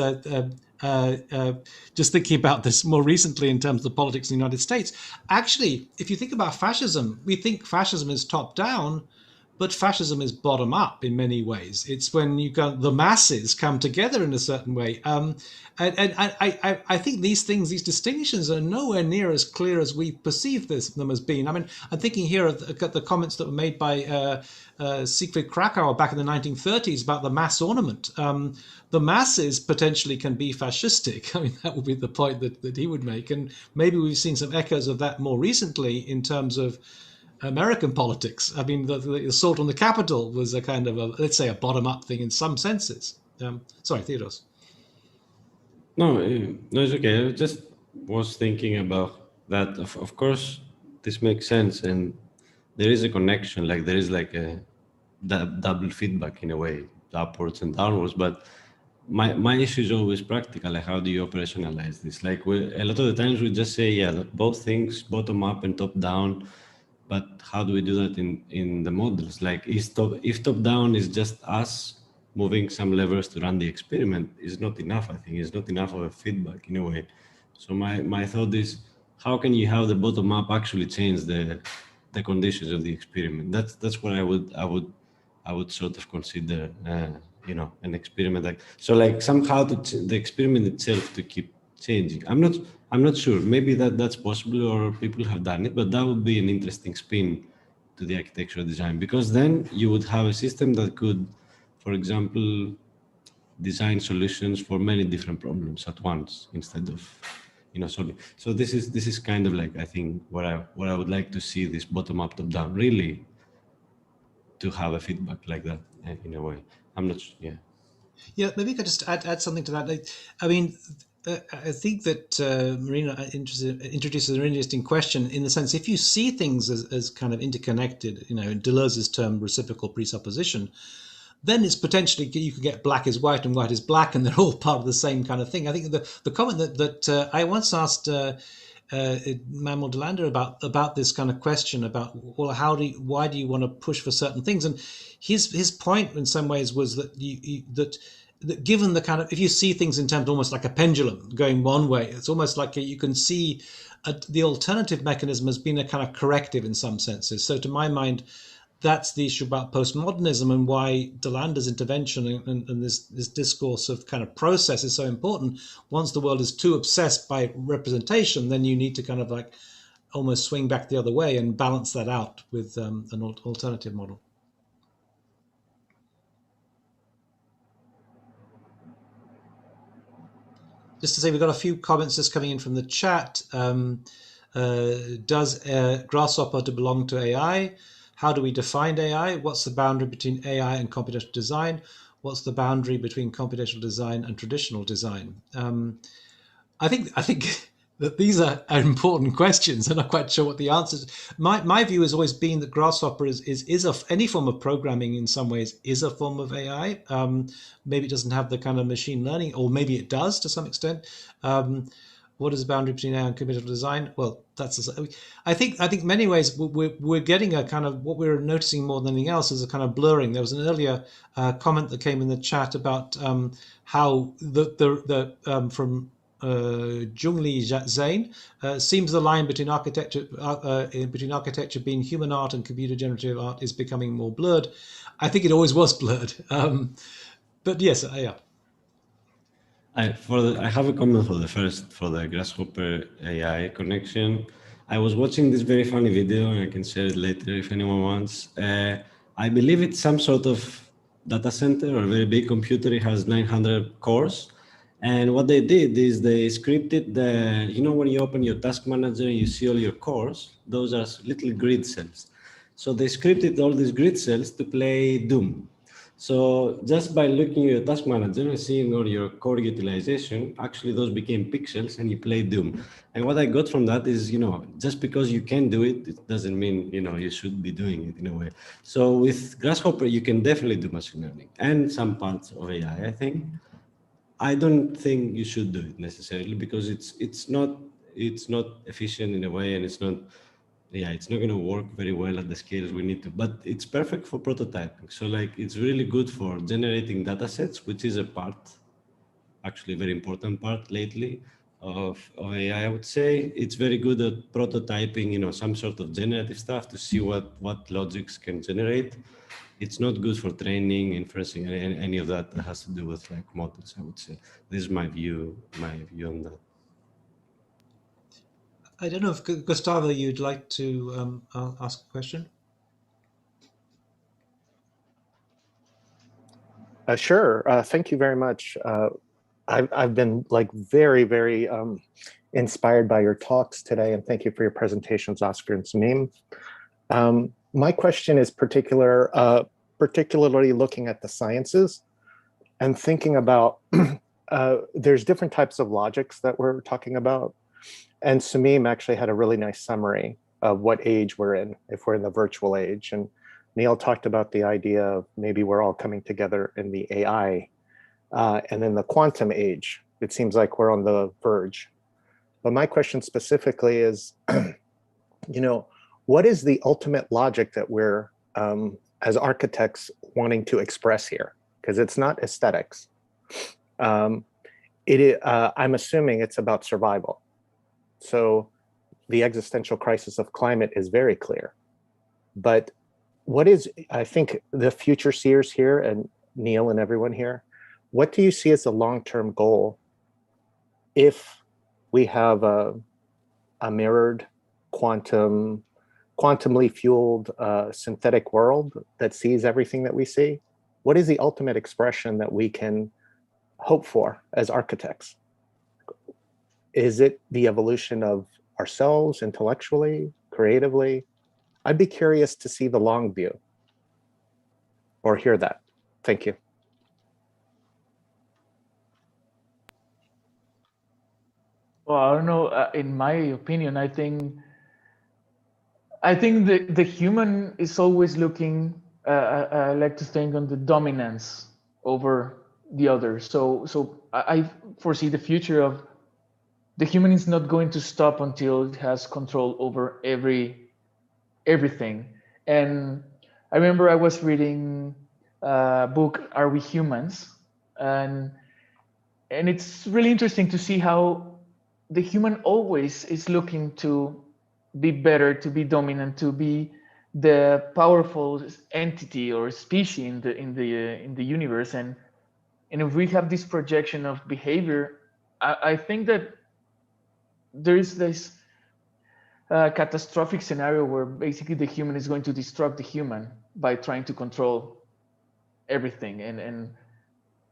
just thinking about this more recently in terms of the politics in the United States. Actually, if you think about fascism, we think fascism is top down, but fascism is bottom up in many ways. It's when the masses come together in a certain way. And I think these distinctions are nowhere near as clear as we perceive them as being. I mean, I'm thinking here of the comments that were made by Siegfried Krakauer back in the 1930s about the mass ornament. The masses potentially can be fascistic. I mean, that would be the point that he would make. And maybe we've seen some echoes of that more recently in terms of American politics. I mean, the assault on the Capitol was a kind of let's say, a bottom-up thing in some senses. Sorry, Theodos. No, it's okay. I just was thinking about that. Of course, this makes sense, and there is a connection. Like there is like a double feedback in a way, upwards and downwards. But my issue is always practical. Like, how do you operationalize this? Like, a lot of the times we just say, yeah, both things, bottom up and top down. But how do we do that in the models? Like, if top down is just us moving some levers to run the experiment, is not enough. I think it's not enough of a feedback in a way. So my thought is, how can you have the bottom up actually change the conditions of the experiment? That's what I would sort of consider, an experiment like so. Like somehow the experiment itself to keep changing. I'm not sure. Maybe that's possible, or people have done it, but that would be an interesting spin to the architectural design, because then you would have a system that could, for example, design solutions for many different problems at once instead of, solving. So this is kind of like, I think, what I would like to see, this bottom up, top down, really, to have a feedback like that in a way. I'm not sure. Yeah, maybe I could just add something to that. I mean, I think that Marina introduces an interesting question in the sense, if you see things as kind of interconnected, in Deleuze's term, reciprocal presupposition, then it's potentially, you could get black is white and white is black, and they're all part of the same kind of thing. I think the comment that I once asked Manuel Delanda about this kind of question about, well, why do you want to push for certain things? And his point in some ways was that that given the kind of, if you see things in terms almost like a pendulum going one way, it's almost like you can see the alternative mechanism as being a kind of corrective in some senses. So to my mind, that's the issue about postmodernism and why Delander's intervention and this discourse of kind of process is so important. Once the world is too obsessed by representation, then you need to kind of like almost swing back the other way and balance that out with an alternative model. Just to say, we've got a few comments just coming in from the chat. Does Grasshopper belong to AI? How do we define AI? What's the boundary between AI and computational design? What's the boundary between computational design and traditional design? I think that these are important questions. I'm not quite sure what the answers. My view has always been that Grasshopper is any form of programming in some ways is a form of AI. Maybe it doesn't have the kind of machine learning, or maybe it does to some extent. What is the boundary between AI and computational design? Well, I think in many ways we're getting a kind of, what we're noticing more than anything else is a kind of blurring. There was an earlier comment that came in the chat about how from Zhongli Zhane seems the line between architecture being human art and computer generative art is becoming more blurred. I think it always was blurred, but yes, yeah. I have a comment for the Grasshopper AI connection. I was watching this very funny video, and I can share it later if anyone wants. I believe it's some sort of data center or a very big computer. It has 900 cores. And what they did is they scripted when you open your task manager and you see all your cores, those are little grid cells. So they scripted all these grid cells to play Doom. So just by looking at your task manager and seeing all your core utilization, actually those became pixels and you play Doom. And what I got from that is, just because you can do it, it doesn't mean, you should be doing it in a way. So with Grasshopper, you can definitely do machine learning and some parts of AI, I think. I don't think you should do it necessarily because it's not efficient in a way, and it's not going to work very well at the scales we need to. But it's perfect for prototyping. So it's really good for generating data sets, which is a part, actually a very important part lately of AI. I would say it's very good at prototyping, some sort of generative stuff to see what logics can generate. It's not good for training, inferencing, any of that has to do with models, I would say. This is my view on that. I don't know if Gustavo, you'd like to ask a question? Sure. Thank you very much. I've been very, very inspired by your talks today, and thank you for your presentations, Oscar and Sumien. My question is particularly looking at the sciences and thinking about there's different types of logics that we're talking about. And Sumien actually had a really nice summary of what age we're in, if we're in the virtual age. And Neil talked about the idea of maybe we're all coming together in the AI and then the quantum age. It seems like we're on the verge. But my question specifically is, what is the ultimate logic that we're, as architects, wanting to express here? Because it's not aesthetics. I'm assuming it's about survival. So the existential crisis of climate is very clear. But what is, I think, the future seers here, and Neil and everyone here, what do you see as the long-term goal if we have a mirrored quantumly fueled synthetic world that sees everything that we see? What is the ultimate expression that we can hope for as architects? Is it the evolution of ourselves intellectually, creatively? I'd be curious to see the long view or hear that. Thank you. Well, I don't know. In my opinion, I think the human is always looking. I like to think on the dominance over the other. So I foresee the future of the human is not going to stop until it has control over everything. And I remember I was reading a book, Are We Humans? And it's really interesting to see how the human always is looking to be better, to be dominant, to be the powerful entity or species in the universe, and if we have this projection of behavior, I think that there is this catastrophic scenario where basically the human is going to destruct the human by trying to control everything, and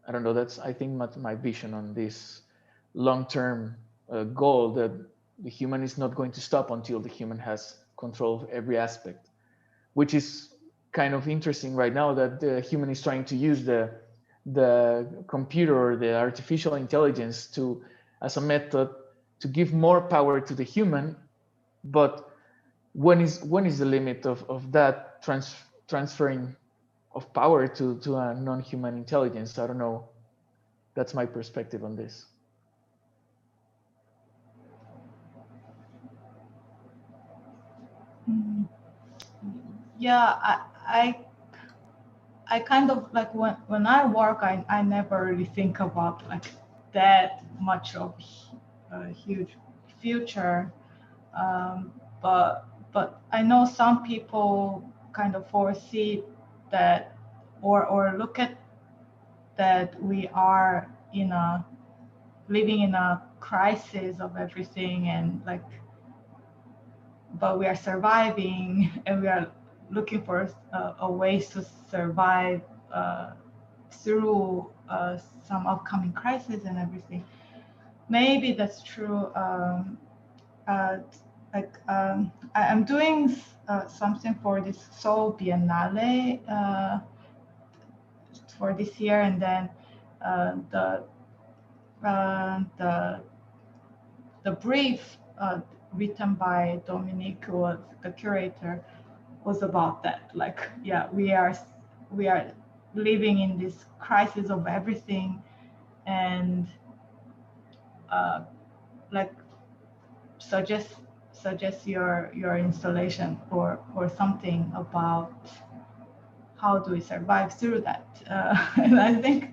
I don't know, that's I think my vision on this long-term goal, that the human is not going to stop until the human has control of every aspect, which is kind of interesting right now, that the human is trying to use the computer or the artificial intelligence as a method to give more power to the human. But when is the limit of that transferring of power to a non-human intelligence? I don't know. That's my perspective on this. Yeah, I kind of like when I work, I never really think about like that much of a huge future. But I know some people kind of foresee that or look at that we are living in a crisis of everything, and like, but we are surviving, and we are looking for a ways to survive through some upcoming crisis and everything. Maybe that's true. I'm doing something for this Seoul Biennale for this year, and then the brief written by Dominique, who was the curator, was about that. Like, yeah, we are living in this crisis of everything, and like suggest your installation or something about how do we survive through that. And I think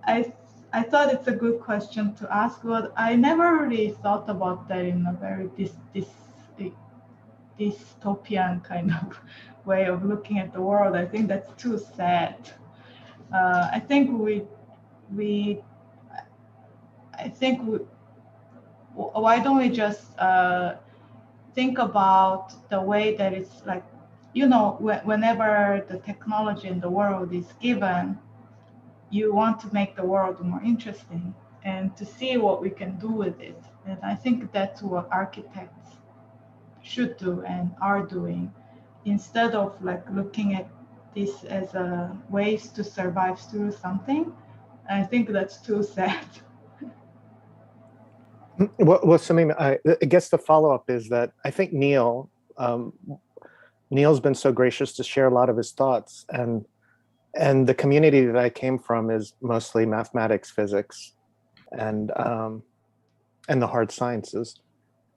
I thought it's a good question to ask, but I never really thought about that in a very dystopian kind of way of looking at the world. I think that's too sad. I think why don't we just think about the way that it's like, whenever the technology in the world is given, you want to make the world more interesting and to see what we can do with it. And I think that's what architects should do and are doing, instead of like looking at this as a ways to survive through something. I think that's too sad. Well, Sumien, I guess the follow-up is that I think Neil's been so gracious to share a lot of his thoughts, and the community that I came from is mostly mathematics, physics, and the hard sciences.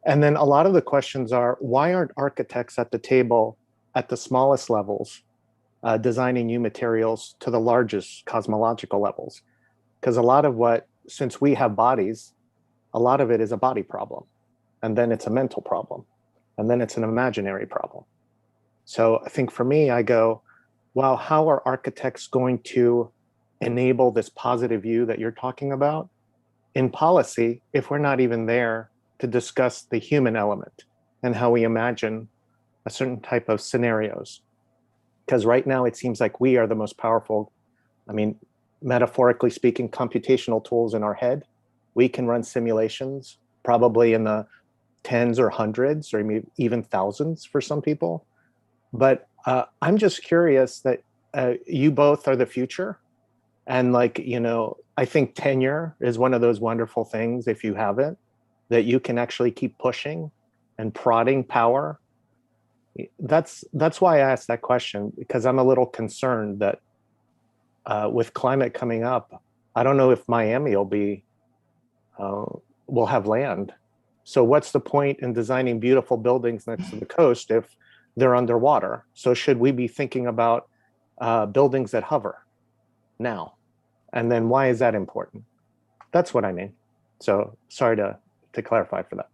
And then a lot of the questions are, why aren't architects at the table at the smallest levels designing new materials to the largest cosmological levels? Because a lot of since we have bodies, a lot of it is a body problem, and then it's a mental problem, and then it's an imaginary problem. So I think for me, I go, wow, how are architects going to enable this positive view that you're talking about in policy if we're not even there to discuss the human element and how we imagine a certain type of scenarios? Because right now it seems like we are the most powerful, I mean, metaphorically speaking, computational tools in our head. We can run simulations probably in the tens or hundreds or maybe even thousands for some people. But I'm just curious that you both are the future. And like, I think tenure is one of those wonderful things, if you have it, that you can actually keep pushing and prodding power. That's why I asked that question, because I'm a little concerned that with climate coming up, I don't know if Miami will have land. So what's the point in designing beautiful buildings next to the coast if they're underwater? So should we be thinking about buildings that hover now? And then why is that important? That's what I mean. So sorry to clarify for that.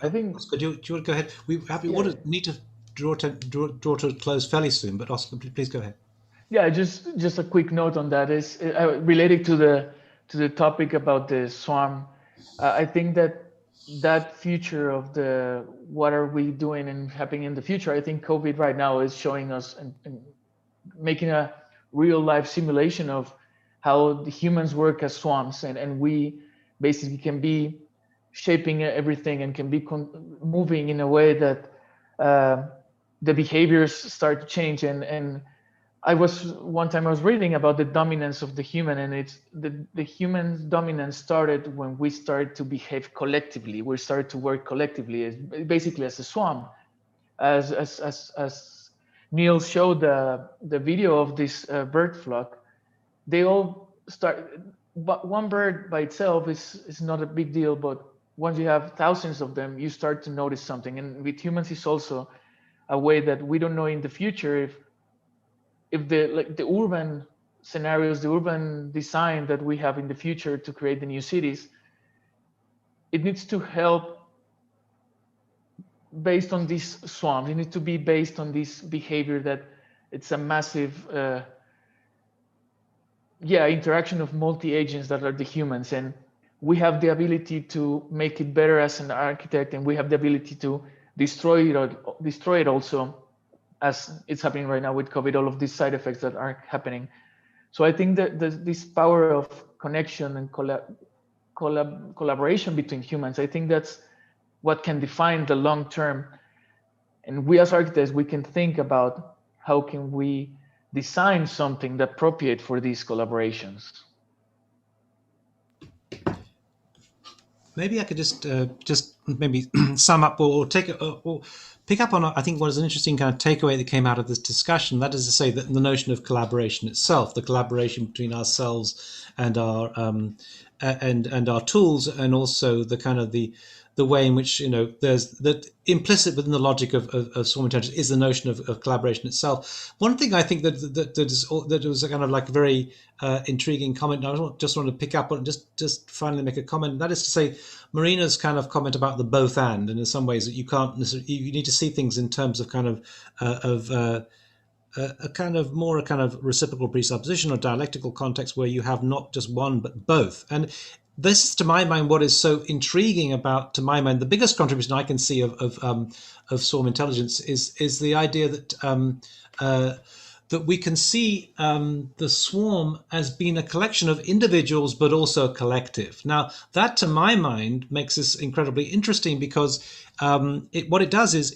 I think. Oscar, do you want to go ahead? We need to draw to a close fairly soon. But Oscar, please go ahead. Yeah, just a quick note on that is related to the topic about the swarm. I think that future of the what are we doing and happening in the future. I think COVID right now is showing us and making a real life simulation of how the humans work as swarms, and we basically can be shaping everything and can be moving in a way that the behaviors start to change. And one time I was reading about the dominance of the human, and it's the human dominance started when we started to behave collectively. We started to work collectively, basically as a swarm. As Neil showed the video of this bird flock, they all start. But one bird by itself is not a big deal, but once you have thousands of them, you start to notice something. And with humans, it's also a way that we don't know in the future if the urban scenarios, the urban design that we have in the future to create the new cities, it needs to help based on these swarms. It needs to be based on this behavior that it's a massive interaction of multi-agents that are the humans, and we have the ability to make it better as an architect, and we have the ability to destroy it also, as it's happening right now with COVID, all of these side effects that are happening. So I think that this power of connection and collaboration between humans, I think that's what can define the long term. And we as architects, we can think about how can we design something that's appropriate for these collaborations. Maybe I could just maybe sum up or take or pick up on, I think, what is an interesting kind of takeaway that came out of this discussion. That is to say that the notion of collaboration itself, the collaboration between ourselves and our and our tools, and also the kind of the way in which, there's that implicit within the logic of swarm intelligence is the notion of collaboration itself. One thing I think that was a kind of like very intriguing comment, and I just wanted to pick up on, just finally make a comment. That is to say, Marina's kind of comment about the both and in some ways that you can't necessarily, you need to see things in terms of kind of a kind of reciprocal presupposition or dialectical context where you have not just one but both. And this is, to my mind, what is so intriguing about, to my mind, the biggest contribution I can see of swarm intelligence is the idea that that we can see the swarm as being a collection of individuals, but also a collective. Now, that, to my mind, makes this incredibly interesting because what it does is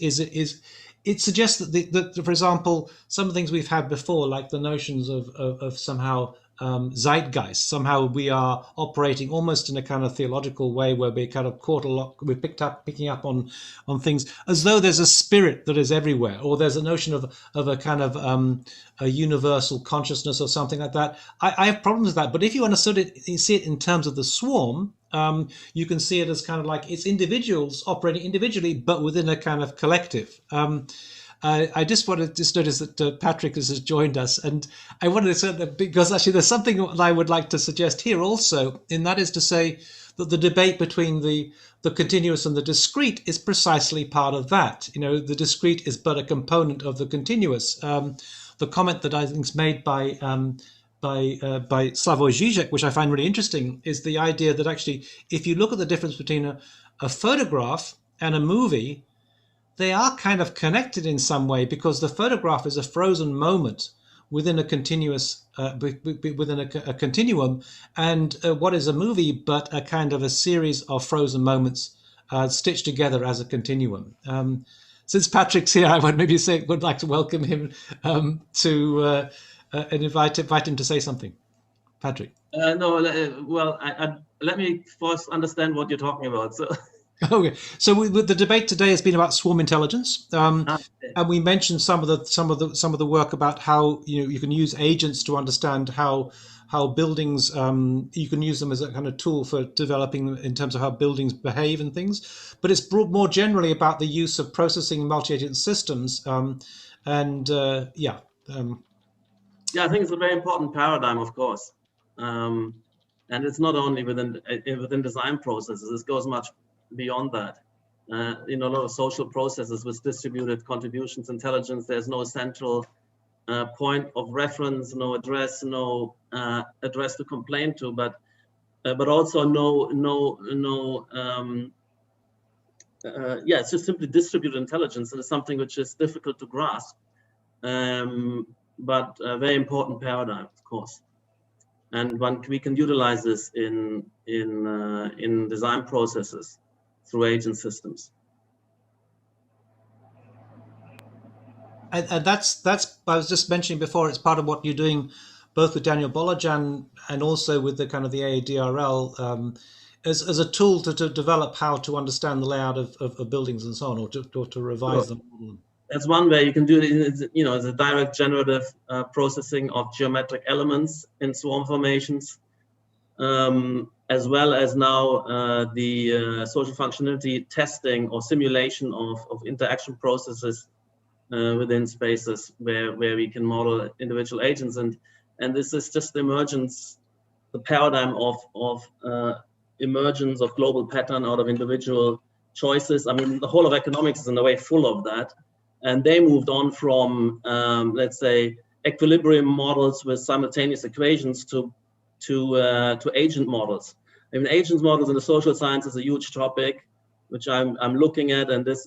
it suggests that, for example, some of the things we've had before, like the notions of somehow zeitgeist, somehow we are operating almost in a kind of theological way where we kind of we're picking up on things as though there's a spirit that is everywhere, or there's a notion of a kind of a universal consciousness or something like that. I have problems with that, but if you understood it, you see it in terms of the swarm, you can see it as kind of like it's individuals operating individually, but within a kind of collective. I just wanted to notice that Patrick has joined us, and I wanted to say because actually there's something that I would like to suggest here also, and that is to say that the debate between the continuous and the discrete is precisely part of that. The discrete is but a component of the continuous. The comment that I think is made by Slavoj Žižek, which I find really interesting, is the idea that actually, if you look at the difference between a photograph and a movie, they are kind of connected in some way, because the photograph is a frozen moment within a continuous, within a continuum, and what is a movie but a kind of a series of frozen moments stitched together as a continuum. Since Patrick's here, I would like to welcome him and invite him to say something. Patrick. Let me first understand what you're talking about. Okay, so the debate today has been about swarm intelligence, and we mentioned some of the work about how you can use agents to understand how buildings, you can use them as a kind of tool for developing in terms of how buildings behave and things. But it's more generally about the use of processing multi-agent systems, I think it's a very important paradigm, of course, and it's not only within design processes. It goes much beyond that. in a lot of social processes with distributed contributions, intelligence. There's no central point of reference, no address, no address to complain to, but also yeah, it's just simply distributed intelligence, and it's something which is difficult to grasp, but a very important paradigm, of course. And we can utilize this in design processes through agent systems. And that's I was just mentioning before, it's part of what you're doing both with Daniel Bolojan and also with the kind of the ADRL as a tool to develop how to understand the layout of buildings and so on, or to revise them. That's one way you can do it, you know, as a direct generative processing of geometric elements in swarm formations, as well as now the social functionality testing or simulation of interaction processes within spaces where we can model individual agents, and this is just the emergence, the paradigm of emergence of global pattern out of individual choices. I mean, the whole of economics is in a way full of that, and they moved on from let's say equilibrium models with simultaneous equations to agent models. I mean, agent models in the social science is a huge topic which I'm looking at, and this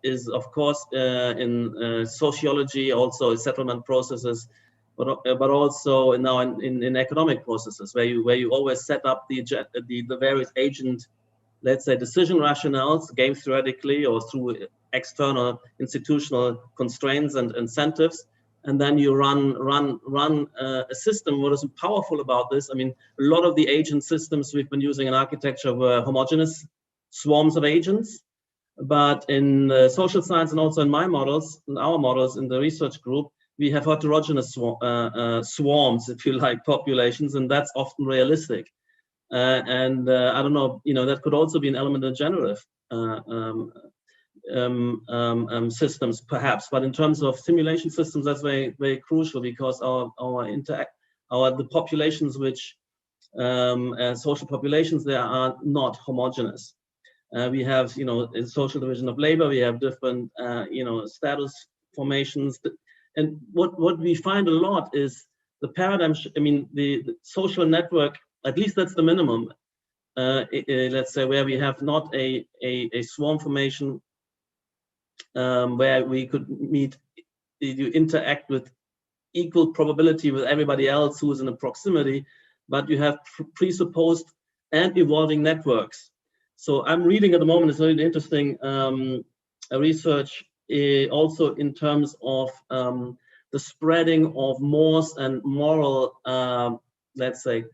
is of course in sociology, also settlement processes, but also now in economic processes where you always set up the various agent, let's say, decision rationales, game theoretically or through external institutional constraints and incentives, and then you run a system. What is powerful about this? I mean, a lot of the agent systems we've been using in architecture were homogeneous swarms of agents, but in social science and also in my models, in our models in the research group, we have heterogeneous swarms, if you like, populations, and that's often realistic. And I don't know, you know, that could also be an element of generative systems, perhaps. But in terms of simulation systems, that's very, very crucial, because the populations which social populations, they are not homogeneous. We have, you know, in social division of labor, we have different, you know, status formations. And what we find a lot is the paradigm, I mean, the social network, at least that's the minimum, let's say, where we have not a swarm formation where we could you interact with equal probability with everybody else who is in a proximity, but you have presupposed and evolving networks. So I'm reading at the moment, it's really interesting research also in terms of the spreading of mores and moral, let's say,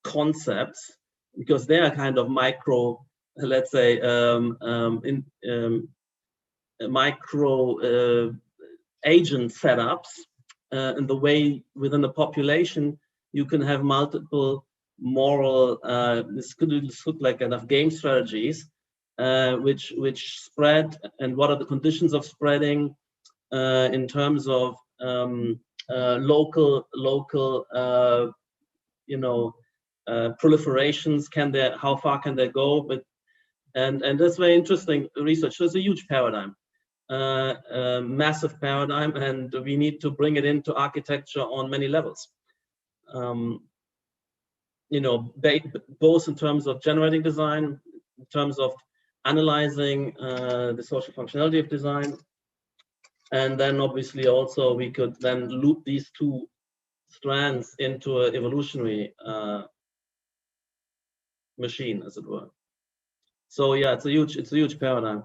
concepts, because they are kind of micro, let's say, micro agent setups, and the way within the population you can have multiple moral, this could look like kind of game strategies, which spread, and what are the conditions of spreading in terms of local you know, proliferations, how far can they go? But and that's very interesting research. So it's a huge paradigm, massive paradigm, and we need to bring it into architecture on many levels. You know, both in terms of generating design, in terms of analyzing the social functionality of design, and then obviously also we could then loop these two strands into an evolutionary machine, as it were. So yeah, it's a huge paradigm.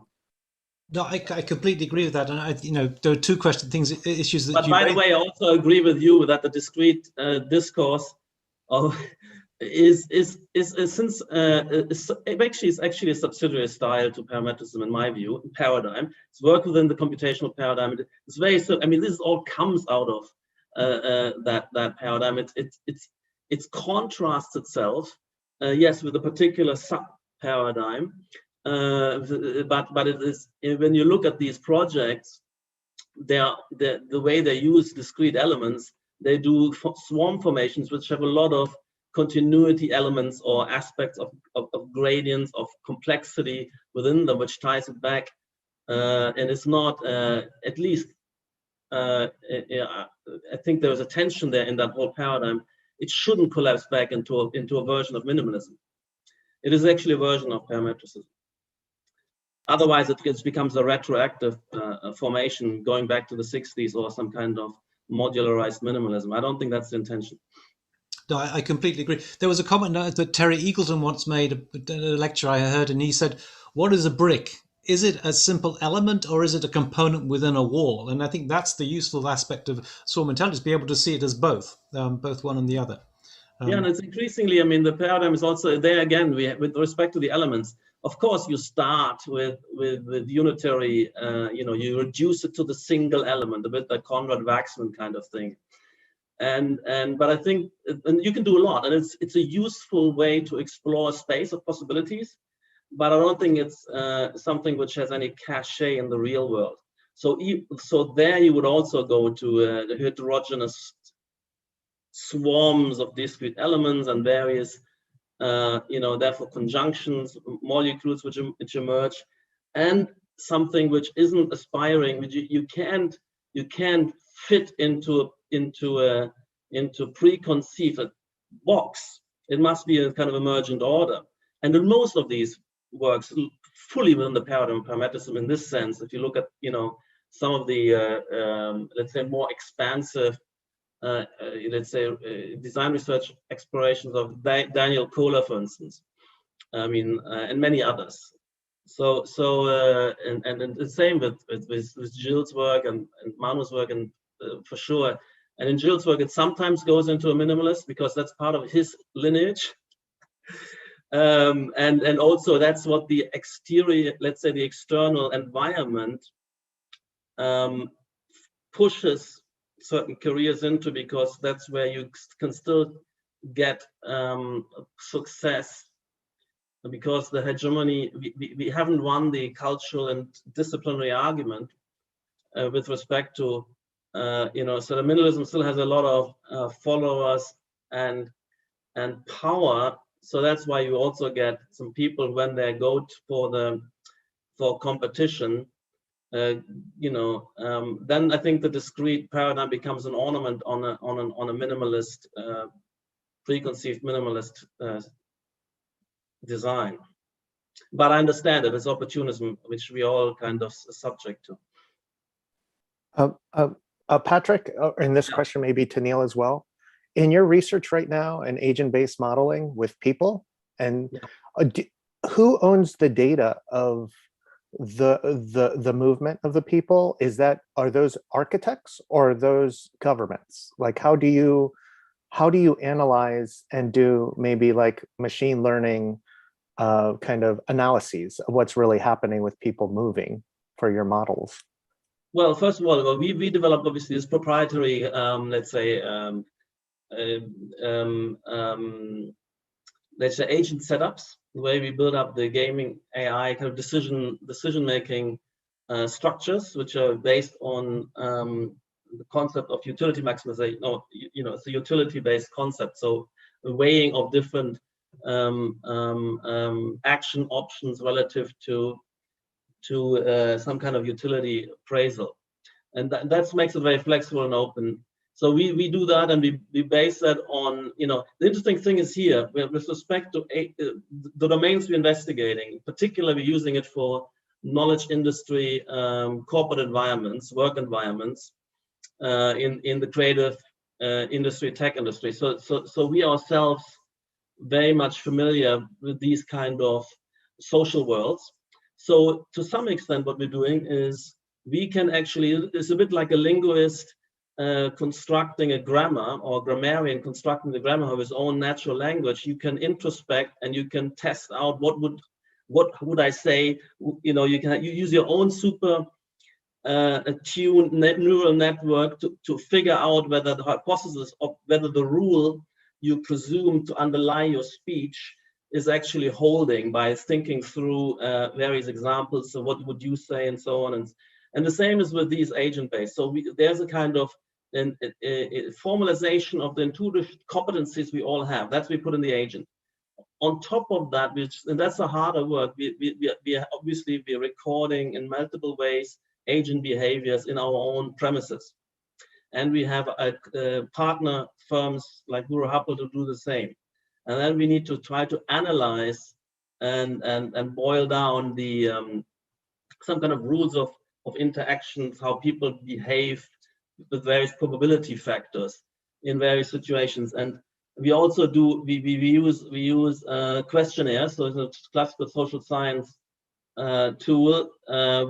No, I completely agree with that, and you know, there are two issues that. But by the way, I also agree with you that the discrete discourse of is actually a subsidiary style to parametrism, in my view, paradigm. It's work within the computational paradigm. It's very, I mean, this all comes out of that paradigm. It contrasts itself, yes, with a particular sub paradigm, but it is, when you look at these projects, the way they use discrete elements, they do swarm formations which have a lot of continuity elements or aspects of gradients, of complexity within them, which ties it back. And it's not, at least, I think there is a tension there in that whole paradigm. It shouldn't collapse back into a version of minimalism. It is actually a version of parametricism. Otherwise, it becomes a retroactive formation going back to the 60s or some kind of modularized minimalism. I don't think that's the intention. No, I completely agree. There was a comment that Terry Eagleton once made a lecture I heard, and he said, "What is a brick? Is it a simple element or is it a component within a wall?" And I think that's the useful aspect of swarm intelligence, be able to see it as both one and the other. Yeah, and it's increasingly, I mean, the paradigm is also there again, with respect to the elements. Of course, you start with unitary, you reduce it to the single element, a bit like Conrad Waxman kind of thing. But I think, and you can do a lot, and it's a useful way to explore a space of possibilities. But I don't think it's something which has any cachet in the real world. So there you would also go to the heterogeneous swarms of discrete elements and various, therefore conjunctions, molecules which emerge, and something which isn't aspiring, which you can't fit into preconceived box. It must be a kind of emergent order. And in most of these works fully within the paradigm of parametricism in this sense. If you look at some of the let's say more expansive design research explorations of Daniel Kohler, for instance, I mean, and many others. So and the same with Gilles' work and Manu's work, and for sure. And in Gilles' work, it sometimes goes into a minimalist because that's part of his lineage. And also that's what the exterior, let's say the external environment pushes certain careers into, because that's where you can still get success, because the hegemony, we haven't won the cultural and disciplinary argument with respect to, so the minimalism still has a lot of followers and power. So that's why you also get some people when they go for competition, then I think the discrete paradigm becomes an ornament on a minimalist, preconceived minimalist design. But I understand it. It's opportunism, which we all kind of subject to. Patrick, and this question may be to Neil as well. In your research right now in agent-based modeling with people, and who owns the data of the movement of the people? Are those architects or are those governments? Like, how do you analyze and do maybe like machine learning kind of analyses of what's really happening with people moving for your models? Well, first of all, we developed obviously this proprietary, let's say agent setups, the way we build up the gaming AI kind of decision-making structures, which are based on the concept of utility maximization. It's a utility-based concept. So the weighing of different action options relative to some kind of utility appraisal, and that makes it very flexible and open. So we do that, and we base that on, the interesting thing is here, with respect to the domains we're investigating, particularly we're using it for knowledge industry, corporate environments, work environments, in the creative industry, tech industry. So we ourselves very much familiar with these kind of social worlds. So to some extent, what we're doing is we can actually, it's a bit like a linguist constructing a grammar, or a grammarian constructing the grammar of his own natural language. You can introspect and you can test out what would I say. You use your own super attuned neural network to figure out whether the hypothesis of whether the rule you presume to underlie your speech is actually holding, by thinking through various examples. So what would you say, and so on. And the same is with these agent-based. So there's a kind of formalization of the intuitive competencies we all have. That's what we put in the agent. On top of that, and that's the harder work, we obviously we're recording in multiple ways agent behaviors in our own premises. And we have partner firms like Guru Happo to do the same. And then we need to try to analyze and boil down the some kind of rules of interactions, how people behave with various probability factors in various situations. And we also do we use questionnaires. So it's a classical social science tool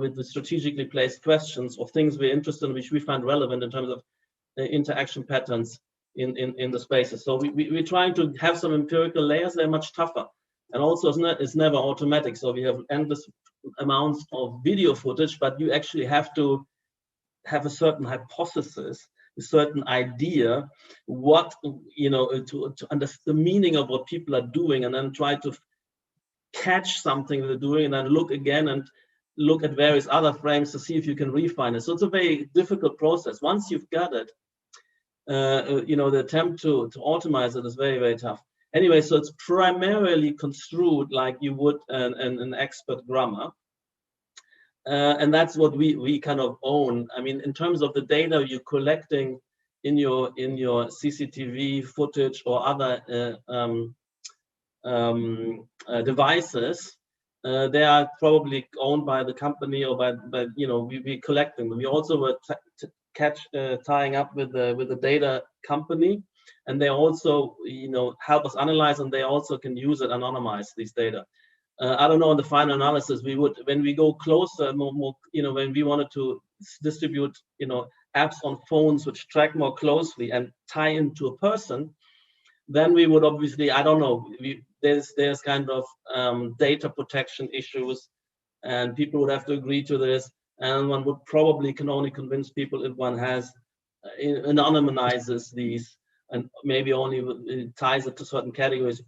with the strategically placed questions of things we're interested in, which we find relevant in terms of interaction patterns in the spaces. So we're trying to have some empirical layers. They're much tougher, and also it's never automatic. So we have endless amounts of video footage, but you actually have to have a certain hypothesis, a certain idea, what to understand the meaning of what people are doing, and then try to catch something they're doing, and then look again and look at various other frames to see if you can refine it. So it's a very difficult process. Once you've got it, the attempt to automate it is very, very tough. Anyway, so it's primarily construed like you would an expert grammar. And that's what we kind of own. I mean, in terms of the data you're collecting in your CCTV footage or other devices, they are probably owned by the company or by we collect them. We also were tying up with the data company, and they also help us analyze, and they also can use it, anonymize these data. I don't know, in the final analysis, we would, when we go closer, more when we wanted to distribute apps on phones which track more closely and tie into a person, then we would obviously, I don't know, there's kind of data protection issues, and people would have to agree to this, and one would probably can only convince people if one has anonymizes these and maybe only ties it to certain categories.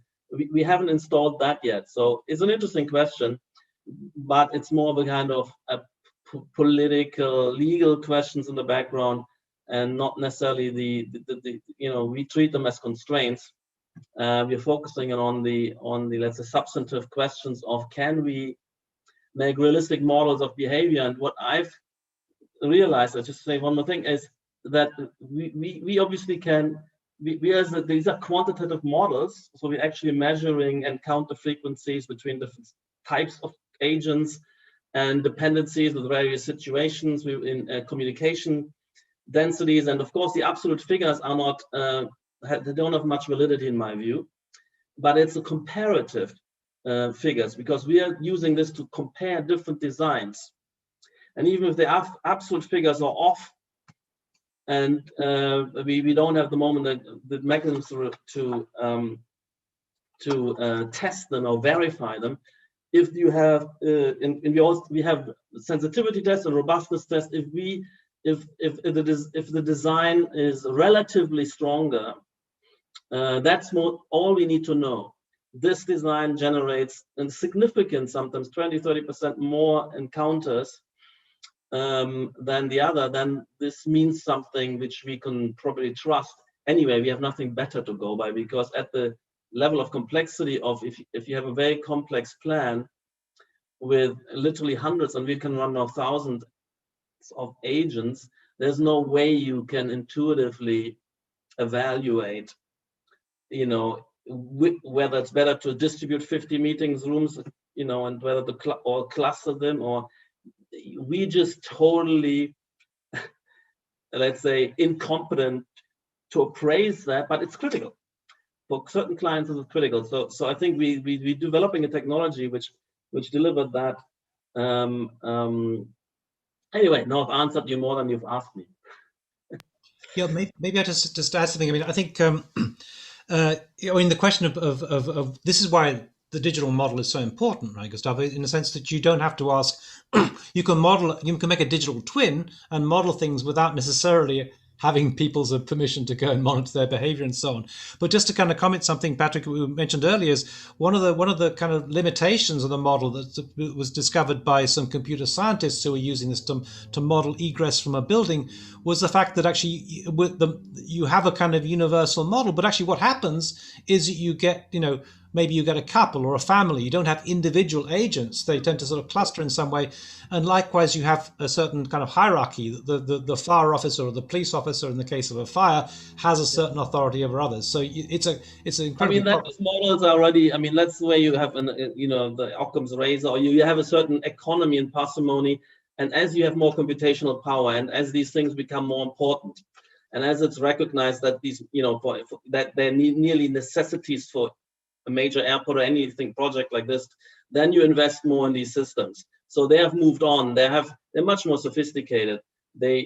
We haven't installed that yet, so it's an interesting question, but it's more of a kind of political, legal questions in the background, and not necessarily the we treat them as constraints. We're focusing on the let's say substantive questions of, can we make realistic models of behavior? And what I've realized, I'll just say one more thing, is that we obviously can. These are quantitative models, so we're actually measuring and count the frequencies between different types of agents and dependencies with various situations in communication densities, and of course the absolute figures are not they don't have much validity in my view, but it's a comparative figures, because we are using this to compare different designs, and even if the absolute figures are off, and we don't have the moment the mechanisms to test them or verify them. If you have we have sensitivity tests and robustness tests. If the design is relatively stronger, that's all we need to know. This design generates a significant, sometimes 20-30% more encounters than the other, then this means something which we can probably trust. Anyway, we have nothing better to go by, because at the level of complexity of, if you have a very complex plan with literally hundreds, and we can run now thousands of agents, there's no way you can intuitively evaluate, whether it's better to distribute 50 meetings rooms, and whether to or cluster them, or we just totally, let's say, incompetent to appraise that, but it's critical. For certain clients, it's critical. So I think we're developing a technology which delivered that. Anyway, no, I've answered you more than you've asked me. Yeah, maybe I just add something. I mean, I think in the question of this is why the digital model is so important, right, Gustav? In the sense that you don't have to ask. You can make a digital twin and model things without necessarily having people's permission to go and monitor their behavior and so on. But just to kind of comment something, Patrick, we mentioned earlier, is one of the kind of limitations of the model that was discovered by some computer scientists who were using this to model egress from a building was the fact that actually you have a kind of universal model, but actually what happens is you get, maybe you get a couple or a family. You don't have individual agents. They tend to sort of cluster in some way. And likewise, you have a certain kind of hierarchy. The fire officer or the police officer, in the case of a fire, has a certain authority over others. So it's an incredibly. Those models are already. That's where you have the Occam's razor, or you have a certain economy and parsimony. And as you have more computational power, and as these things become more important, and as it's recognized that these, that they're nearly necessities for a major airport or anything project like this, then you invest more in these systems. So they have moved on. They're much more sophisticated. They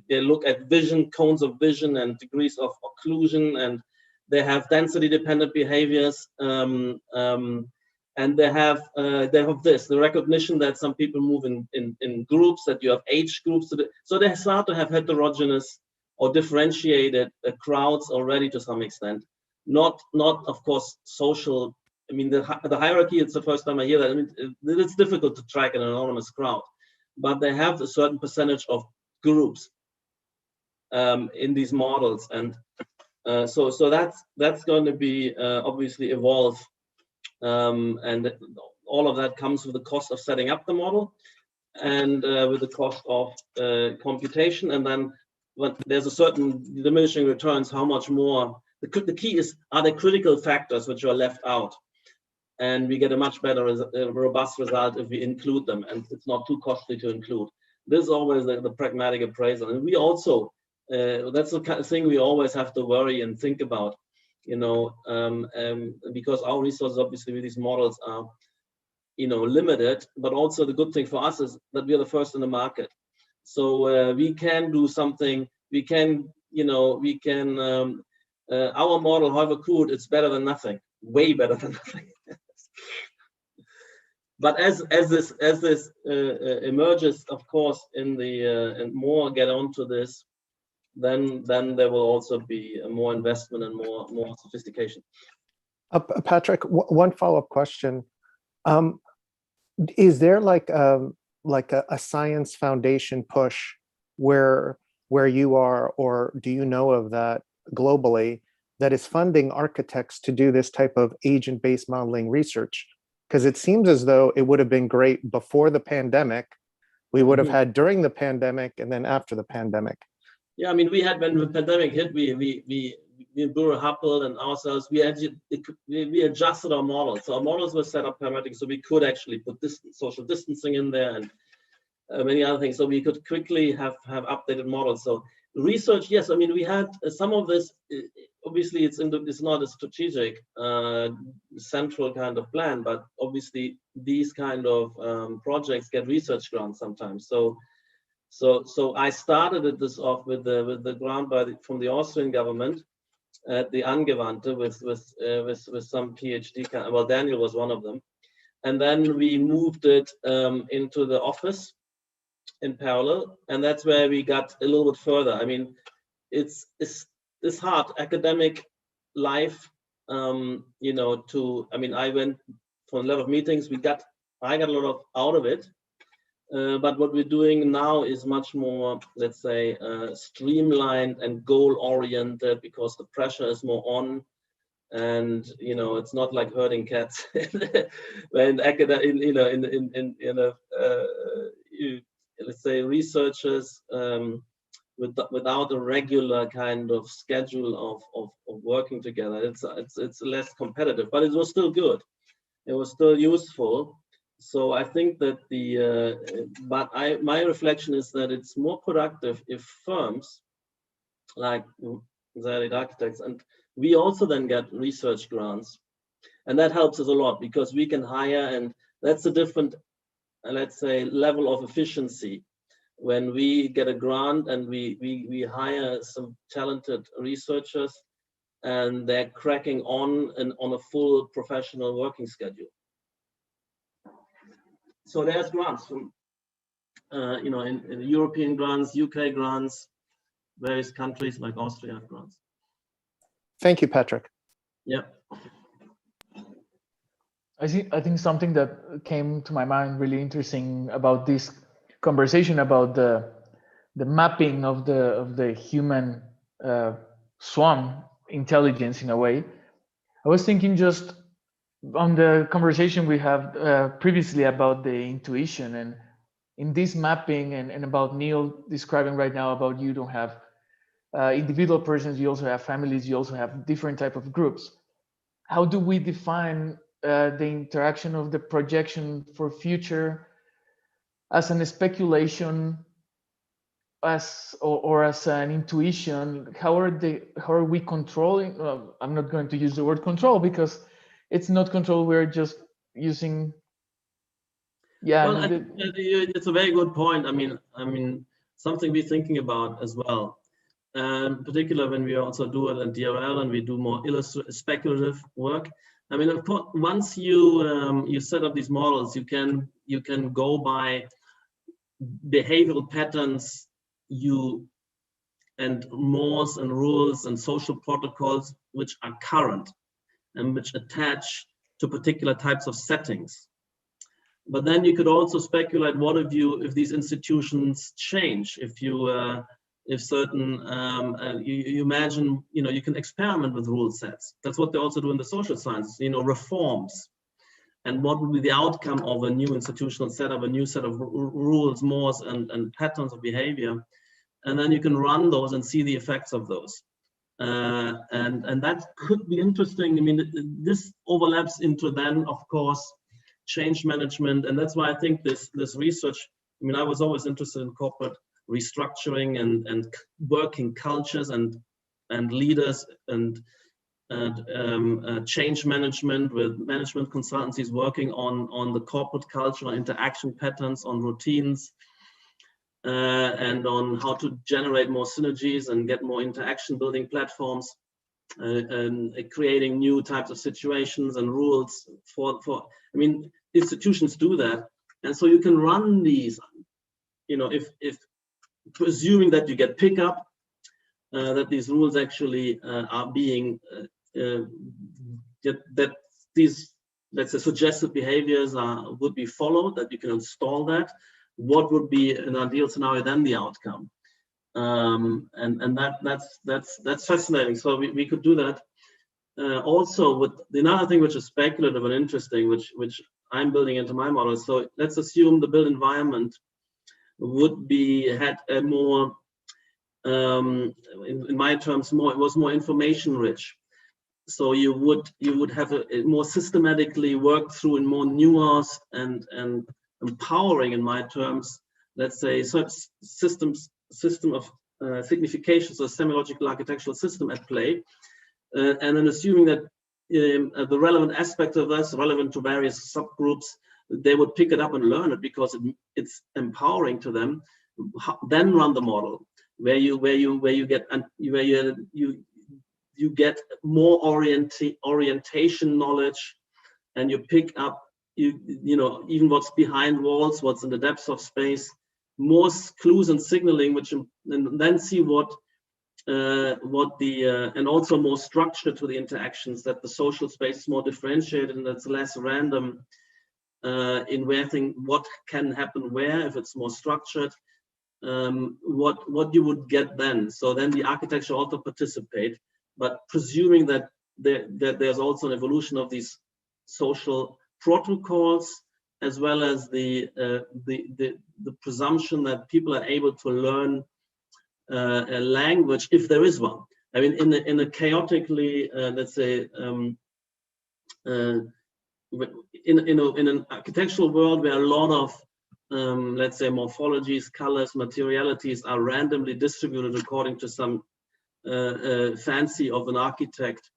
look at vision, cones of vision, and degrees of occlusion, and they have density dependent behaviors. And they have the recognition that some people move in groups, that you have age groups. So they start to have heterogeneous or differentiated crowds already to some extent. Not of course social. The hierarchy, it's the first time I hear that. It's difficult to track an anonymous crowd, but they have a certain percentage of groups in these models, and so that's going to be obviously evolve, and all of that comes with the cost of setting up the model, and with the cost of computation, and then when there's a certain diminishing returns, how much more. The key is, are there critical factors which are left out? And we get a much better, robust result if we include them, and it's not too costly to include. This is always the pragmatic appraisal. And we also, that's the kind of thing we always have to worry and think about, because our resources obviously with these models are, limited, but also the good thing for us is that we are the first in the market. So we can do something, our model, however crude, it's better than nothing, way better than nothing. But as this emerges, of course, and more get onto this, then there will also be more investment and more sophistication. Patrick, one follow-up question: is there like a science foundation push where you are, or do you know of that globally, that is funding architects to do this type of agent-based modeling research? Because it seems as though it would have been great before the pandemic, we would have had during the pandemic, and then after the pandemic. Yeah, we had, when the pandemic hit, we Buro Hubble and ourselves, we adjusted our models. So our models were set up parametric, so we could actually put social distancing in there and many other things. So we could quickly have updated models. So research, yes, we had some of this. Obviously, it's not a strategic central kind of plan, but obviously these kind of projects get research grants sometimes. So I started this off with the grant from the Austrian government at the Angewandte with some PhD. Well, Daniel was one of them, and then we moved it into the office in parallel, and that's where we got a little bit further. It's hard academic life, I went for a lot of meetings. I got a lot out of it, but what we're doing now is much more, let's say, streamlined and goal oriented, because the pressure is more on, and it's not like herding cats when let's say researchers without a regular kind of schedule of working together. It's less competitive, but it was still good. It was still useful. So I think that my reflection is that it's more productive if firms like Xylit Architects, and we also then get research grants, and that helps us a lot, because we can hire, and that's a different, let's say, level of efficiency. When we get a grant and we hire some talented researchers, and they're cracking on a full professional working schedule. So there's grants from, in European grants, UK grants, various countries like Austria have grants. Thank you, Patrick. Yeah. I think something that came to my mind really interesting about this conversation about the mapping of the human swarm intelligence in a way. I was thinking just on the conversation we had previously about the intuition, and in this mapping and about Neil describing right now about you don't have individual persons, you also have families, you also have different type of groups. How do we define the interaction of the projection for future as an speculation, or as an intuition? How are we controlling? I'm not going to use the word control because it's not control. We're just using. Yeah, well, I think it's a very good point. I mean, something we're thinking about as well. Particularly when we also do it at DRL and we do more speculative work. I mean, of course, once you set up these models, you can go by behavioral patterns and laws and rules and social protocols which are current and which attach to particular types of settings. But then you could also speculate if these institutions change, if certain, you imagine, you can experiment with rule sets. That's what they also do in the social sciences, reforms. And what would be the outcome of a new institutional setup, a new set of rules, mores, and patterns of behavior. And then you can run those and see the effects of those. And that could be interesting. I mean, this overlaps into then, of course, change management. And that's why I think this research, I mean, I was always interested in corporate restructuring and working cultures and leaders and change management with management consultancies working on the corporate culture, interaction patterns, on routines, and on how to generate more synergies and get more interaction building platforms, and creating new types of situations and rules for I mean, institutions do that. And so you can run these, if presuming that you get pickup, that these rules actually are being, that these, let's say, suggested behaviors would be followed, that you can install that. What would be an ideal scenario, then the outcome? And that's fascinating. So we could do that. Also, with another thing which is speculative and interesting, which I'm building into my model. So let's assume the built environment would had a more, in my terms, it was more information rich. So you would have a more systematically worked through and more nuanced and empowering, in my terms, let's say, system of signification, so a semi-logical architectural system at play, and then assuming that the relevant aspect of this, relevant to various subgroups, they would pick it up and learn it because it's empowering to them. Then run the model where you get more orientation knowledge, and you pick up even what's behind walls, what's in the depths of space, more clues and signaling, and then see and also more structure to the interactions, that the social space is more differentiated and it's less random in what can happen where, if it's more structured, what you would get then. So then the architecture also participate, but presuming that there's also an evolution of these social protocols, as well as the presumption that people are able to learn a language, if there is one. I mean, in a chaotically, let's say, in an architectural world where a lot of, let's say, morphologies, colors, materialities are randomly distributed according to some fancy of an architect,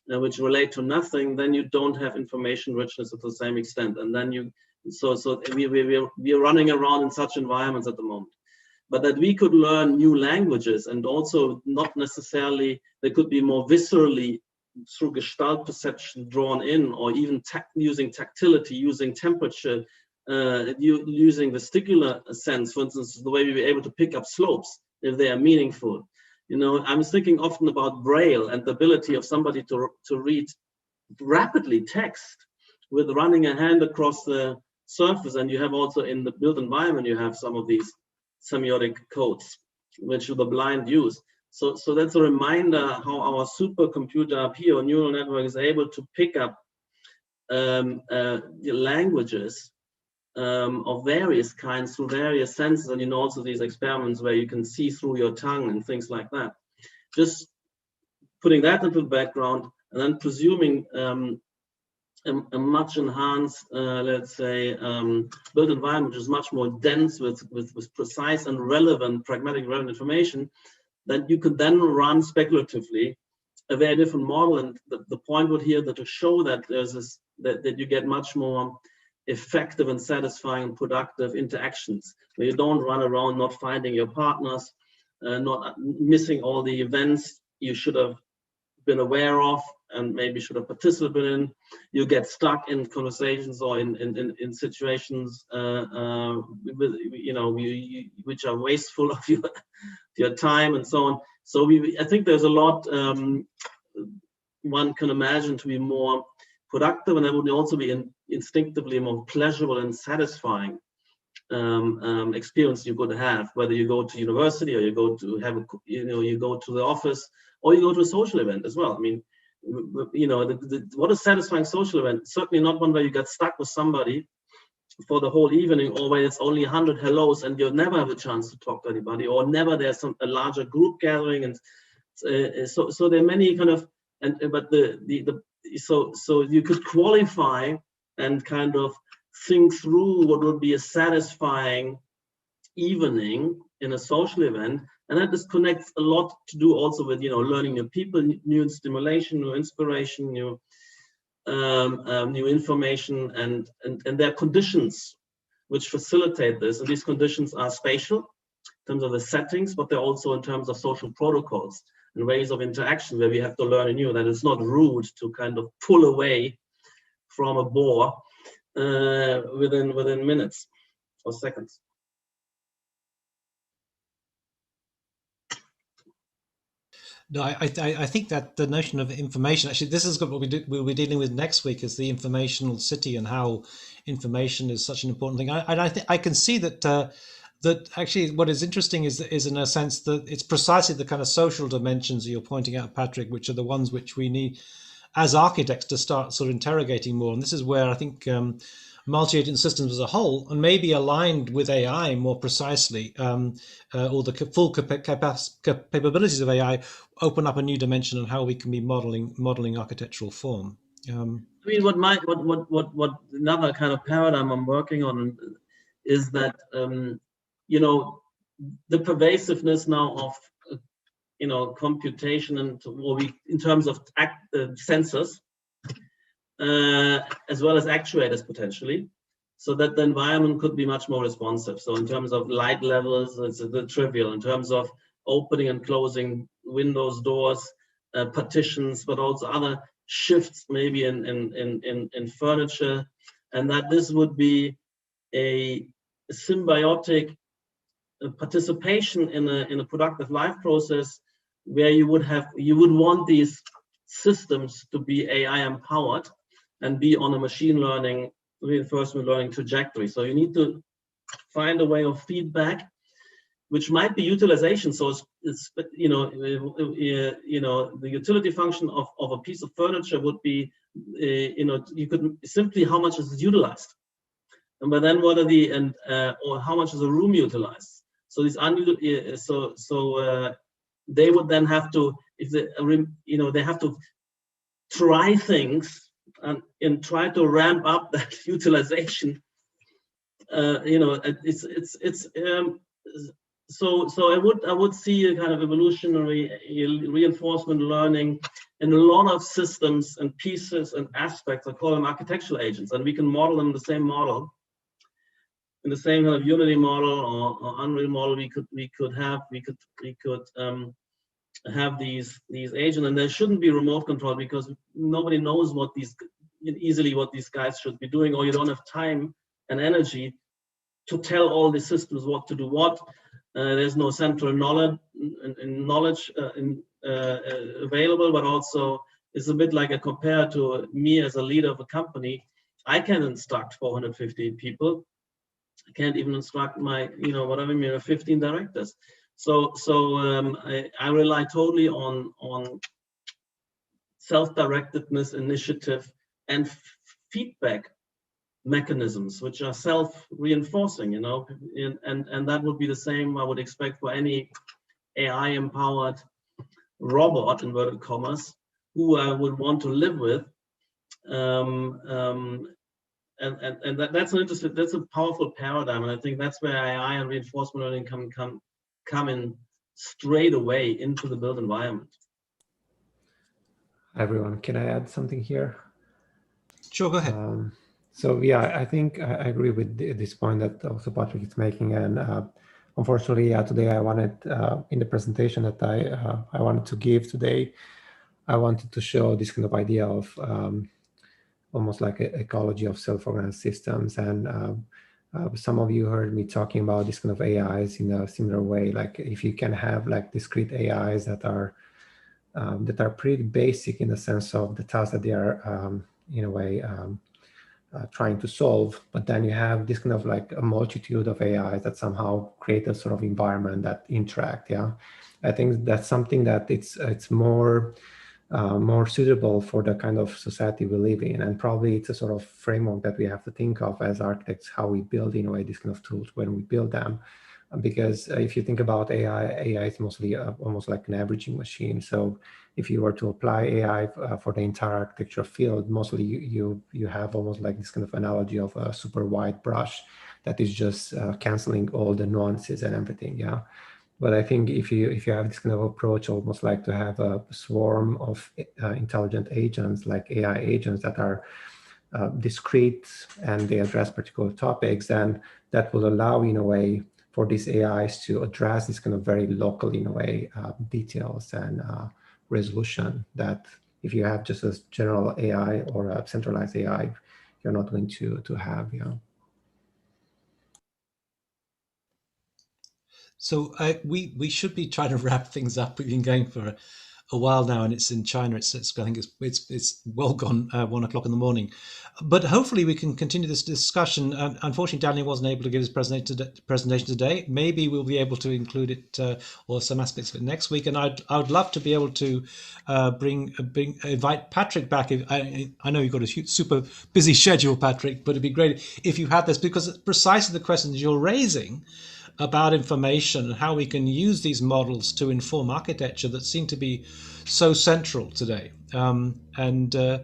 which relate to nothing, then you don't have information richness to the same extent. And then we're running around in such environments at the moment. But that we could learn new languages, and also not necessarily, they could be more viscerally through gestalt perception drawn in, or even using tactility, using temperature, using vestibular sense, for instance, the way we were able to pick up slopes if they are meaningful. You know, I'm thinking often about Braille and the ability of somebody to read rapidly text with running a hand across the surface. And you have also in the built environment, you have some of these semiotic codes, which the blind use. So that's a reminder how our supercomputer up here, or neural network, is able to pick up languages of various kinds through various senses. And you know, also these experiments where you can see through your tongue and things like that. Just putting that into the background, and then presuming a much enhanced, let's say, built environment, which is much more dense with precise and relevant, pragmatic relevant information, that you could then run speculatively a very different model. And the point would here that to show that there's this, that you get much more effective and satisfying and productive interactions, where you don't run around not finding your partners, not missing all the events you should have been aware of and maybe should have participated in. You get stuck in conversations or in situations with, you know, which are wasteful of your time and so on. So I think there's a lot one can imagine to be more productive, and that would also be instinctively more pleasurable and satisfying experience you could have, whether you go to university or you go to have a, you go to the office or you go to a social event as well. I mean, you know, what a satisfying social event. Certainly not one where you get stuck with somebody for the whole evening, or where it's only 100 hellos and you never have a chance to talk to anybody, or never there's a larger group gathering. And so there are many kind of, but so you could qualify and kind of think through what would be a satisfying evening in a social event. And that just connects a lot to do also with, you know, learning new people, new stimulation, new inspiration, new information, and there are conditions which facilitate this. And these conditions are spatial in terms of the settings, but they're also in terms of social protocols and ways of interaction where we have to learn anew, that it's not rude to kind of pull away from a bore within minutes or seconds. No, I think that the notion of information, actually, this is what we'll be dealing with next week, is the informational city and how information is such an important thing. And I think I can see that that actually what is interesting is in a sense that it's precisely the kind of social dimensions that you're pointing out, Patrick, which are the ones which we need as architects to start sort of interrogating more. And this is where I think multi-agent systems as a whole, and maybe aligned with AI more precisely, or the full capabilities of AI, open up a new dimension on how we can be modeling architectural form. I mean, what another kind of paradigm I'm working on is that you know, the pervasiveness now of you know, computation and in terms of sensors, as well as actuators potentially, so that the environment could be much more responsive. So in terms of light levels, it's the trivial. In terms of opening and closing windows, doors, partitions, but also other shifts maybe in furniture, and that this would be a symbiotic participation in a productive life process, where you would want these systems to be AI empowered and be on a machine learning, reinforcement learning trajectory. So you need to find a way of feedback, which might be utilization. So it's you know, the utility function of a piece of furniture would be, you know, you could simply how much is it utilized, and but then what are the or how much is a room utilized. So these they would then have to, if they, you know, they have to try things and try to ramp up that utilization. You know, so I would see a kind of evolutionary reinforcement learning in a lot of systems and pieces and aspects. I call them architectural agents, and we can model them in the same model, in the same kind of Unity model or Unreal model. We could have these agents, and there shouldn't be remote control, because nobody knows what these guys should be doing, or you don't have time and energy to tell all the systems what to do what. there's no central knowledge available, but also it's a bit like a compare to me as a leader of a company. I can instruct 450 people. I can't even instruct my, 15 directors. So I rely totally on self-directedness, initiative, and feedback mechanisms, which are self-reinforcing, and that would be the same I would expect for any AI-empowered robot, inverted commas, who I would want to live with. And that's an interesting, that's a powerful paradigm, and I think that's where AI and reinforcement learning come in straight away into the built environment. Everyone, can I add something here? Sure, go ahead. So yeah, I think I agree with this point that also Patrick is making, and unfortunately, today I wanted in the presentation that I wanted to give today, I wanted to show this kind of idea of almost like an ecology of self-organized systems. And some of you heard me talking about this kind of AIs in a similar way. Like if you can have like discrete AIs that are pretty basic in the sense of the tasks that they are in a way trying to solve, but then you have this kind of like a multitude of AIs that somehow create a sort of environment that interact. Yeah, I think that's something that it's more suitable for the kind of society we live in, and probably it's a sort of framework that we have to think of as architects, how we build in a way these kind of tools when we build them. Because if you think about AI is mostly almost like an averaging machine. So if you were to apply AI for the entire architecture field, mostly you have almost like this kind of analogy of a super wide brush that is just canceling all the nuances and everything. Yeah. But I think if you have this kind of approach, almost like to have a swarm of intelligent agents, like AI agents that are discrete and they address particular topics, then that will allow, in a way, for these AIs to address this kind of very local, in a way, details and resolution that if you have just a general AI or a centralized AI, you're not going to have. Yeah. So we should be trying to wrap things up. We've been going for a while now, and it's in China. I think it's well gone 1 o'clock in the morning, but hopefully we can continue this discussion. Unfortunately, Daniel wasn't able to give his presentation today. Maybe we'll be able to include it or some aspects of it next week. And I would love to be able to invite Patrick back. I know you've got a super busy schedule, Patrick, but it'd be great if you had this, because it's precisely the questions you're raising about information and how we can use these models to inform architecture that seem to be so central today. Anyway,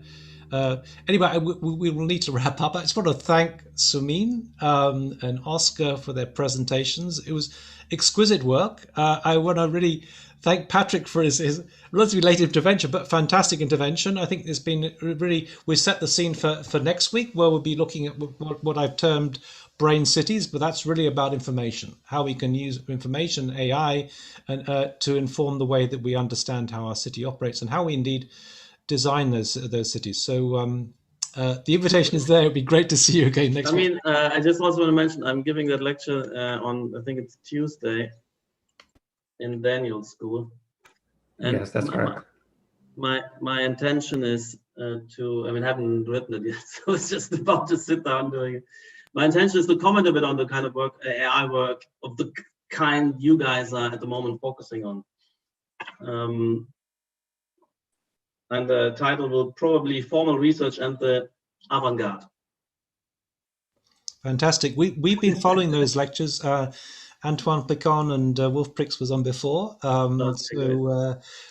we will need to wrap up. I just want to thank Sumien and Oscar for their presentations. It was exquisite work. I want to really thank Patrick for his relatively late intervention, but fantastic intervention. I think it's been really, we set the scene for next week, where we'll be looking at what I've termed brain cities, but that's really about information, how we can use information, AI, and to inform the way that we understand how our city operates and how we indeed design those cities. So the invitation is there. It'd be great to see you again next week. I just also want to mention, I'm giving that lecture on, I think it's Tuesday, in Daniel's school. And yes, that's correct. My intention is to, I haven't written it yet, so it's just about to sit down doing it. My intention is to comment a bit on the kind of work, AI work of the kind you guys are at the moment focusing on. And the title will probably Formal Research and the Avant-Garde. Fantastic. We've been following those lectures. Antoine Picon and Wolf Prix was on before.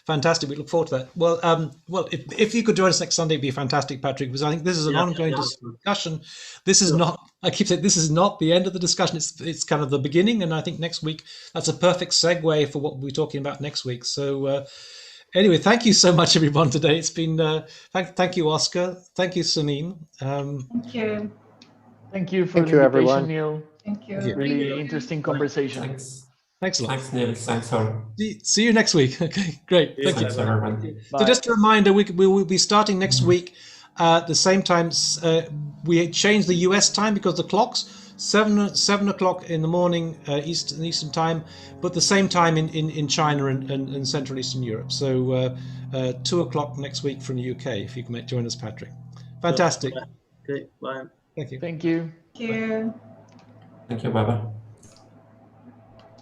Fantastic. We look forward to that. Well, if you could join us next Sunday, it'd be fantastic, Patrick, because I think this is an ongoing discussion. This is not, I keep saying, this is not the end of the discussion. It's kind of the beginning. And I think next week, that's a perfect segue for what we'll be talking about next week. So anyway, thank you so much, everyone, today. It's been, thank you, Oscar. Thank you, Sumien. Thank you. Thank you for the invitation, everyone. Thank Neil. you. Really interesting conversation. Thanks a lot. Thanks, Neil. Thanks, all. See you next week. Okay, great. Thank you. Everyone. So just a reminder, we will be starting next week The same time, we changed the US time because the clocks, 7 o'clock in the morning Eastern time, but the same time in China and Central Eastern Europe. So 2 o'clock next week from the UK, if you can join us, Patrick. Fantastic. Okay, bye. Thank you. Thank you. Thank you. Thank you. Bye-bye.